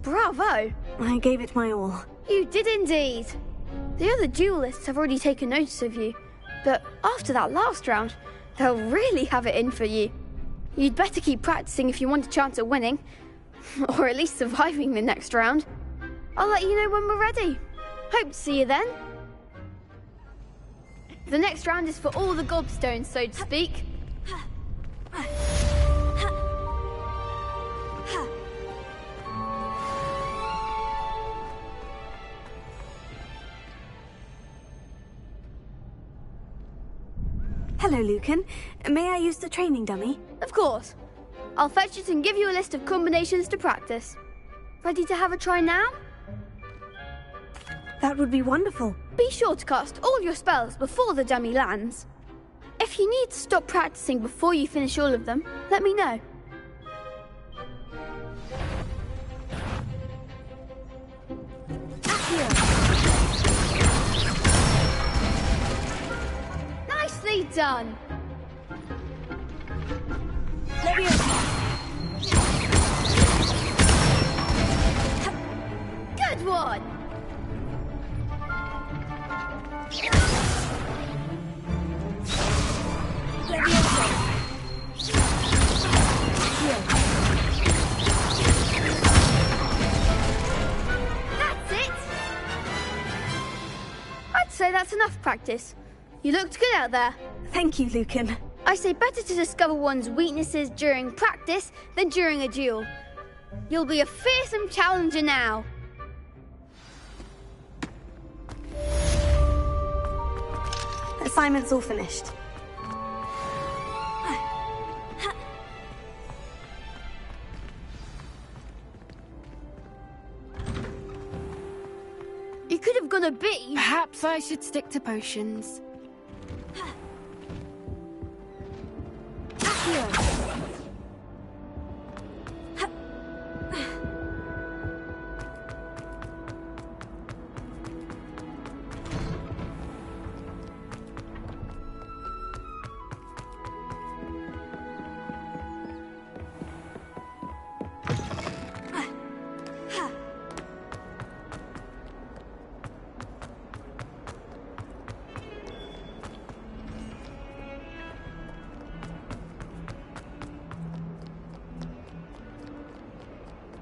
Bravo! I gave it my all. You did indeed. The other duelists have already taken notice of you, but after that last round, they'll really have it in for you. You'd better keep practicing if you want a chance at winning, or at least surviving the next round. I'll let you know when we're ready. Hope to see you then. The next round is for all the gobstones, so to speak. Hello, Lucan. May I use the training dummy? Of course. I'll fetch it and give you a list of combinations to practice. Ready to have a try now? That would be wonderful. Be sure to cast all your spells before the dummy lands. If you need to stop practicing before you finish all of them, let me know. Nicely done. Good one. That's it. I'd say that's enough practice. You looked good out there. Thank you, Lucan. I say better to discover one's weaknesses during practice than during a duel. You'll be a fearsome challenger now. Assignment's all finished. You could have gone a bit. Perhaps I should stick to potions.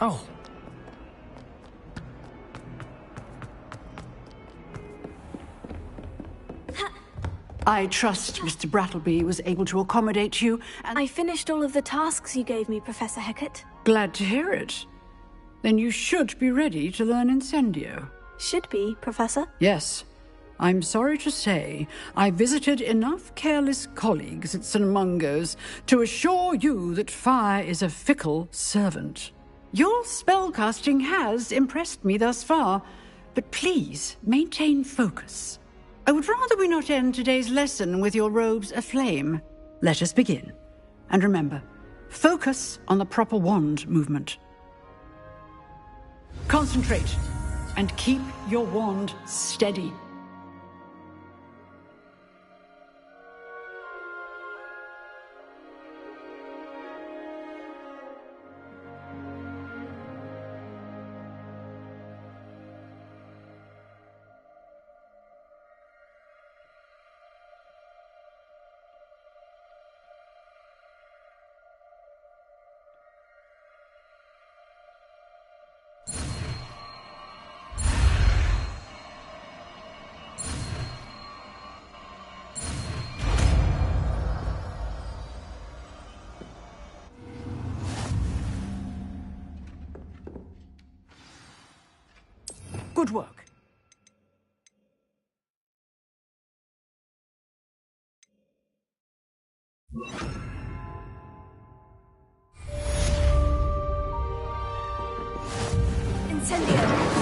Oh. I trust Mr. Brattleby was able to accommodate you, and I finished all of the tasks you gave me, Professor Hecat. glad to hear it. Then you should be ready to learn Incendio. Should be, Professor. Yes. I'm sorry to say, I visited enough careless colleagues at St. Mungo's to assure you that fire is a fickle servant. Your spellcasting has impressed me thus far, but please maintain focus. I would rather we not end today's lesson with your robes aflame. Let us begin. And remember, focus on the proper wand movement. Concentrate, and keep your wand steady. Good work. Incendio.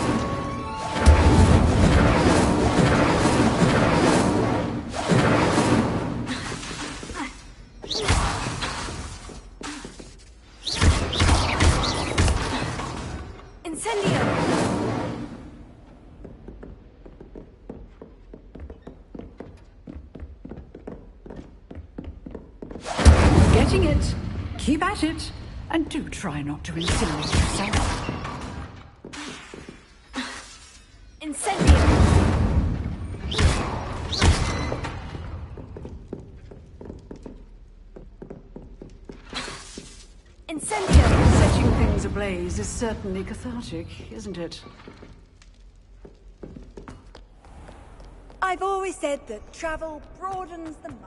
Getting it. Keep at it. And do try not to incinerate yourself. Incendio. Incendio. Setting things ablaze is certainly cathartic, isn't it? I've always said that travel broadens the mind.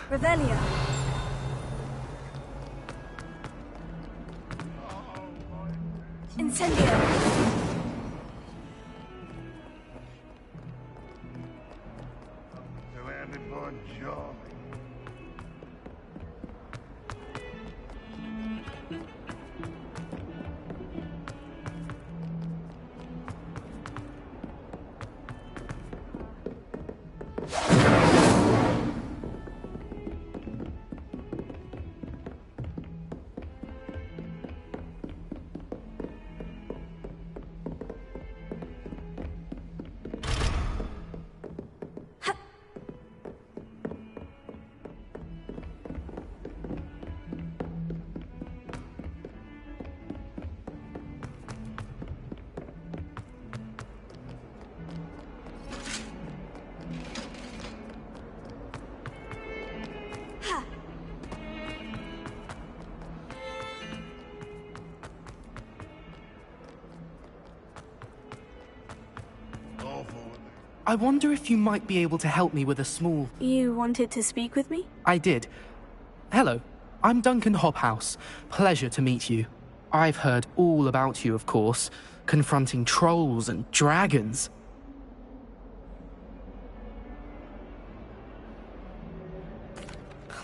Revelio. Incendio. I wonder if you might be able to help me with a small... You wanted to speak with me? I did. Hello, I'm Duncan Hobhouse. Pleasure to meet you. I've heard all about you, of course, confronting trolls and dragons.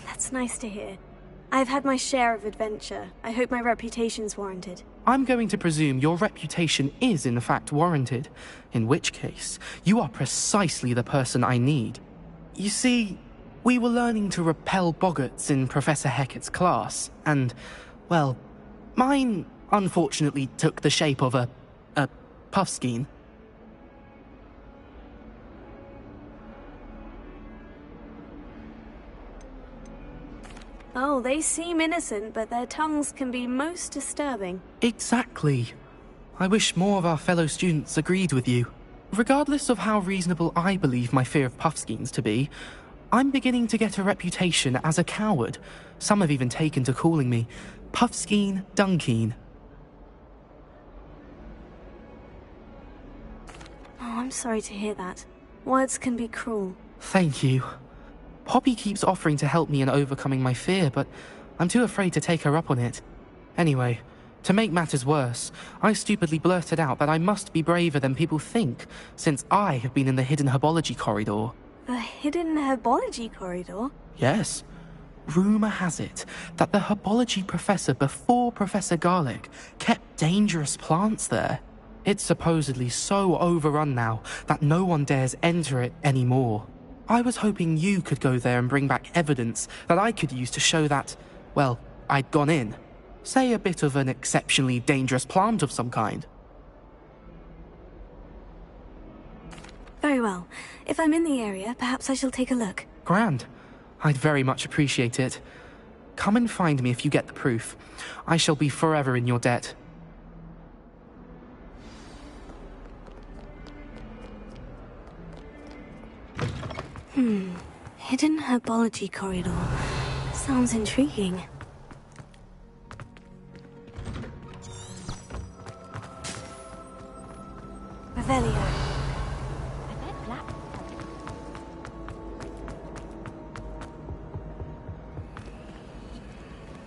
That's nice to hear. I've had my share of adventure. I hope my reputation's warranted. I'm going to presume your reputation is in fact warranted, in which case, you are precisely the person I need. You see, we were learning to repel boggarts in Professor Hecat's class, and, well, mine unfortunately took the shape of a puffskein. Oh, they seem innocent, but their tongues can be most disturbing. Exactly. I wish more of our fellow students agreed with you. Regardless of how reasonable I believe my fear of puffskeins to be, I'm beginning to get a reputation as a coward. Some have even taken to calling me Puffskein Dunkeen. Oh, I'm sorry to hear that. Words can be cruel. Thank you. Poppy keeps offering to help me in overcoming my fear, but I'm too afraid to take her up on it. Anyway, to make matters worse, I stupidly blurted out that I must be braver than people think, since I have been in the hidden herbology corridor. The hidden herbology corridor? Yes. Rumour has it that the herbology professor before Professor Garlic kept dangerous plants there. It's supposedly so overrun now that no one dares enter it anymore. I was hoping you could go there and bring back evidence that I could use to show that, well, I'd gone in. Say a bit of an exceptionally dangerous plant of some kind. Very well. If I'm in the area, perhaps I shall take a look. Grand. I'd very much appreciate it. Come and find me if you get the proof. I shall be forever in your debt. Hidden herbology corridor. Sounds intriguing. Revelio.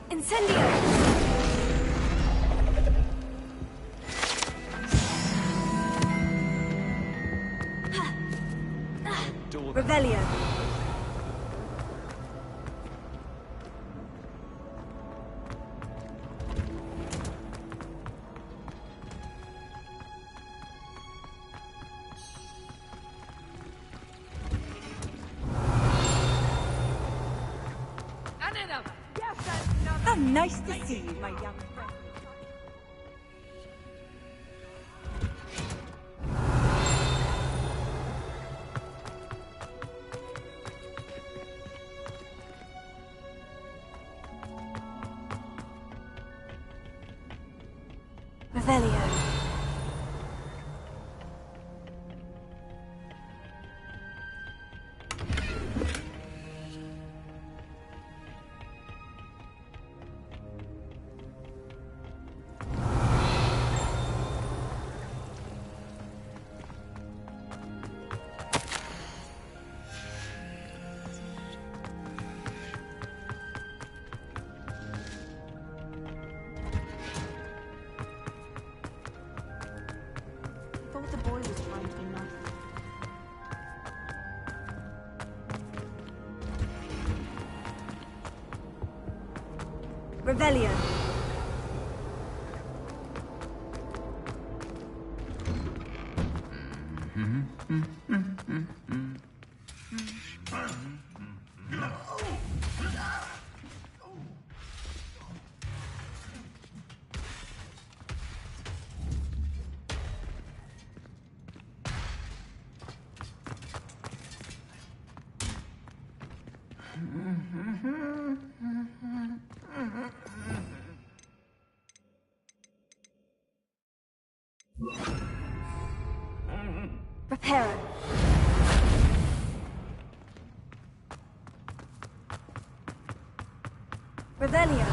Incendio! Revelio. How nice to see you, my young friend. Revelio. The boy was trying to be nice. Revelio. Reparo. Revelio.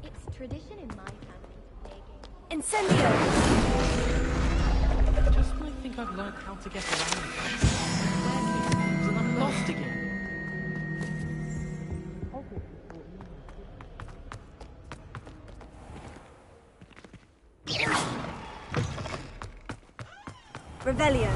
It's tradition in my family to play games. Incendio. Just when I think I've learned how to get around the place, and I'm lost again. Revelio.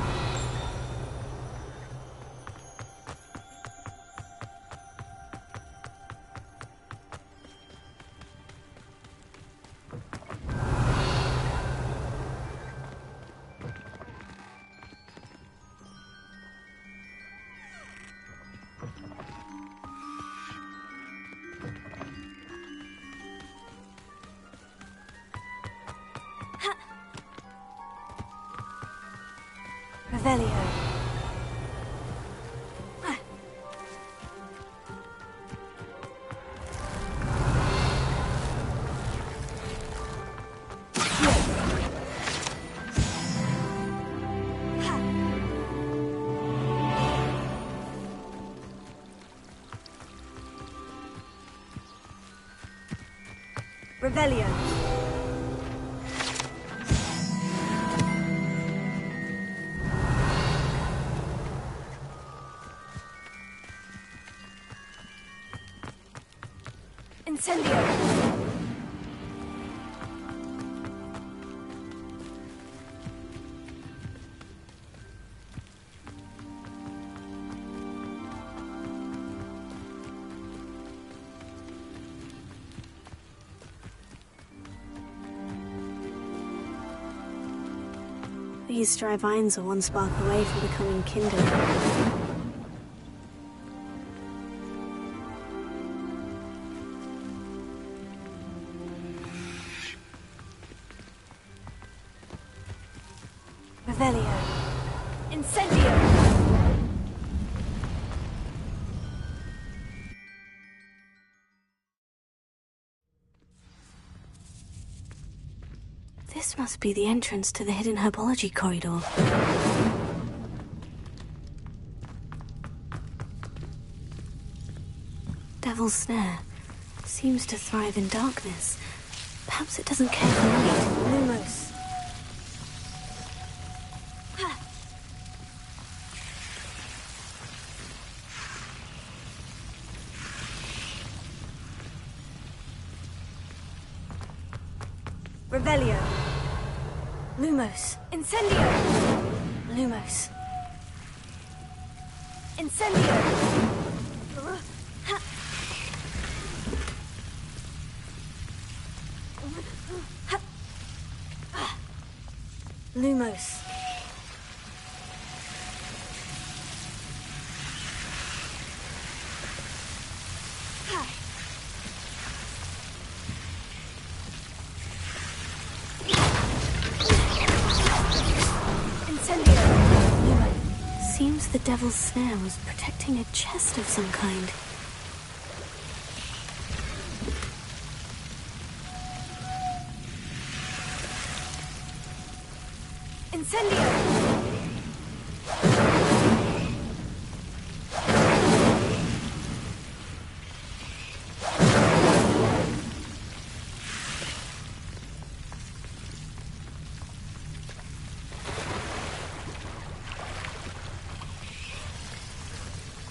Revelio. Ha! Revelio. Incendio. These dry vines are one spark away from becoming kindled. Revelio. Incendio. This must be the entrance to the hidden herbology corridor. Devil's Snare seems to thrive in darkness. Perhaps it doesn't care for light. Lumos. Revelio. Lumos. Incendio. Lumos. Incendio. Lumos. Seems the Devil's Snare was protecting a chest of some kind. Incendio!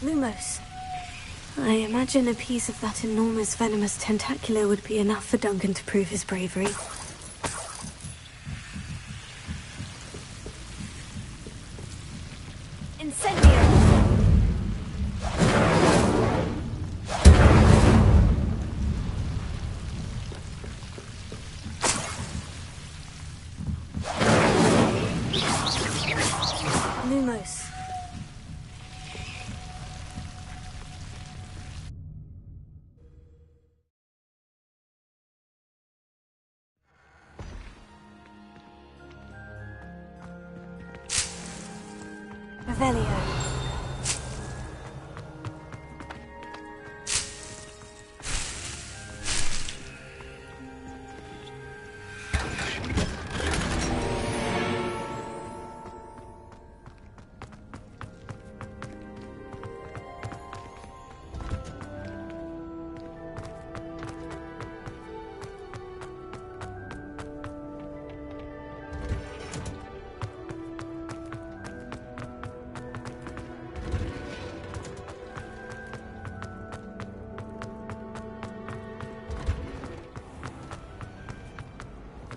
Lumos. I imagine a piece of that enormous venomous tentacular would be enough for Duncan to prove his bravery. Incendio! Lumos. Revelio.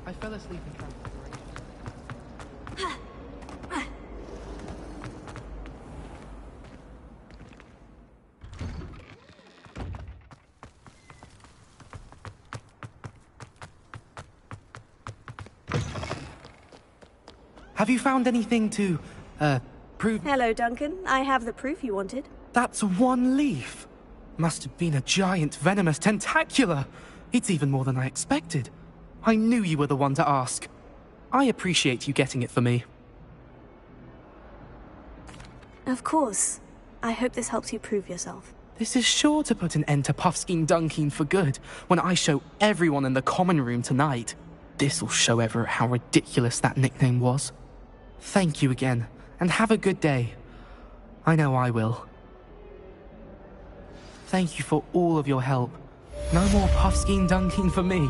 I fell asleep in transportation. Have you found anything to, prove? Hello, Duncan. I have the proof you wanted. That's one leaf. Must have been a giant venomous tentacula. It's even more than I expected. I knew you were the one to ask. I appreciate you getting it for me. Of course. I hope this helps you prove yourself. This is sure to put an end to Puffskein Dunkeen for good when I show everyone in the common room tonight. This'll show Everett how ridiculous that nickname was. Thank you again, and have a good day. I know I will. Thank you for all of your help. No more Puffskein Dunkeen for me.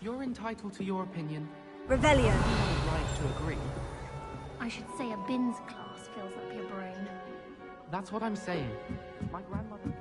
You're entitled to your opinion. Revelio. You have a right to agree. I should say a bins class fills up your brain. That's what I'm saying. My grandmother...